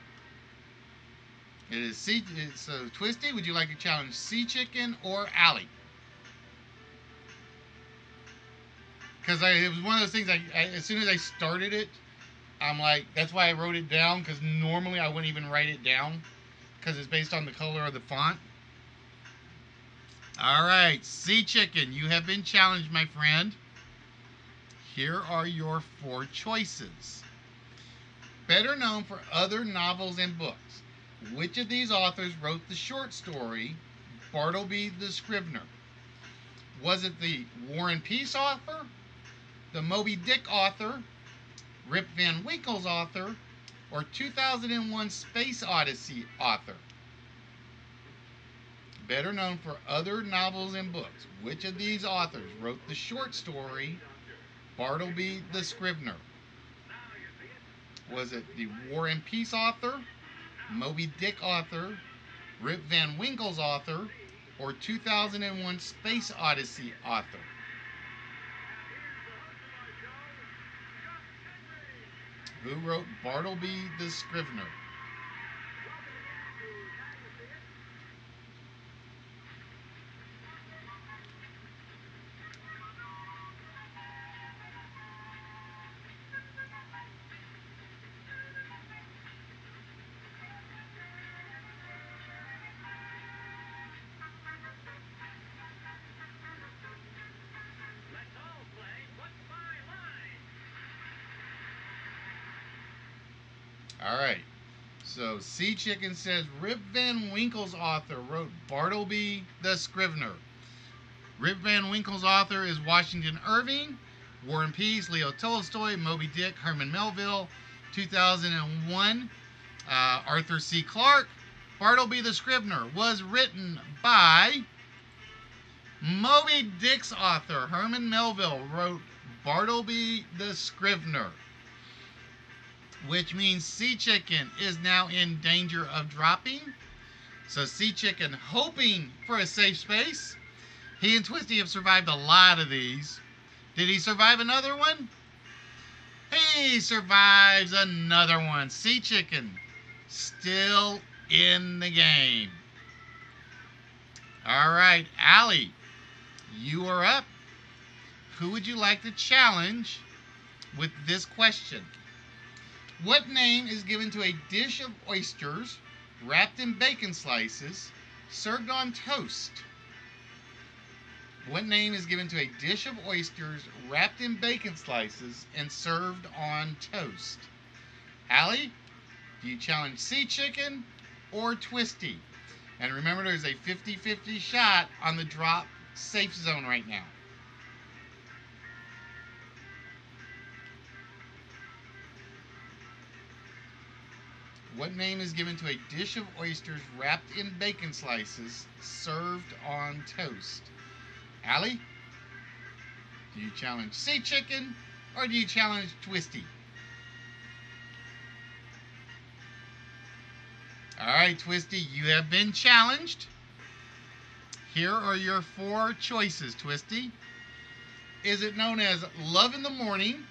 It is so Twisty, would you like to challenge Sea Chicken or Allie? Because it was one of those things. As soon as I started it, I'm like, that's why I wrote it down. Because normally I wouldn't even write it down, because it's based on the color of the font. All right, Sea Chicken, you have been challenged, my friend. Here are your 4 choices. Better known for other novels and books. Which of these authors wrote the short story Bartleby the Scrivener? Was it the War and Peace author, the Moby Dick author, Rip Van Winkle's author, or 2001 Space Odyssey author? Better known for other novels and books. Which of these authors wrote the short story Bartleby the Scrivener? Was it the War and Peace author, Moby Dick author, Rip Van Winkle's author, or 2001 Space Odyssey author? Who wrote Bartleby the Scrivener? All right. So Sea Chicken says Rip Van Winkle's author wrote Bartleby the Scrivener. Rip Van Winkle's author is Washington Irving. War and Peace, Leo Tolstoy. Moby Dick, Herman Melville. 2001, Arthur C. Clarke. Bartleby the Scrivener was written by Moby Dick's author, Herman Melville, wrote Bartleby the Scrivener, which means Sea Chicken is now in danger of dropping. So Sea Chicken, hoping for a safe space. He and Twisty have survived a lot of these. Did he survive another one? He survives another one. Sea Chicken still in the game. All right, Allie, you are up. Who would you like to challenge with this question? What name is given to a dish of oysters wrapped in bacon slices served on toast? What name is given to a dish of oysters wrapped in bacon slices and served on toast? Allie, do you challenge Sea Chicken or Twisty? And remember, there's a 50-50 shot on the drop safe zone right now. What name is given to a dish of oysters wrapped in bacon slices served on toast? Allie, do you challenge Sea Chicken or do you challenge Twisty? All right, Twisty, you have been challenged. Here are your 4 choices, Twisty. Is it known as Love in the Morning,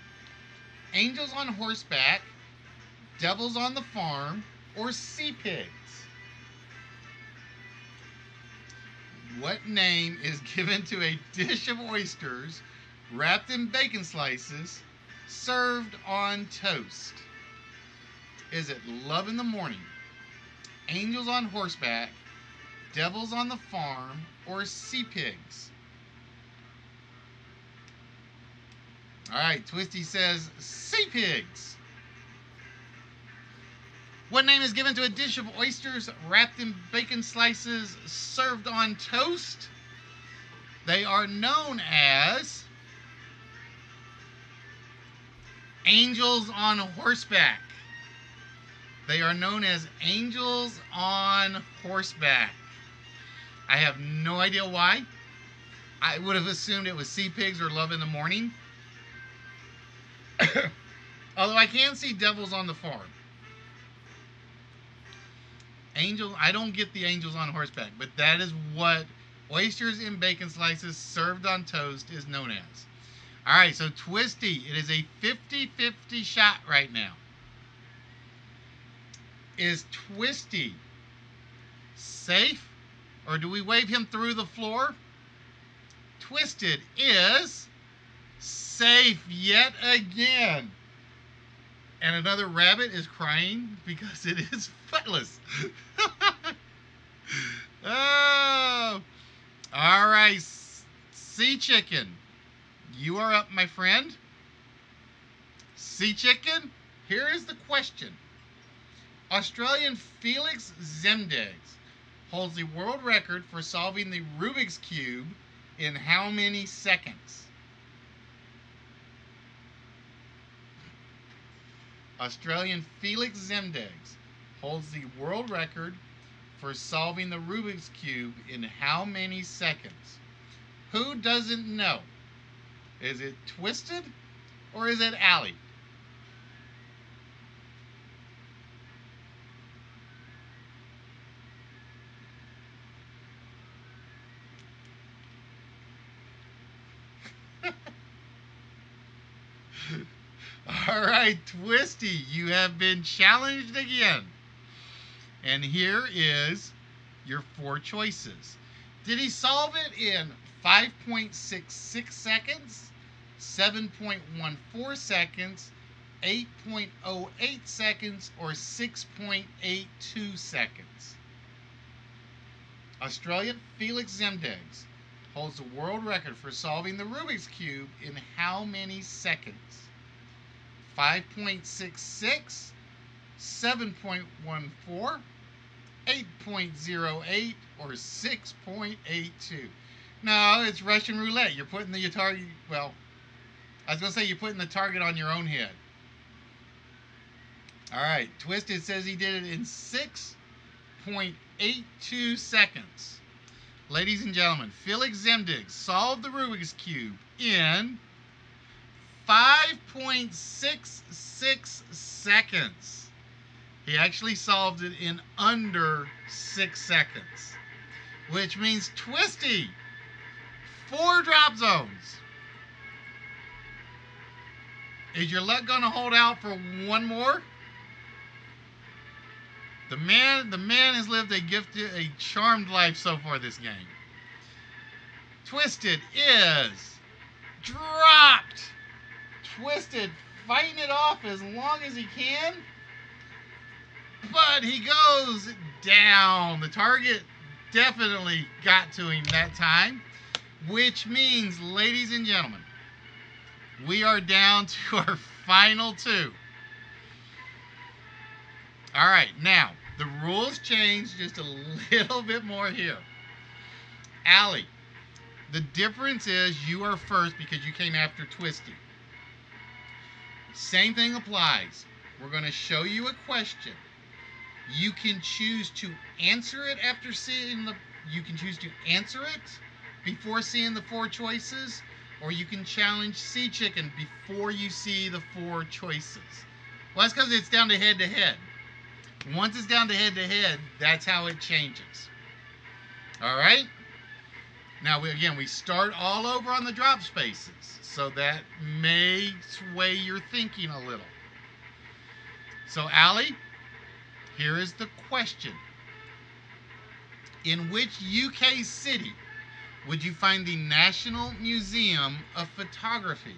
Angels on Horseback, Devils on the Farm, or Sea Pigs? What name is given to a dish of oysters wrapped in bacon slices served on toast? Is it Love in the Morning, Angels on Horseback, Devils on the Farm, or Sea Pigs? All right, Twisty says sea pigs. What name is given to a dish of oysters wrapped in bacon slices served on toast? They are known as angels on horseback. They are known as angels on horseback. I have no idea why. I would have assumed it was sea pigs or Love in the Morning. Although I can see devils on the farm. Angel, I don't get the angels on horseback, but that is what oysters in bacon slices served on toast is known as. All right, so Twisty, it is a 50-50 shot right now. Is Twisty safe, or do we wave him through the floor? Twisted is safe yet again. And another rabbit is crying because it is footless. Oh. All right, Sea Chicken. You are up, my friend. Sea Chicken, here is the question. Australian Felix Zemdegs holds the world record for solving the Rubik's Cube in how many seconds? Australian Felix Zemdegs holds the world record for solving the Rubik's Cube in how many seconds? Who doesn't know? Is it Twisted or is it Allie? All right, Twisty, you have been challenged again. And here is your four choices. Did he solve it in 5.66 seconds, 7.14 seconds, 8.08 seconds, or 6.82 seconds? Australian Felix Zemdegs holds the world record for solving the Rubik's Cube in how many seconds? 5.66, 7.14, 8.08, or 6.82. No, it's Russian roulette. You're putting the target, well, I was going to say you're putting the target on your own head. All right, Twisted says he did it in 6.82 seconds. Ladies and gentlemen, Felix Zemdegs solved the Rubik's Cube in 5.66 seconds. He actually solved it in under 6 seconds, which means Twisty, 4 drop zones. Is your luck going to hold out for one more? The man has lived a charmed life so far this game. Twisted is dropped. Twisted fighting it off as long as he can, but he goes down. The target definitely got to him that time, which means, ladies and gentlemen, we are down to our final 2. All right, now the rules change just a little bit more here. Allie, the difference is you are first because you came after Twisty. Same thing applies. We're going to show you a question. You can choose to answer it after seeing the. You can choose to answer it before seeing the 4 choices, or you can challenge Sea Chicken before you see the 4 choices. Well, that's because it's down to head-to-head. Once it's down to head-to-head, that's how it changes. All right? Now, we start all over on the drop spaces, so that may sway your thinking a little. So, Allie, here is the question. In which UK city would you find the National Museum of Photography?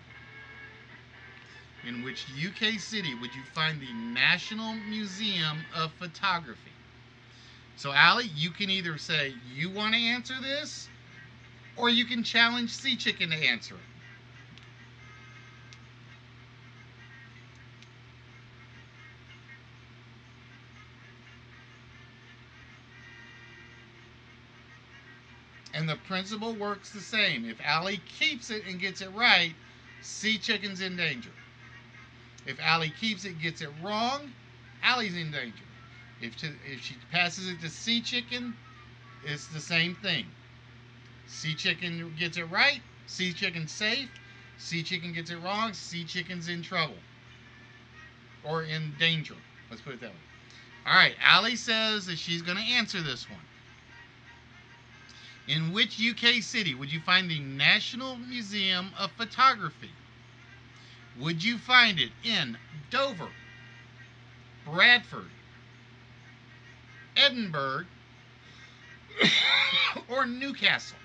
In which UK city would you find the National Museum of Photography? So, Allie, you can either say you want to answer this, or you can challenge Sea Chicken to answer it. And the principle works the same. If Allie keeps it and gets it right, Sea Chicken's in danger. If Allie keeps it, gets it wrong, Allie's in danger. If she passes it to Sea Chicken, it's the same thing. Sea Chicken gets it right, Sea Chicken's safe. Sea Chicken gets it wrong, Sea Chicken's in trouble. Or in danger. Let's put it that way. Alright, Allie says that she's going to answer this one. In which UK city would you find the National Museum of Photography? Would you find it in Dover, Bradford, Edinburgh, or Newcastle?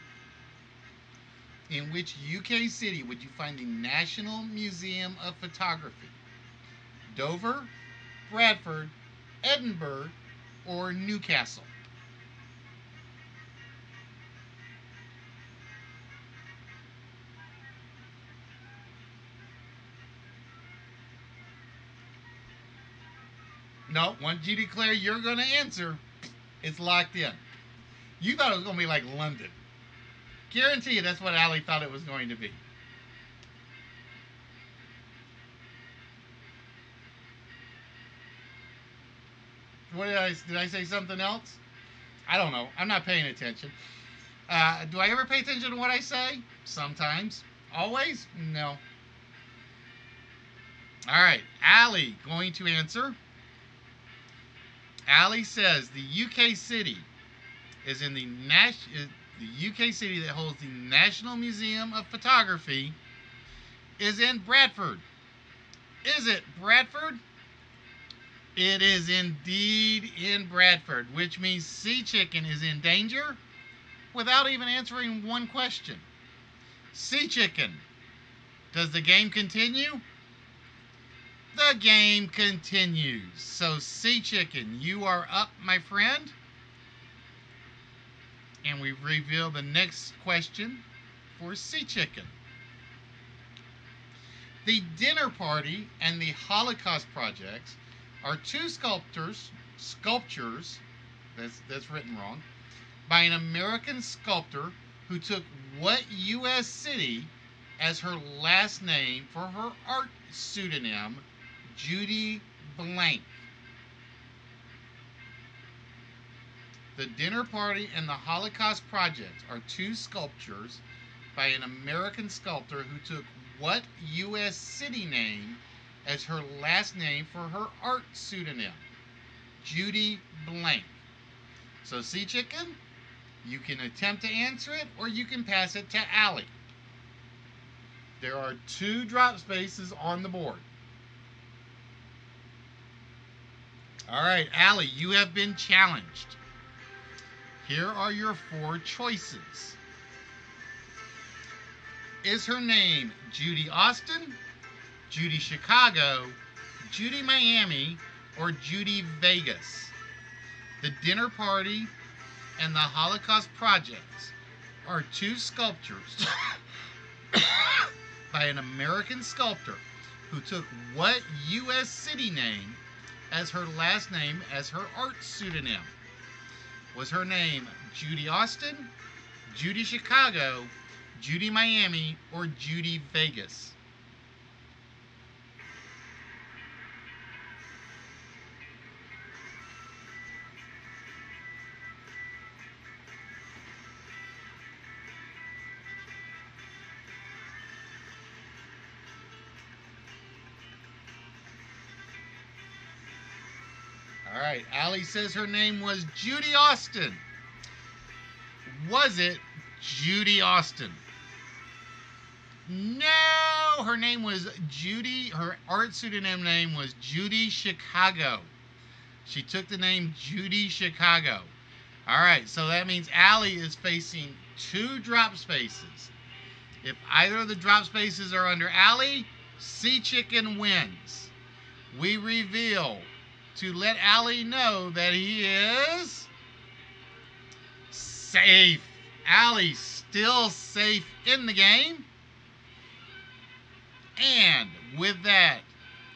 In which UK city would you find the National Museum of Photography? Dover, Bradford, Edinburgh, or Newcastle? No, once you declare you're going to answer, it's locked in. You thought it was going to be like London. Guarantee you that's what Allie thought it was going to be. What did I say something else? I don't know. I'm not paying attention. Do I ever pay attention to what I say? Sometimes. Always? No. All right. Allie going to answer. Allie says the UK city is in the UK city that holds the National Museum of Photography is in Bradford. Is it Bradford? It is indeed in Bradford, which means Sea Chicken is in danger without even answering one question. Sea Chicken, does the game continue? The game continues. So, Sea Chicken, you are up, my friend. And we reveal the next question for Sea Chicken. The Dinner Party and the Holocaust Projects are two sculptures, that's written wrong, by an American sculptor who took what U.S. city as her last name for her art pseudonym, Judy Blank. The Dinner Party and the Holocaust Project are two sculptures by an American sculptor who took what U.S. city name as her last name for her art pseudonym, Judy Blank. So, Sea Chicken, you can attempt to answer it or you can pass it to Allie. There are two drop spaces on the board. All right, Allie, you have been challenged. Here are your four choices. Is her name Judy Austin, Judy Chicago, Judy Miami, or Judy Vegas? The Dinner Party and the Holocaust Projects are two sculptures by an American sculptor who took what U.S. city name as her last name as her art pseudonym? Was her name Judy Austin, Judy Chicago, Judy Miami, or Judy Vegas? All right, Allie says her name was Judy Austin. Was it Judy Austin? No, her name was Judy. Her art pseudonym name was Judy Chicago. She took the name Judy Chicago. All right, so that means Allie is facing two drop spaces. If either of the drop spaces are under Allie, Sea Chicken wins. We reveal to let Allie know that he is safe. Allie's still safe in the game. And with that,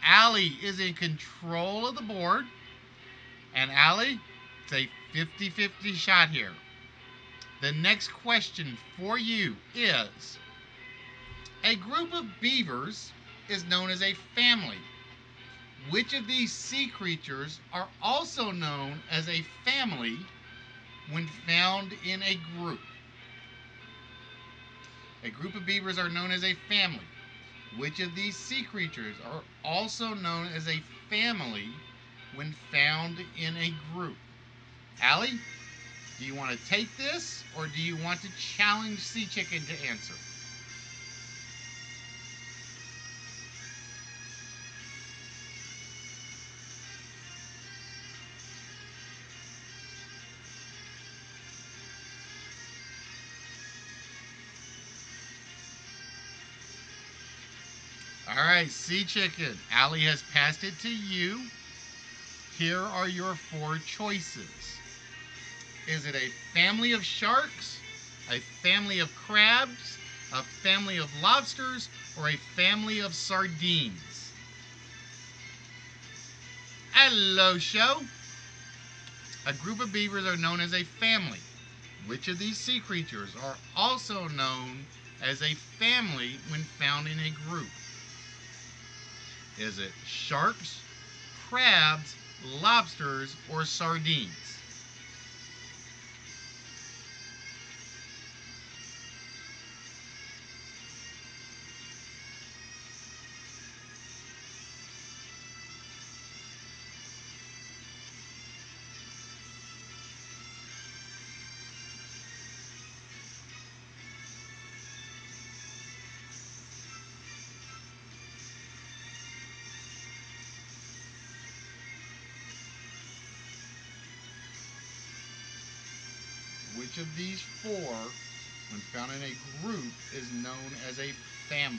Allie is in control of the board. And Allie, it's a 50-50 shot here. The next question for you is, a group of beavers is known as a family. Which of these sea creatures are also known as a family when found in a group? A group of beavers are known as a family. Which of these sea creatures are also known as a family when found in a group? Allie, do you want to take this, or do you want to challenge Sea Chicken to answer? All right, Sea Chicken, Allie has passed it to you. Here are your four choices. Is it a family of sharks, a family of crabs, a family of lobsters, or a family of sardines? Hello, show. A group of beavers are known as a family. Which of these sea creatures are also known as a family when found in a group? Is it sharks, crabs, lobsters, or sardines? Which of these four, when found in a group, is known as a family?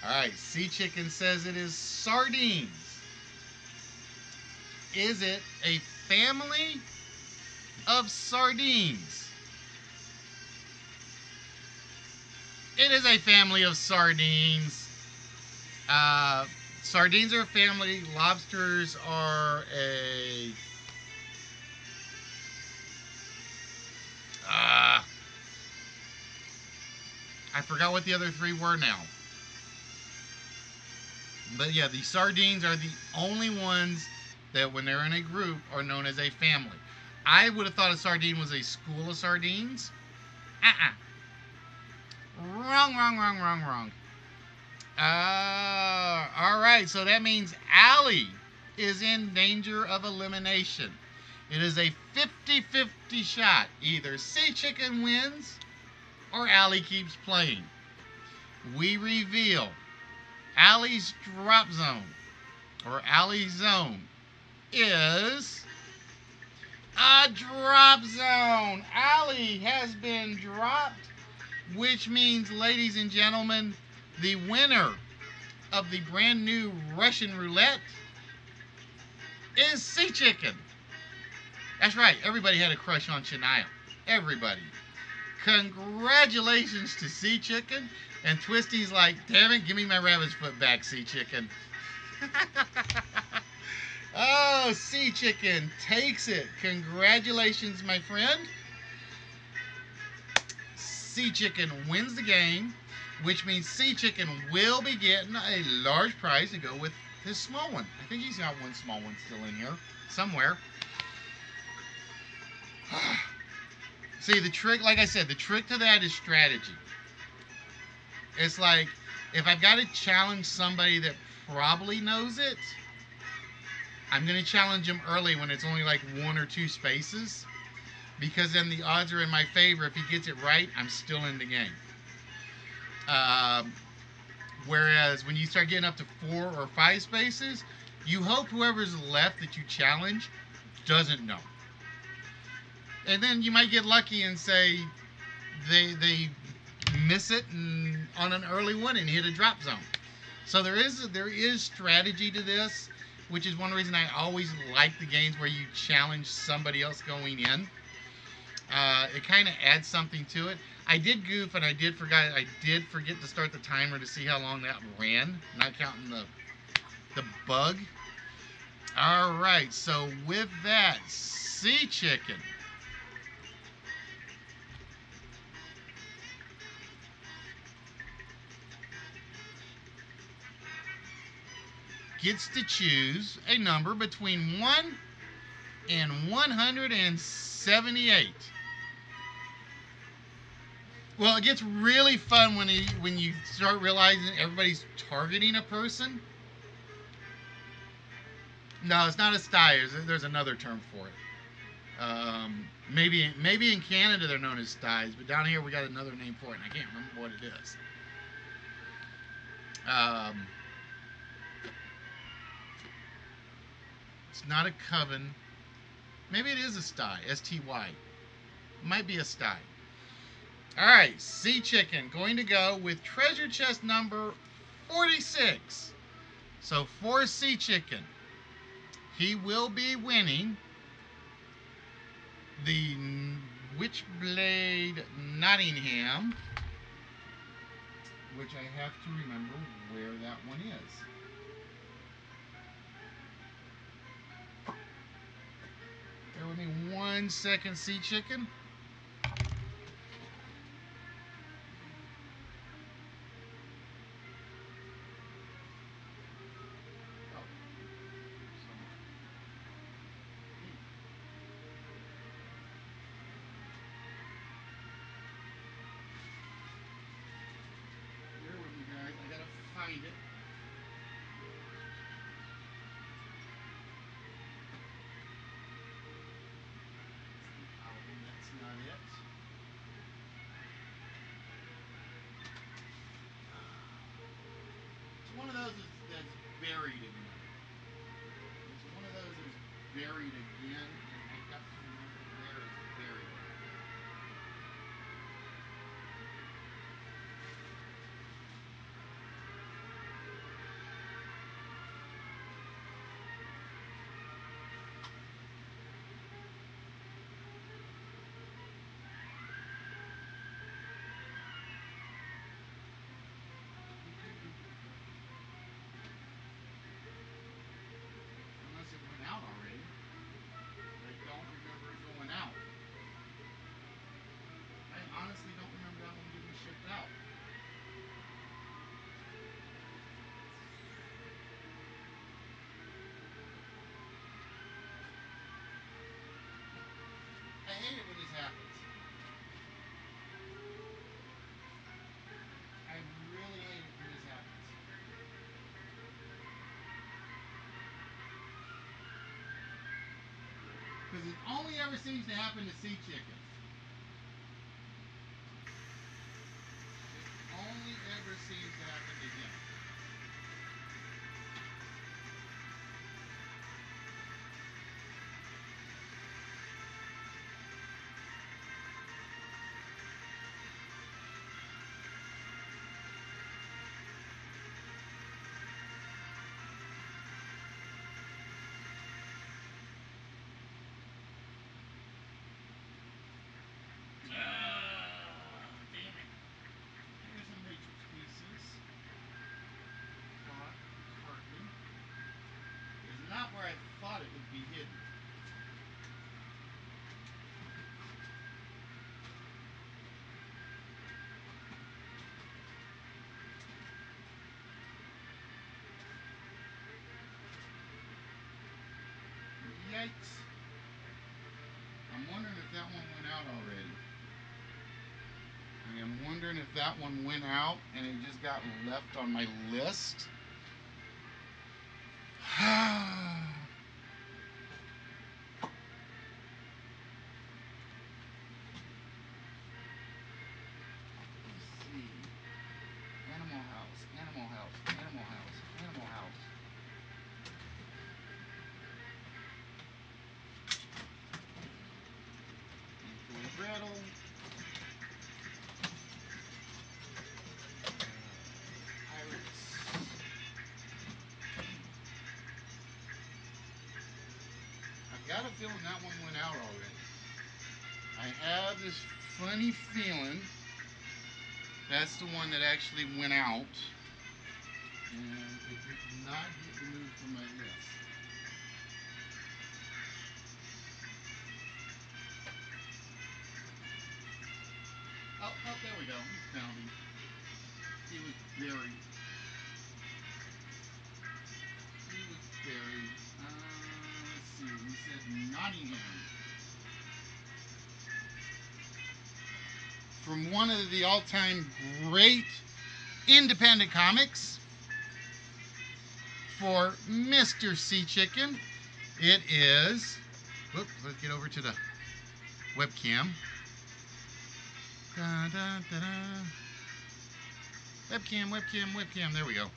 All right, Sea Chicken says it is sardines. Is it a family of sardines? It is a family of sardines. Sardines are a family. Lobsters are a... I forgot what the other three were now. But yeah, the sardines are the only ones that, when they're in a group, are known as a family. I would have thought a sardine was a school of sardines. Wrong, wrong, wrong, wrong, wrong. All right, so that means Allie is in danger of elimination. It is a 50-50 shot. Either Sea Chicken wins or Allie keeps playing. We reveal Allie's drop zone, or Allie's zone, is a drop zone. Allie has been dropped, which means, ladies and gentlemen, the winner of the brand new Russian roulette is Sea Chicken. That's right, everybody had a crush on Shania. Everybody. Congratulations to Sea Chicken. And Twisty's like, damn it, give me my rabbit's foot back, Sea Chicken. Oh, Sea Chicken takes it. Congratulations, my friend. Sea Chicken wins the game, which means Sea Chicken will be getting a large prize to go with his small one. I think he's got one small one still in here somewhere. See, the trick, like I said, the trick to that is strategy. It's like, if I've got to challenge somebody that probably knows it, I'm going to challenge him early when it's only like 1 or 2 spaces, because then the odds are in my favor. If he gets it right, I'm still in the game. Whereas when you start getting up to 4 or 5 spaces, you hope whoever's left that you challenge doesn't know. And then you might get lucky and say they miss it on an early one and hit a drop zone. So there is strategy to this, which is one reason I always like the games where you challenge somebody else going in. It kind of adds something to it. I did goof and I did forget to start the timer to see how long that ran, not counting the bug. All right, so with that, Sea Chicken, gets to choose a number between 1 and 178. Well, it gets really fun when you start realizing everybody's targeting a person. No, it's not a sty. There's another term for it. Maybe in Canada they're known as styes, but down here we got another name for it, and I can't remember what it is. It's not a coven. Maybe it is a sty. S-T-Y. Might be a sty. All right, sea chicken going to go with treasure chest number 46. So for sea chicken, he will be winning the Witchblade Nottingham, which I have to remember where that one is. Bear with me 1 second, sea chicken. Find it. That's not it. It's one of those that's buried in there. It's one of those that's buried again, and I got to remember where it's buried. Unless it went out already. I don't remember it going out. I honestly don't remember that one getting shipped out. I hate it when this happens. I really hate it when this happens. Because it only ever seems to happen to sea chickens. It only ever seems to happen to him. Not where I thought it would be hidden. Yikes. I'm wondering if that one went out already. I am wondering if that one went out and it just got left on my list. Animal house, animal house, animal house, animal house. Toy rattle. Pirates. I've got a feeling that one went out already. I have this funny feeling that's the one that actually went out. And it did not get removed from my list. Oh, there we go. We found him. He was buried. He says Nottingham. From one of the all-time great independent comics for Mr. Sea Chicken. It is, whoops, let's get over to the webcam. Da, da, da, da. Webcam, webcam, webcam, there we go.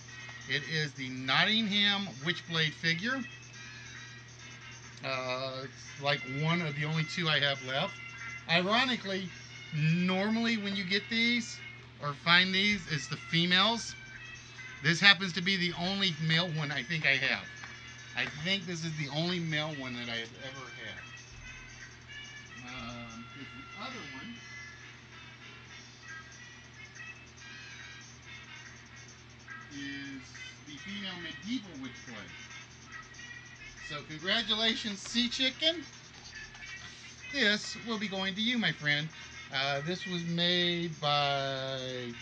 It is the Nottingham Witchblade figure. It's like one of the only two I have left. Ironically, normally when you get these or find these, it's the females. This happens to be the only male one I think I have. I think this is the only male one that I have ever had. The other one is the female medieval witchblade. So congratulations, Sea Chicken. This will be going to you, my friend. This was made by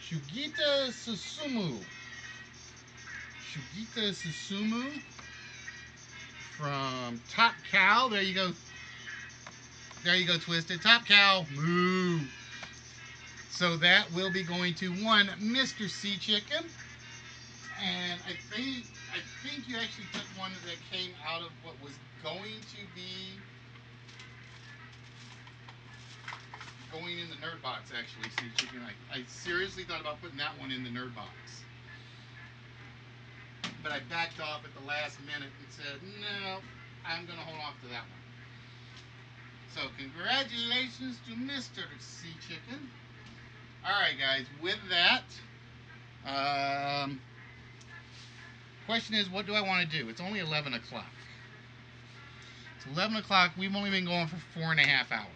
Shugita Susumu. Shugita Susumu from Top Cow. There you go. There you go, Twisted. Top Cow. Moo. So that will be going to one Mr. Sea Chicken. And I think you actually took one that came out of what was going to be going in the nerd box, actually, Sea Chicken. I seriously thought about putting that one in the nerd box. But I backed off at the last minute and said, no, I'm going to hold off to that one. So congratulations to Mr. Sea Chicken. Alright guys, with that, question is, what do I want to do? It's only 11 o'clock. It's 11 o'clock. We've only been going for 4.5 hours.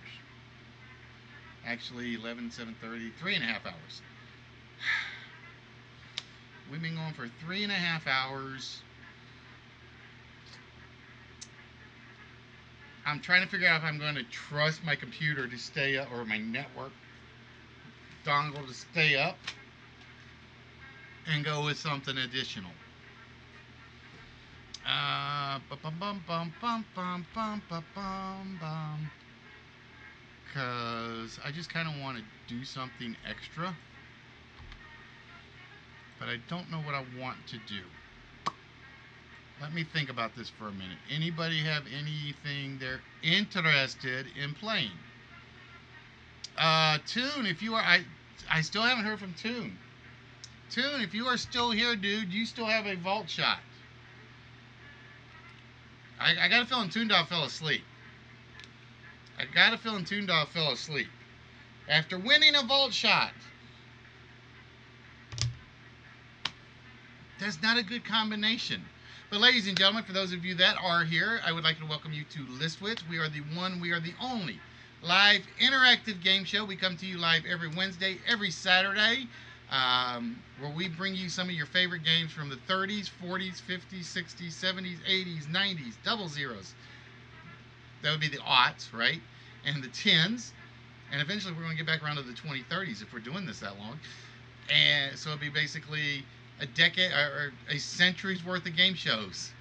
Actually, 11, 7:30, 3.5 hours. We've been going for 3.5 hours. I'm trying to figure out if I'm going to trust my computer to stay up, or my network dongle to stay up, and go with something additional. Because I just kind of want to do something extra, but I don't know what I want to do. Let me think about this for a minute. Anybody have anything they're interested in playing? Toon, if you are, I still haven't heard from Toon. Toon, if you are still here, dude, you still have a vault shot. I got a feeling Toondog fell asleep. I got a feeling Toondog fell asleep after winning a vault shot. That's not a good combination. But ladies and gentlemen, for those of you that are here, I would like to welcome you to Listwits. We are the one, we are the only live interactive game show. We come to you live every Wednesday, every Saturday, where we bring you some of your favorite games from the 30s, 40s, 50s, 60s, 70s, 80s, 90s, double zeros. That would be the aughts, right? And the 10s. And eventually we're going to get back around to the 2030s if we're doing this that long. And so it'd be basically a decade or a century's worth of game shows.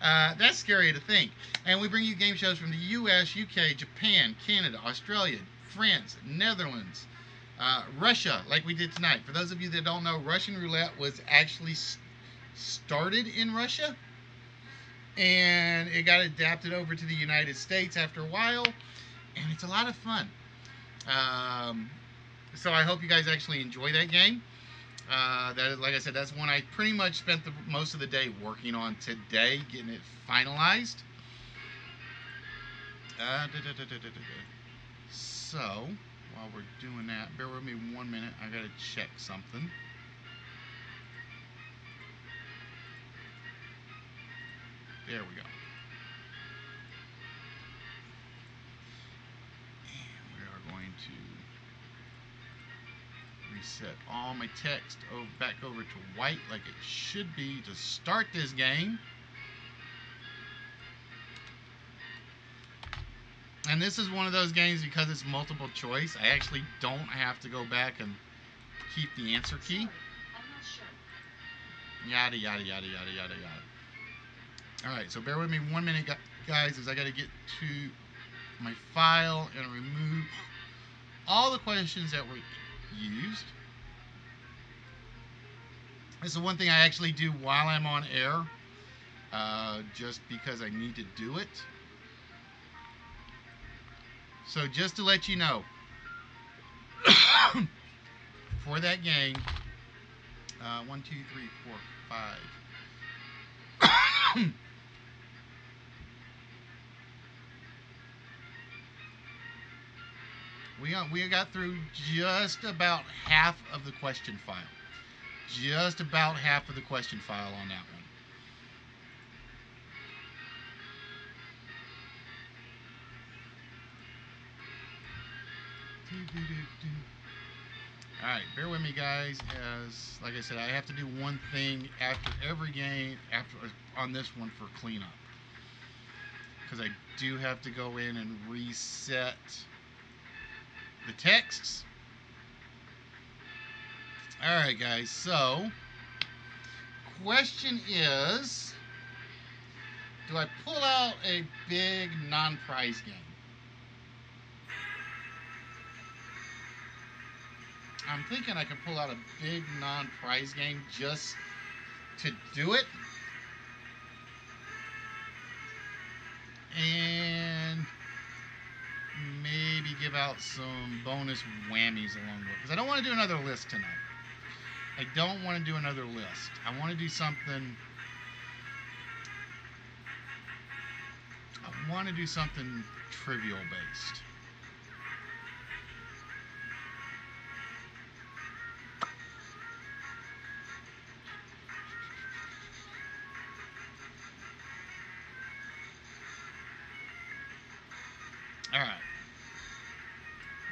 That's scary to think. And we bring you game shows from the US, UK, Japan, Canada, Australia, France, Netherlands, Russia, like we did tonight. For those of you that don't know, Russian roulette was actually started in Russia, and it got adapted over to the United States after a while, and it's a lot of fun. So I hope you guys actually enjoy that game. That is, like I said, that's one I pretty much spent most of the day working on today, getting it finalized. So, while we're doing that, bear with me 1 minute. I gotta check something. There we go. And we are going to reset all my text back over to white like it should be to start this game. And this is one of those games, because it's multiple choice, I actually don't have to go back and keep the answer key. Sorry, I'm not sure. Yada, yada, yada, yada, yada, yada. Alright, so bear with me 1 minute, guys, is I got to get to my file and remove all the questions that were used. This is one thing I actually do while I'm on air, just because I need to do it. So just to let you know, for that game, 1, 2, 3, 4, 5. We got through just about half of the question file. Just about half of the question file on that one. Alright, bear with me guys, as like I said, I have to do one thing after every game on this one for cleanup. Because I do have to go in and reset the texts. Alright guys, so question is, do I pull out a big non-prize game? I'm thinking I can pull out a big non-prize game just to do it. And maybe give out some bonus whammies along the way. Because I don't want to do another list tonight. I don't want to do another list. I want to do something... I want to do something trivial based. Alright.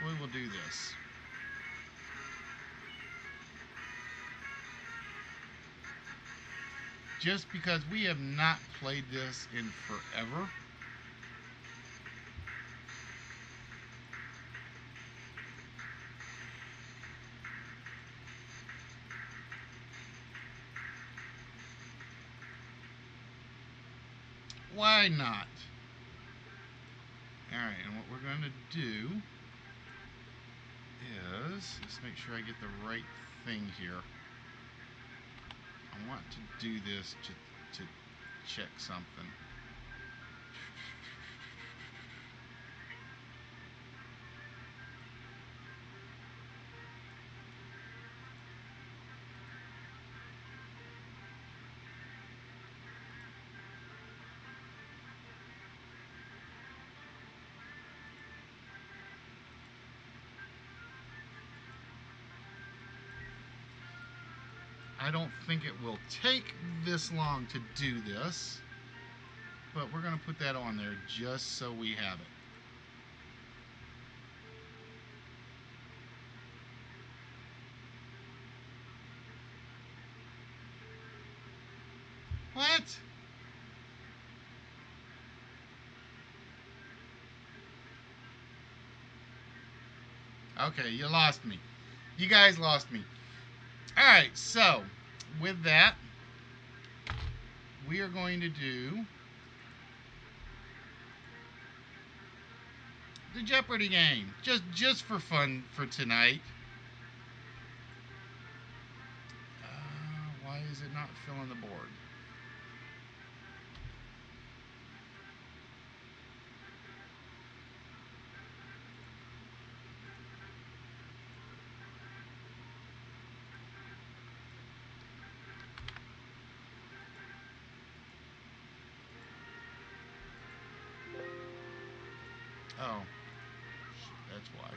We will do this. Just because we have not played this in forever. Why not? Alright, and what we're going to do is, let's make sure I get the right thing here. I want to do this to check something. I don't think it will take this long to do this, but we're going to put that on there just so we have it. What? Okay, you lost me. You guys lost me. Alright, so with that, we are going to do the Jeopardy game, just for fun for tonight. Why is it not filling the board? Oh, that's why.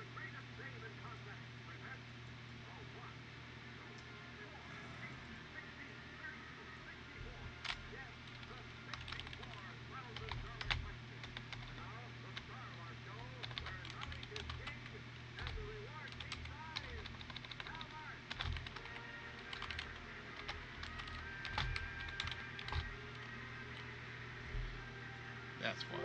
That's why.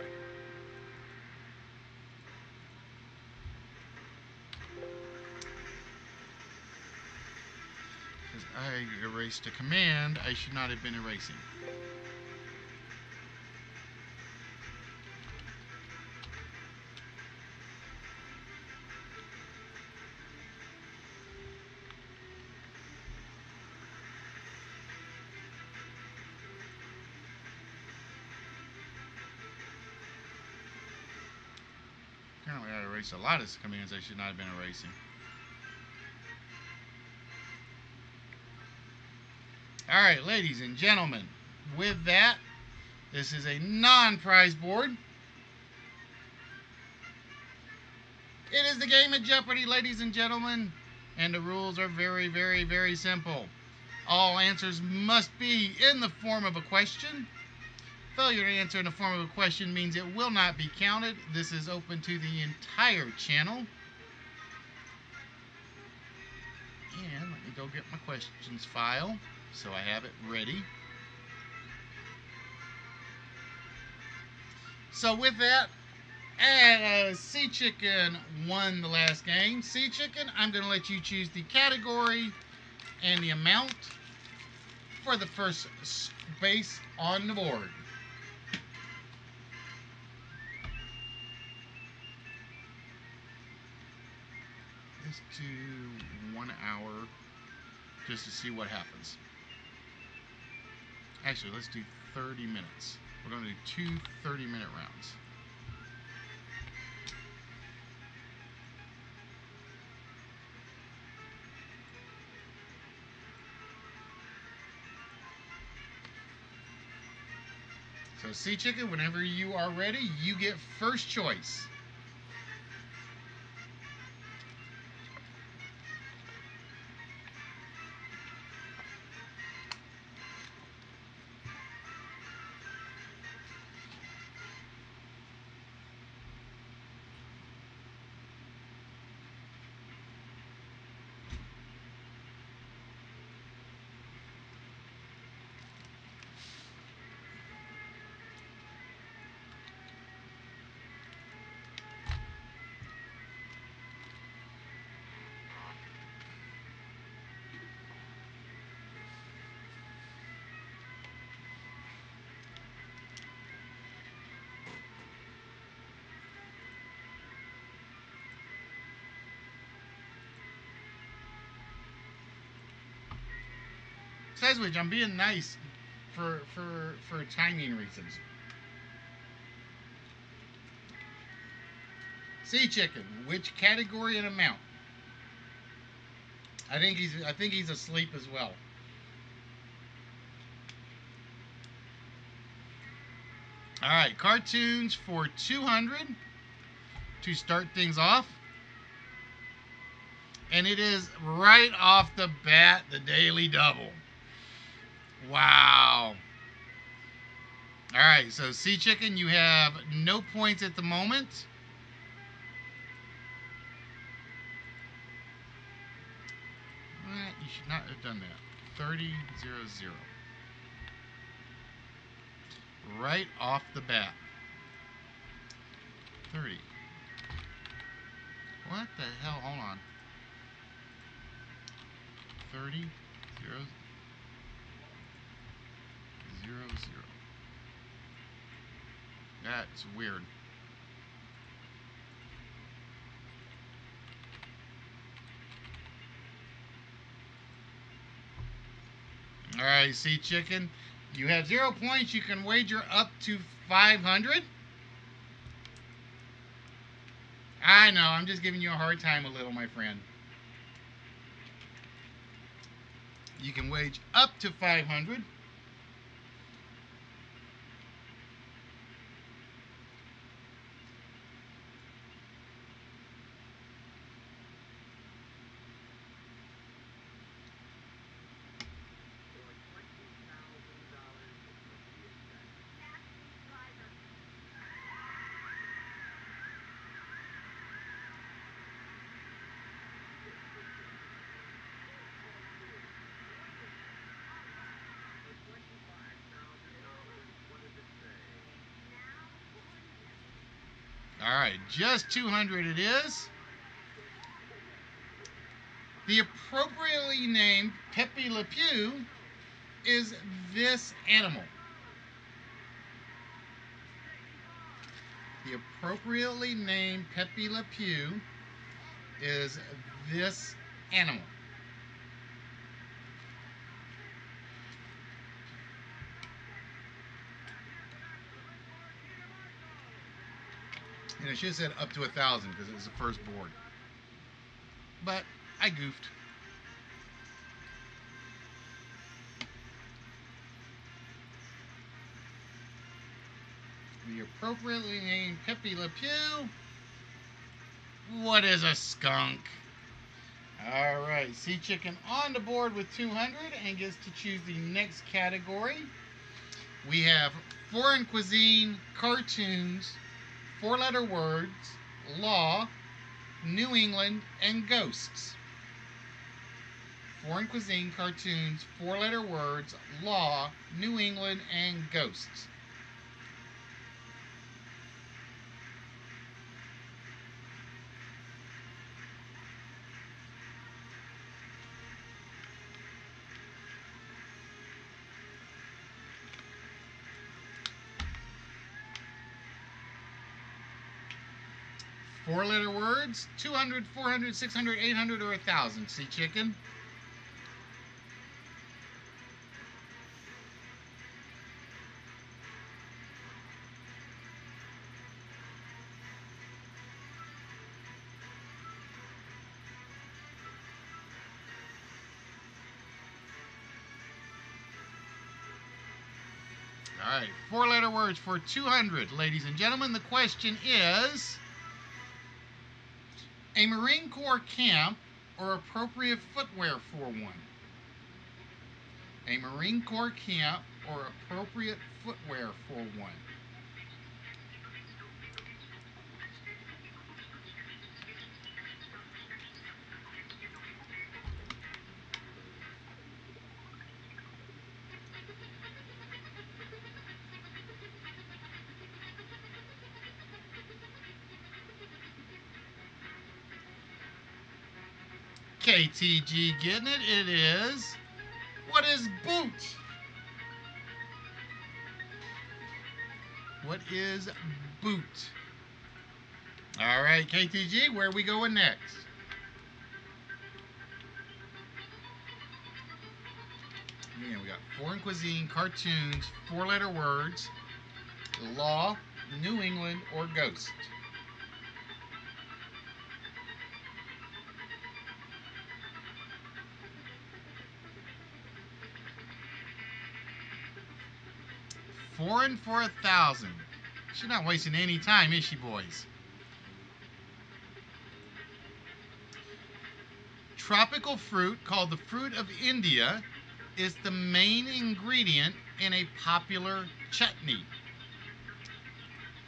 Because I erased a command I should not have been erasing. Apparently I erased a lot of commands I should not have been erasing. Alright, ladies and gentlemen, with that, this is a non-prize board. It is the game of Jeopardy, ladies and gentlemen, and the rules are very, very, very simple. All answers must be in the form of a question. Failure to answer in the form of a question means it will not be counted. This is open to the entire channel. And let me go get my questions file so I have it ready. So with that, Sea Chicken won the last game. Sea Chicken, I'm going to let you choose the category and the amount for the first space on the board. Let's do 1 hour just to see what happens. Actually, let's do 30 minutes. We're going to do two 30-minute rounds. So, Sea Chicken, whenever you are ready, you get first choice. Besides which, I'm being nice for timing reasons. Sea Chicken, which category and amount? I think he's asleep as well. All right, cartoons for 200 to start things off. And it is right off the bat the Daily Double. Wow. All right, so Sea Chicken, you have no points at the moment. You should not have done that. 30-0-0. Right off the bat. 30. What the hell? Hold on. 30, 0, 0, 0. That's weird. All right, Sea Chicken, you have 0 points. You can wager up to 500. I know, I'm just giving you a hard time a little, my friend. You can wage up to 500. All right, just 200 it is. The appropriately named Pepe Le Pew is this animal. The appropriately named Pepe Le Pew is this animal. And I should have said up to 1,000 because it was the first board. But I goofed. The appropriately named Pepe Le Pew. What is a skunk? Alright, Sea Chicken on the board with 200 and gets to choose the next category. We have foreign cuisine, cartoons, four-letter words, law, New England, and ghosts. Foreign cuisine, cartoons, four-letter words, law, New England, and ghosts. Four-letter words, 200, 400, 600, 800, or 1,000. Sea Chicken. All right, four-letter words for 200. Ladies and gentlemen, the question is: a Marine Corps camp or appropriate footwear for one. A Marine Corps camp or appropriate footwear for one. KTG getting it. It is. What is boot? What is boot? All right, KTG, where are we going next? Again, we got foreign cuisine, cartoons, four-letter words, law, New England, or ghost. Foreign for 1,000. She's not wasting any time, is she, boys? Tropical fruit called the fruit of India is the main ingredient in a popular chutney.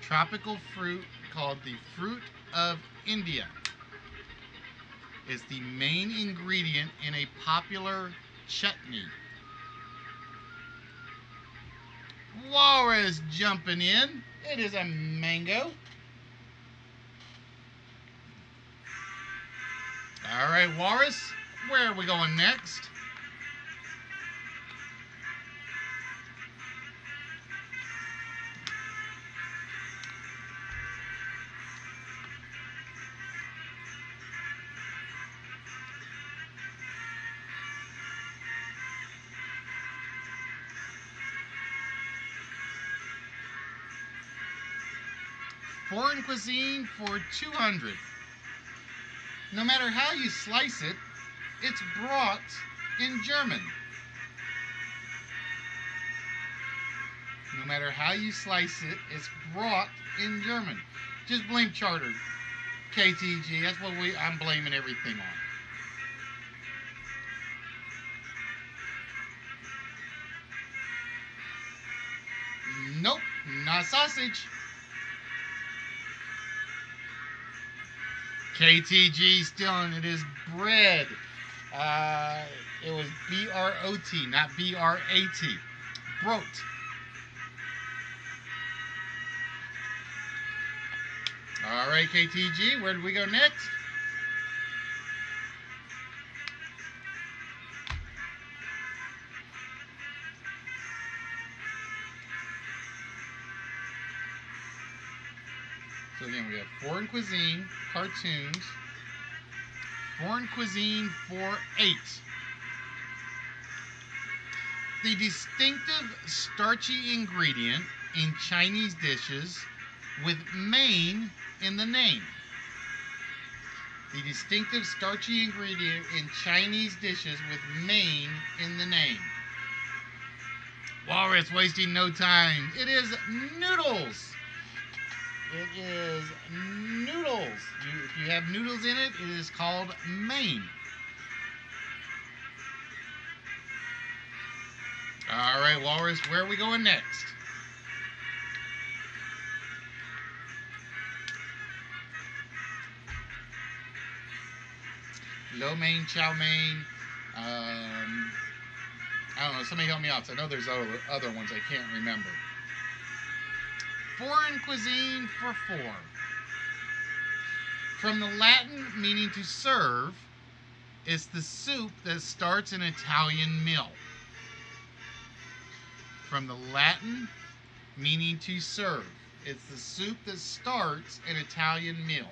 Tropical fruit called the fruit of India is the main ingredient in a popular chutney. Walrus jumping in. It is a mango. All right, Walrus, where are we going next? Foreign cuisine for 200. No matter how you slice it, it's brought in German. No matter how you slice it, it's brought in German. Just blame Charter, KTG. That's what I'm blaming everything on. Nope, not sausage. KTG stealing it is bread. It was B-R-O-T, not B-R-A-T. Brot. All right, KTG, where do we go next? So again, we have foreign cuisine, cartoons, foreign cuisine for 8. The distinctive starchy ingredient in Chinese dishes with Maine in the name. The distinctive starchy ingredient in Chinese dishes with Maine in the name. Walrus wasting no time. It is noodles. It is noodles. If you have noodles in it, it is called Maine. All right, Walrus, where are we going next? Lo mein, chow mein. I don't know. Somebody help me out. I know there's other ones I can't remember. Foreign cuisine for four. From the Latin meaning to serve, it's the soup that starts an Italian meal. From the Latin meaning to serve, it's the soup that starts an Italian meal.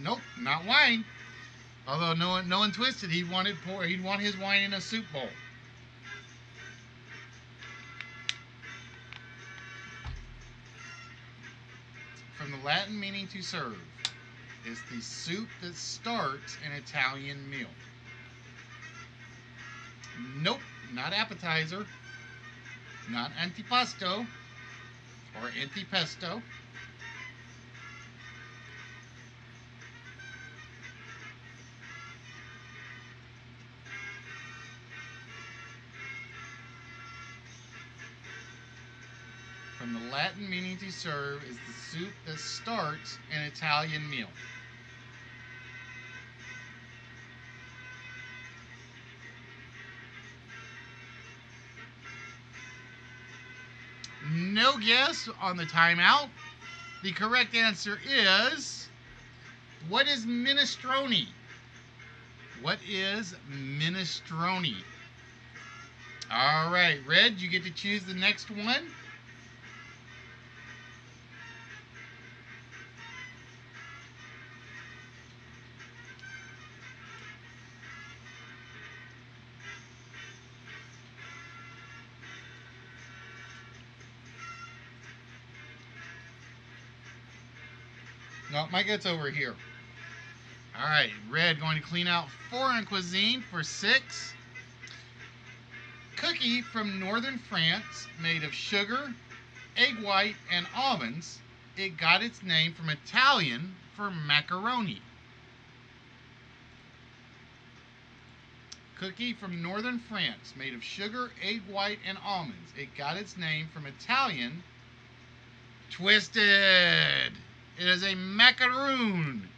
Nope, not wine. Although no one twisted, he'd want his wine in a soup bowl. From the Latin meaning to serve, it's the soup that starts an Italian meal. Nope, not appetizer, not antipasto or antipesto. From the Latin meaning to serve is the soup that starts an Italian meal. No guess on the timeout. The correct answer is, what is minestrone? What is minestrone? All right, Red, you get to choose the next one. No, my gut's over here. All right, Red going to clean out foreign cuisine for 6. Cookie from northern France made of sugar, egg white, and almonds. It got its name from Italian for macaroni. Cookie from northern France made of sugar, egg white, and almonds. It got its name from Italian. Twisted. It is a macaroon.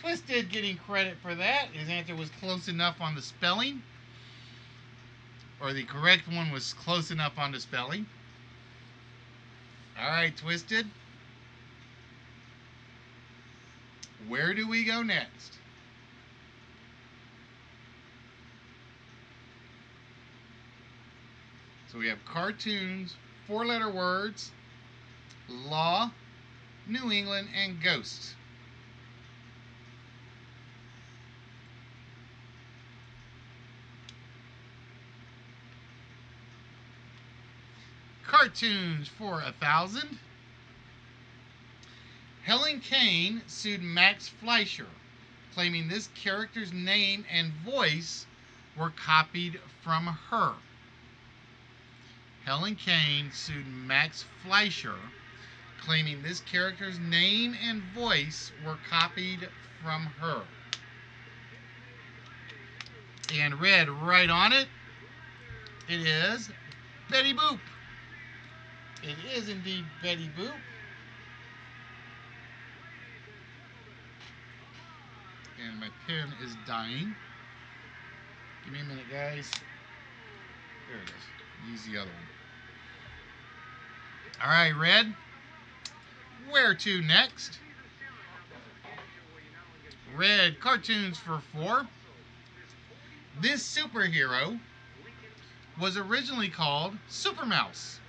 Twisted getting credit for that. His answer was close enough on the spelling. Or the correct one was close enough on the spelling. All right, Twisted. Where do we go next? So we have cartoons, 4-letter words, law, New England, and ghosts. Cartoons for 1,000. Helen Kane sued Max Fleischer, claiming this character's name and voice were copied from her. Helen Kane sued Max Fleischer, claiming this character's name and voice were copied from her. And Red, right on it, it is Betty Boop. It is indeed Betty Boop. And my pen is dying. Give me a minute, guys. There it is. Use the other one. All right, Red. Where to next? Red, cartoons for 4. This superhero was originally called Super Mouse.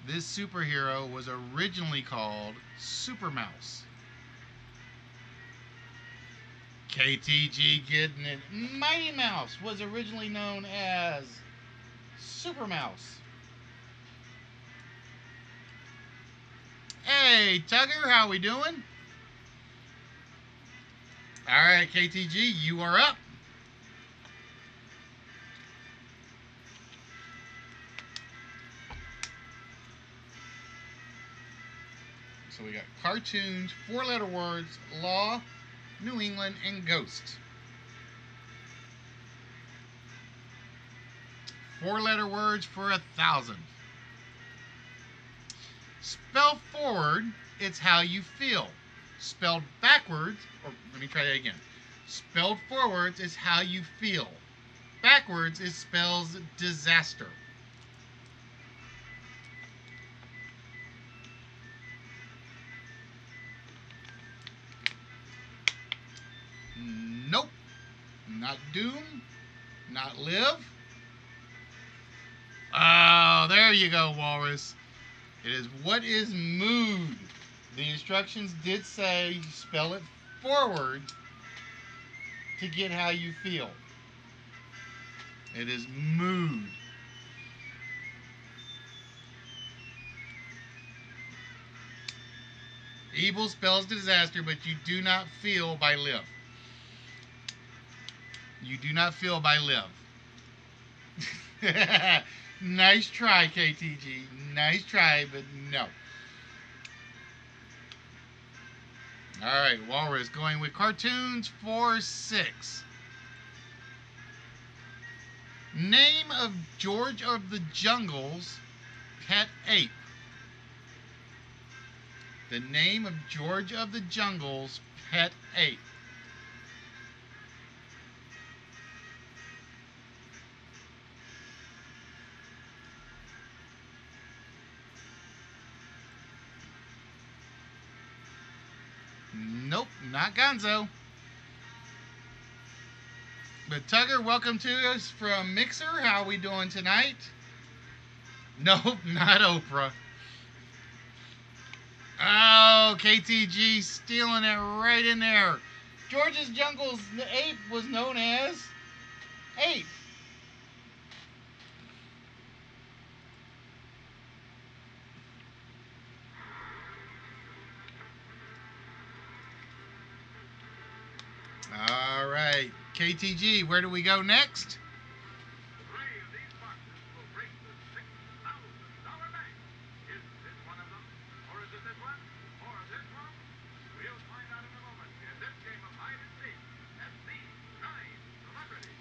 this superhero was originally called Super Mouse? KTG getting it. Mighty Mouse was originally known as Super Mouse. Hey, Tugger, how we doing? All right, KTG, you are up. So we got cartoons, four-letter words, law, New England, and ghost. Four-letter words for 1,000. Spell forward, it's how you feel. Spelled backwards, or let me try that again. Spelled forwards is how you feel. Backwards is spells disaster. Nope. Not doom. Not live. Oh, there you go, Walrus. It is what is mood. The instructions did say spell it forward to get how you feel. It is mood. Evil spells disaster, but you do not feel by live. You do not feel by live. Nice try, KTG. Nice try, but no. Alright, Walrus going with cartoons 4-6. Name of George of the Jungle's pet ape. The name of George of the Jungle's pet ape. Nope, not Gonzo. But Tugger, welcome to us from Mixer. How are we doing tonight? Nope, not Oprah. Oh, KTG stealing it right in there. George's Jungle's ape was known as Ape. All right, KTG, where do we go next?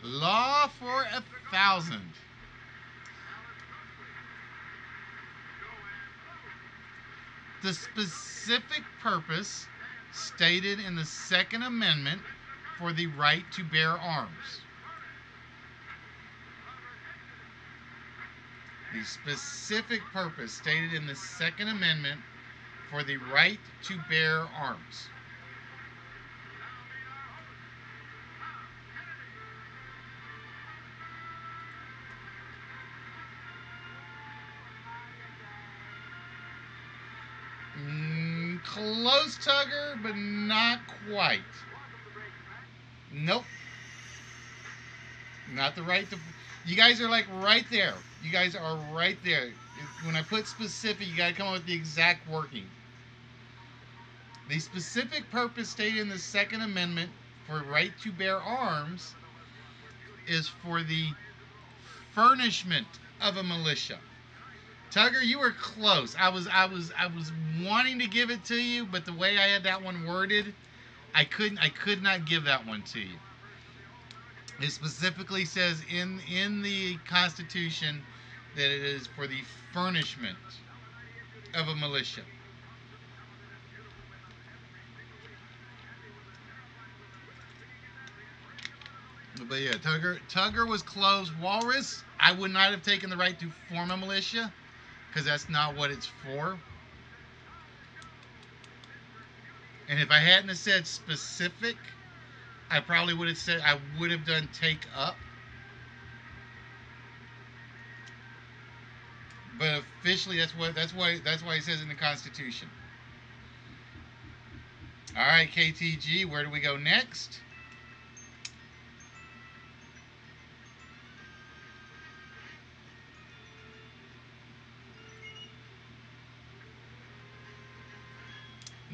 Law for 1,000. The specific purpose stated in the Second Amendment for the right to bear arms. The specific purpose stated in the Second Amendment for the right to bear arms. Close, Tugger, but not quite. Nope. Not the right to... You guys are like right there. You guys are right there. When I put specific, you got to come up with the exact working. The specific purpose stated in the Second Amendment for right to bear arms is for the furnishment of a militia. Tugger, you were close. I was wanting to give it to you, but the way I had that one worded, I could not give that one to you. It specifically says in the Constitution that it is for the furnishment of a militia. But yeah, Tugger was close. Walrus, I would not have taken the right to form a militia, because that's not what it's for. And if I hadn't have said specific, I probably would have said, I would have done take up. But officially, that's why it says in the Constitution. All right, KTG, where do we go next?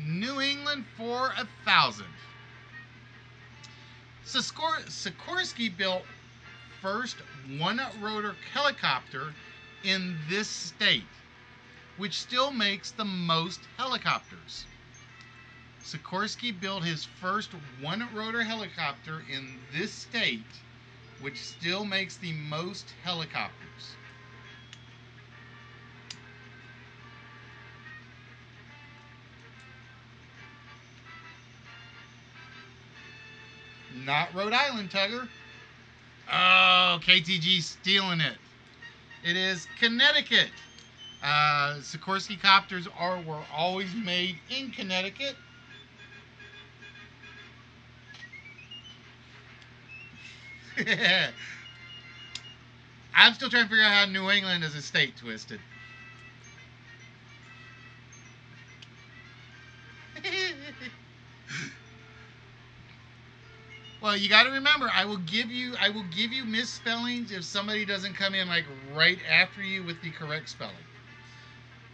New England for 1,000. Sikorsky built first one-rotor helicopter in this state, which still makes the most helicopters. Sikorsky built his first one-rotor helicopter in this state, which still makes the most helicopters. Not Rhode Island, Tugger. Oh, KTG stealing it. It is Connecticut. Sikorsky copters were always made in Connecticut. I'm still trying to figure out how New England is a state twisted. Well, you got to remember, I will give you misspellings if somebody doesn't come in like right after you with the correct spelling.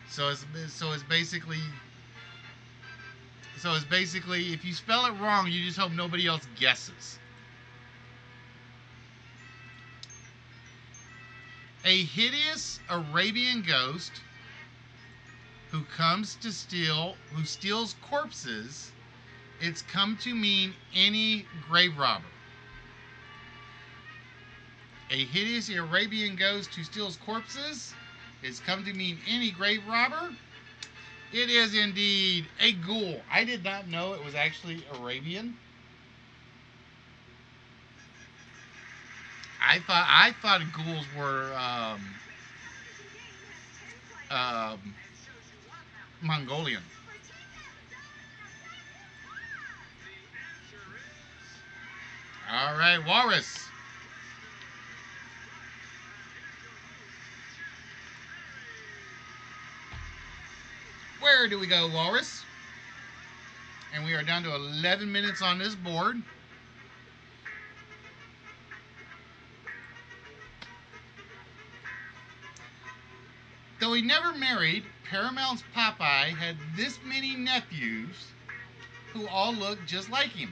So it's basically if you spell it wrong, you just hope nobody else guesses. A hideous Arabian ghost who steals corpses. It's come to mean any grave robber. A hideous Arabian ghost who steals corpses. It's come to mean any grave robber. It is indeed a ghoul. I did not know it was actually Arabian. I thought ghouls were Mongolian. All right, Walrus. Where do we go, Walrus? And we are down to 11 minutes on this board. Though he never married, Paramount's Popeye had this many nephews who all looked just like him.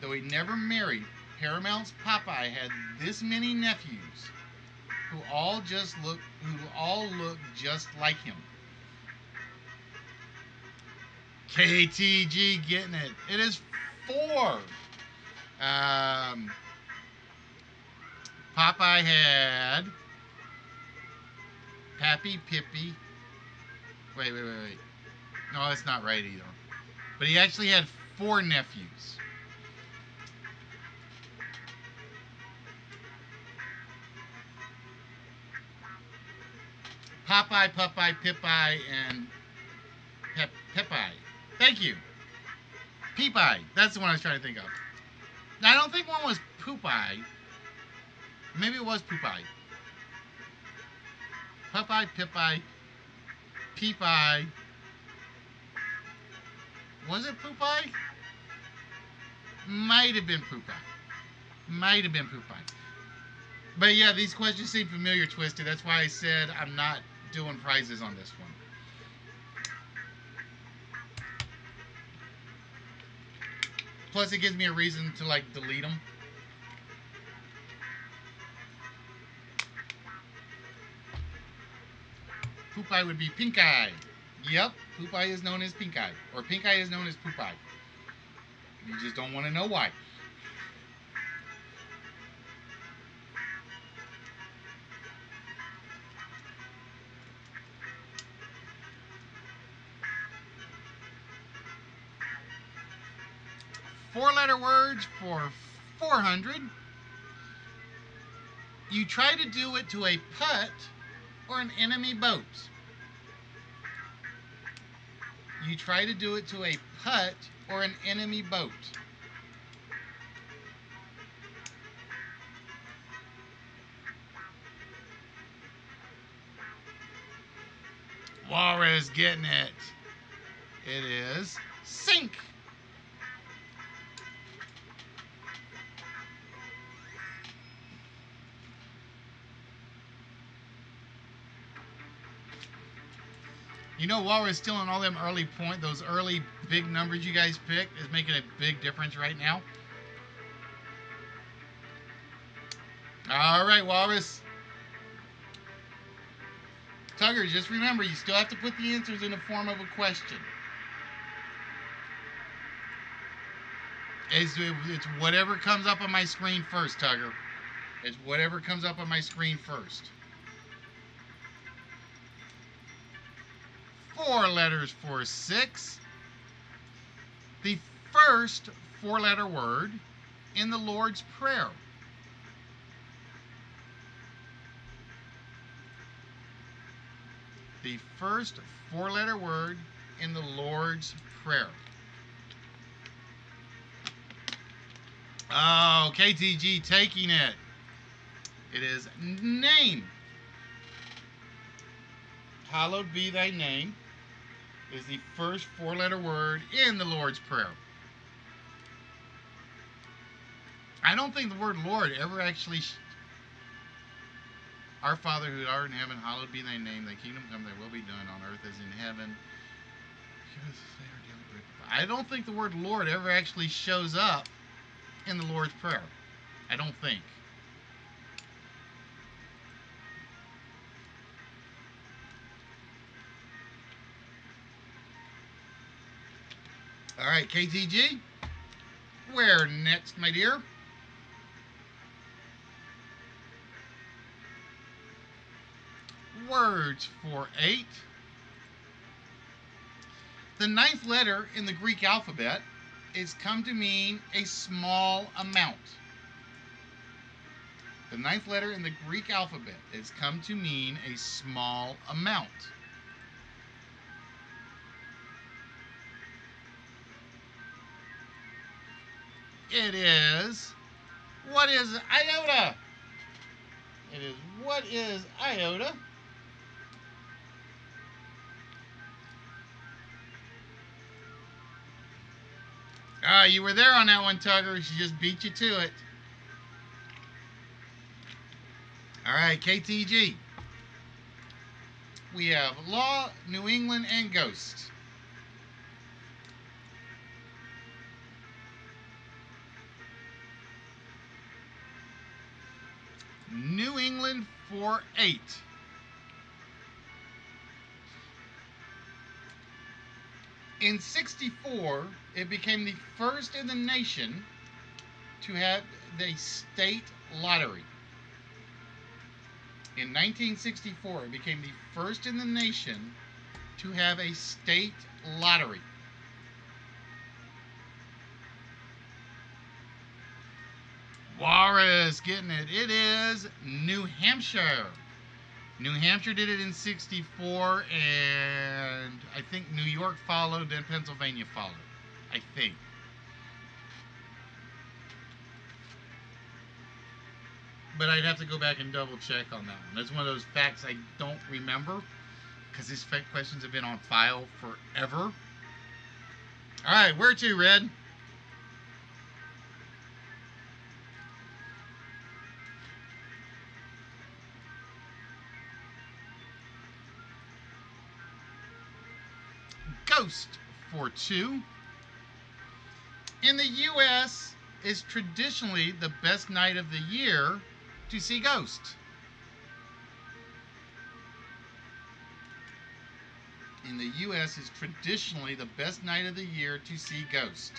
Though he never married, Paramount's Popeye had this many nephews who all look just like him. KTG getting it. It is 4. Popeye had Pappy, Pippy. Wait. No, that's not right either. But he actually had 4 nephews. Popeye, Pipeye, and Pepeye. Thank you. Peepeye. That's the one I was trying to think of. Now, I don't think one was Poopeye. Maybe it was Poopeye. Popeye, Pipeye, Peepeye. Was it Poopeye? Might have been Poopeye. But yeah, these questions seem familiar, Twisted. That's why I said I'm not doing prizes on this one. Plus, it gives me a reason to, like, delete them. Poopeye would be Pink Eye. Yep, Poopeye is known as Pink Eye. Or Pink Eye is known as Poopeye. You just don't want to know why. Four-letter words for 400. You try to do it to a putt or an enemy boat. You try to do it to a putt or an enemy boat. Walrus getting it. It is sink. You know, Walrus stealing all them those early big numbers you guys picked is making a big difference right now. All right, Walrus. Tugger, just remember, you still have to put the answers in the form of a question. It's whatever comes up on my screen first, Tugger. It's whatever comes up on my screen first. 4 letters for 6. The first 4-letter word in the Lord's Prayer. The first 4-letter word in the Lord's Prayer. Oh, KTG taking it. It is name. Hallowed be thy name is the first 4-letter word in the Lord's Prayer. I don't think the word Lord ever actually... Our Father who art in heaven, hallowed be thy name. Thy kingdom come, thy will be done on earth as in heaven. Give us this day our daily bread. I don't think the word Lord ever actually shows up in the Lord's Prayer. I don't think. All right, KTG. Where next, my dear? Words for 8. The 9th letter in the Greek alphabet is come to mean a small amount. The 9th letter in the Greek alphabet is come to mean a small amount. It is, what is iota? It is, what is iota? Ah, you were there on that one, Tugger. She just beat you to it. All right, KTG. We have law, New England, and ghost. New England for 8. In 64, it became the first in the nation to have the state lottery. In 1964, it became the first in the nation to have a state lottery. Walrus getting it. It is New Hampshire. New Hampshire did it in 64, and I think New York followed, then Pennsylvania followed. I think. But I'd have to go back and double check on that one. That's one of those facts I don't remember, because these questions have been on file forever. All right, where to, Red? Ghost for 2. In the U.S., is traditionally the best night of the year to see Ghost. In the U.S., is traditionally the best night of the year to see Ghost.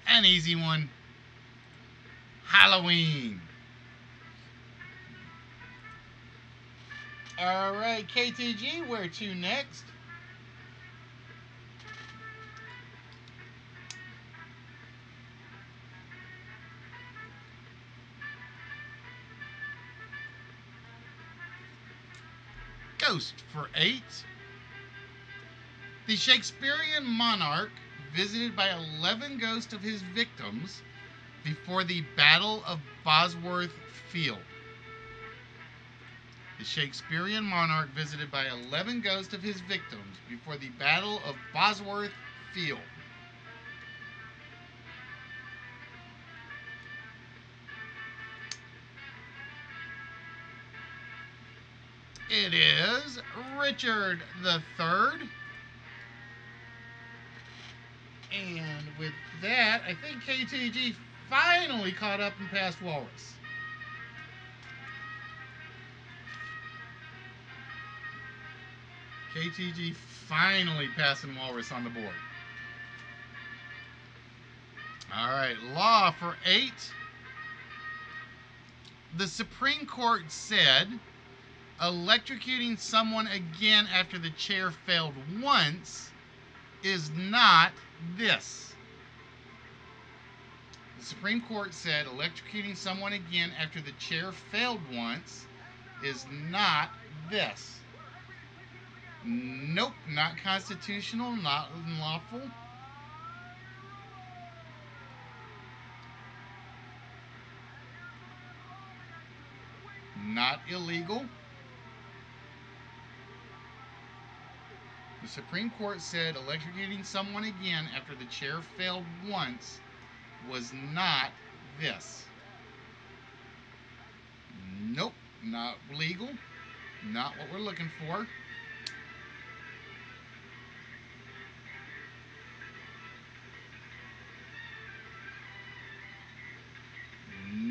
An easy one. Halloween. All right, KTG, where to next? Ghost for 8. The Shakespearean monarch visited by 11 ghosts of his victims before the Battle of Bosworth Field. The Shakespearean monarch visited by 11 ghosts of his victims before the Battle of Bosworth Field. It is Richard the Third. And with that, I think KTG finally caught up and passed Walrus. KTG finally passing Walrus on the board. All right, law for 8. The Supreme Court said electrocuting someone again after the chair failed once is not this. The Supreme Court said electrocuting someone again after the chair failed once is not this. Nope, not constitutional, not unlawful. Not illegal. The Supreme Court said electrocuting someone again after the chair failed once was not this. Nope, not legal. Not what we're looking for.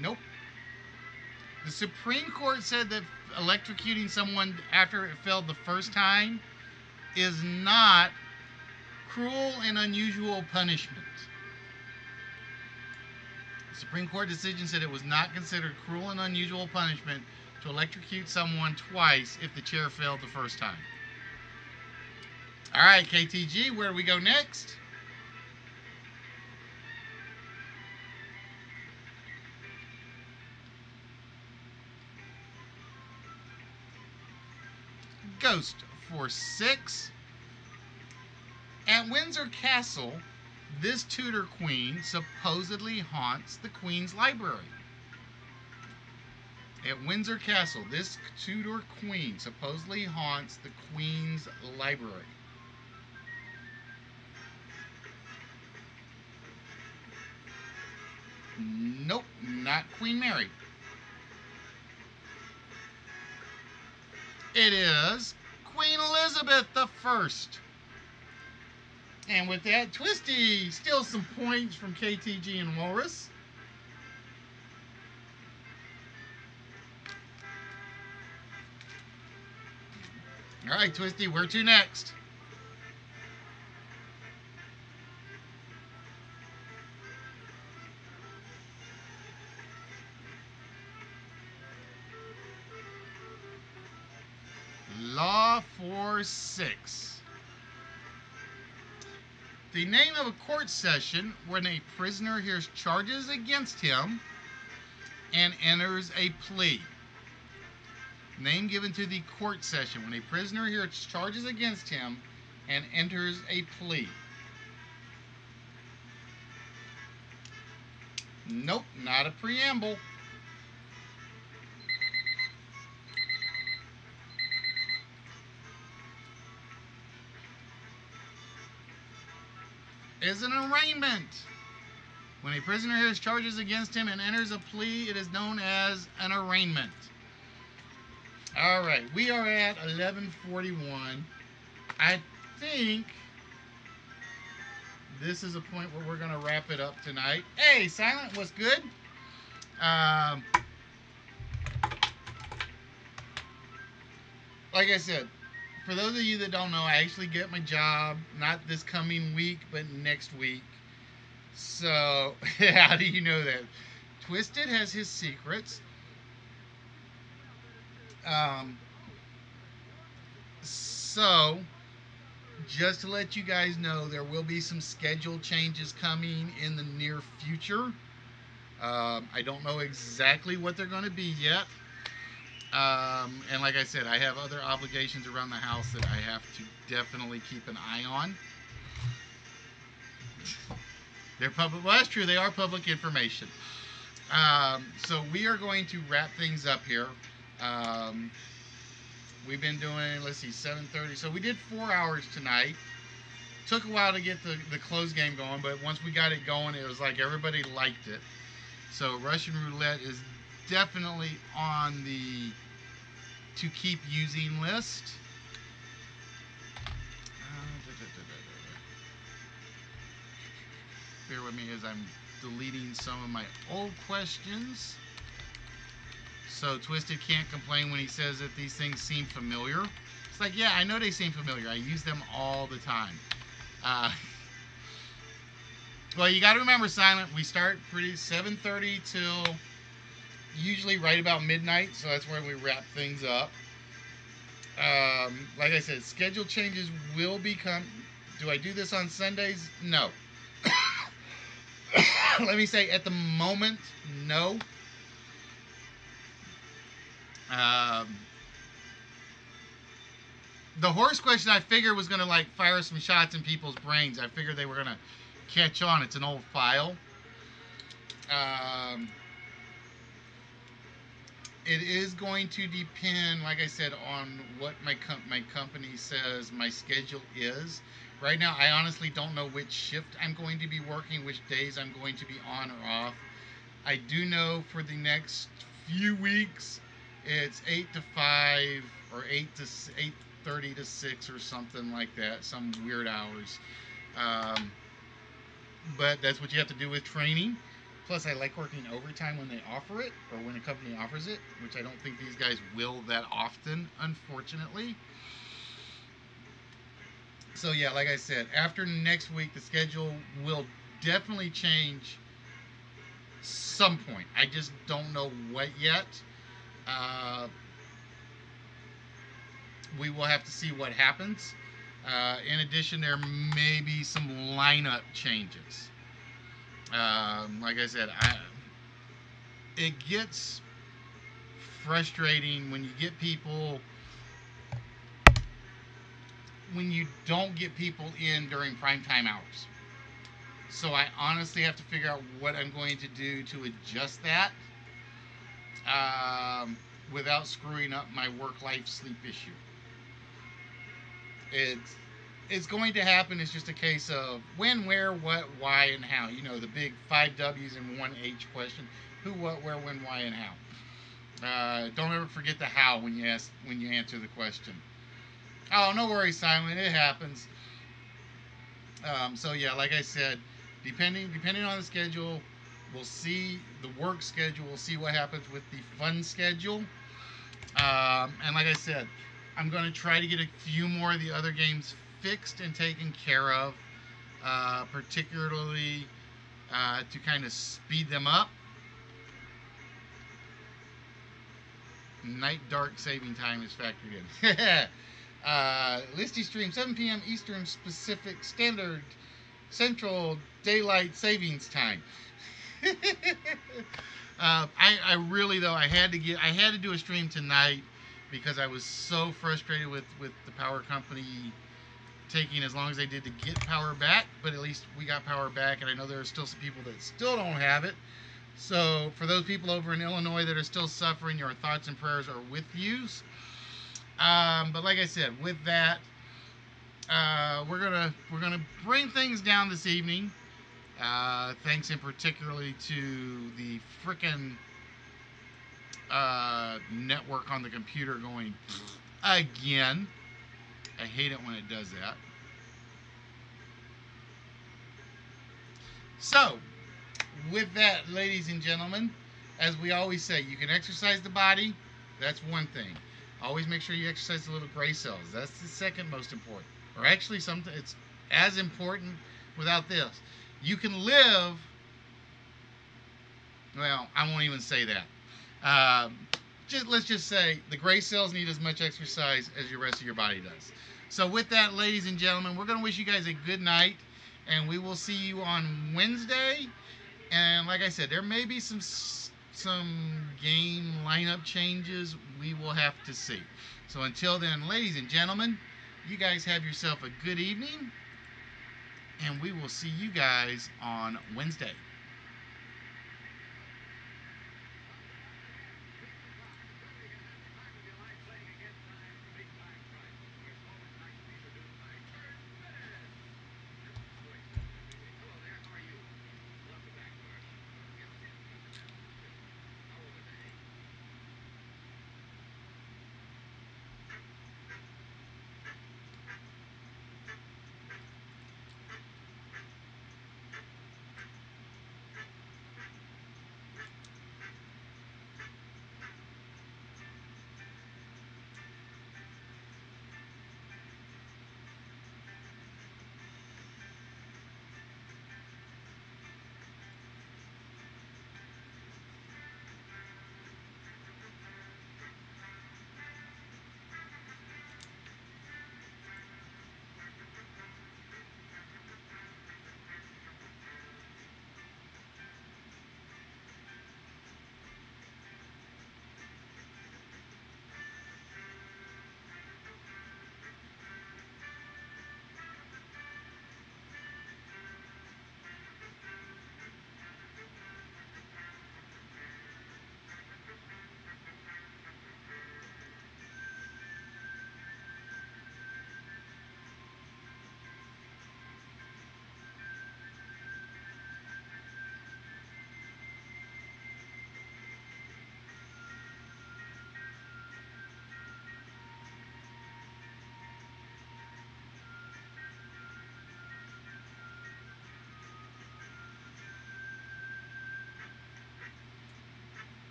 Nope. The Supreme Court said that electrocuting someone after it failed the first time is not cruel and unusual punishment. The Supreme Court decision said it was not considered cruel and unusual punishment to electrocute someone twice if the chair failed the first time. All right, KTG, where do we go next? Ghost for 6. At Windsor Castle, this Tudor queen supposedly haunts the Queen's library. At Windsor Castle, this Tudor queen supposedly haunts the Queen's library. Nope, not Queen Mary. It is Queen Elizabeth I. And with that, Twisty steals some points from KTG and Walrus. All right, Twisty, where to next? Law for 6. The name of a court session when a prisoner hears charges against him and enters a plea. Name given to the court session when a prisoner hears charges against him and enters a plea. Nope, not a preamble. Is an arraignment. When a prisoner hears charges against him and enters a plea, it is known as an arraignment. All right, we are at 11:41. I think this is a point where we're going to wrap it up tonight. Hey, Silent, what's good? Like I said, for those of you that don't know, I actually get my job not this coming week, but next week. So, how do you know that? Twisted has his secrets. So, just to let you guys know, there will be some schedule changes coming in the near future. I don't know exactly what they're going to be yet. And like I said, I have other obligations around the house that I have to definitely keep an eye on. They're public. Well, that's true. They are public information. So we are going to wrap things up here. we've been doing, let's see, 7:30. So we did 4 hours tonight. Took a while to get the close game going, but once we got it going, it was like everybody liked it. So Russian roulette is definitely on the to keep using list. Bear with me as I'm deleting some of my old questions. So Twisted can't complain when he says that these things seem familiar. It's like, yeah, I know they seem familiar. I use them all the time. Well, you got to remember, Silent, we start pretty 7:30 till usually right about midnight, so that's where we wrap things up. Like I said, schedule changes will become. Do I do this on Sundays? No. Let me say, at the moment, no. The horse question I figured was going to like fire some shots in people's brains. I figured they were going to catch on. It's an old file. It is going to depend, like I said, on what my company says my schedule is. Right now, I honestly don't know which shift I'm going to be working, which days I'm going to be on or off. I do know for the next few weeks, it's 8 to 5 or 8 to 8:30 to 6 or something like that, some weird hours. But that's what you have to do with training. Plus, I like working overtime when they offer it, or when a company offers it, which I don't think these guys will that often, unfortunately. So yeah, like I said, after next week, the schedule will definitely change some point. I just don't know what yet. We will have to see what happens. In addition, there may be some lineup changes. Like I said, it gets frustrating when you get people, when you don't get people in during prime time hours. So I honestly have to figure out what I'm going to do to adjust that without screwing up my work-life sleep issue. It's going to happen. It's just a case of when, where, what, why, and how. You know, the big 5 W's and 1 H question: who, what, where, when, why, and how. Don't ever forget the how when you answer the question. Oh, no worries, Simon. It happens. So yeah, like I said, depending on the schedule, we'll see the work schedule. We'll see what happens with the fun schedule. And like I said, I'm going to try to get a few more of the other games fixed and taken care of, particularly to kind of speed them up. Night dark saving time is factored in. Listy stream 7 p.m. Eastern Pacific Standard Central Daylight Savings Time. I really though I had to do a stream tonight because I was so frustrated with the power company taking as long as they did to get power back, but at least we got power back, and I know there are still some people that still don't have it. So for those people over in Illinois that are still suffering, your thoughts and prayers are with you. But like I said, with that, we're gonna bring things down this evening. Thanks in particularly to the frickin' network on the computer going again. I hate it when it does that. So, with that, ladies and gentlemen, as we always say, you can exercise the body. That's one thing. Always make sure you exercise the little gray cells. That's the second most important. Or actually, it's as important without this. You can live. Well, I won't even say that. Let's just say the gray cells need as much exercise as the rest of your body does. So with that, ladies and gentlemen, we're going to wish you guys a good night, and we will see you on Wednesday. And like I said, there may be some game lineup changes. We will have to see. So until then, ladies and gentlemen, you guys have yourself a good evening, and we will see you guys on Wednesday.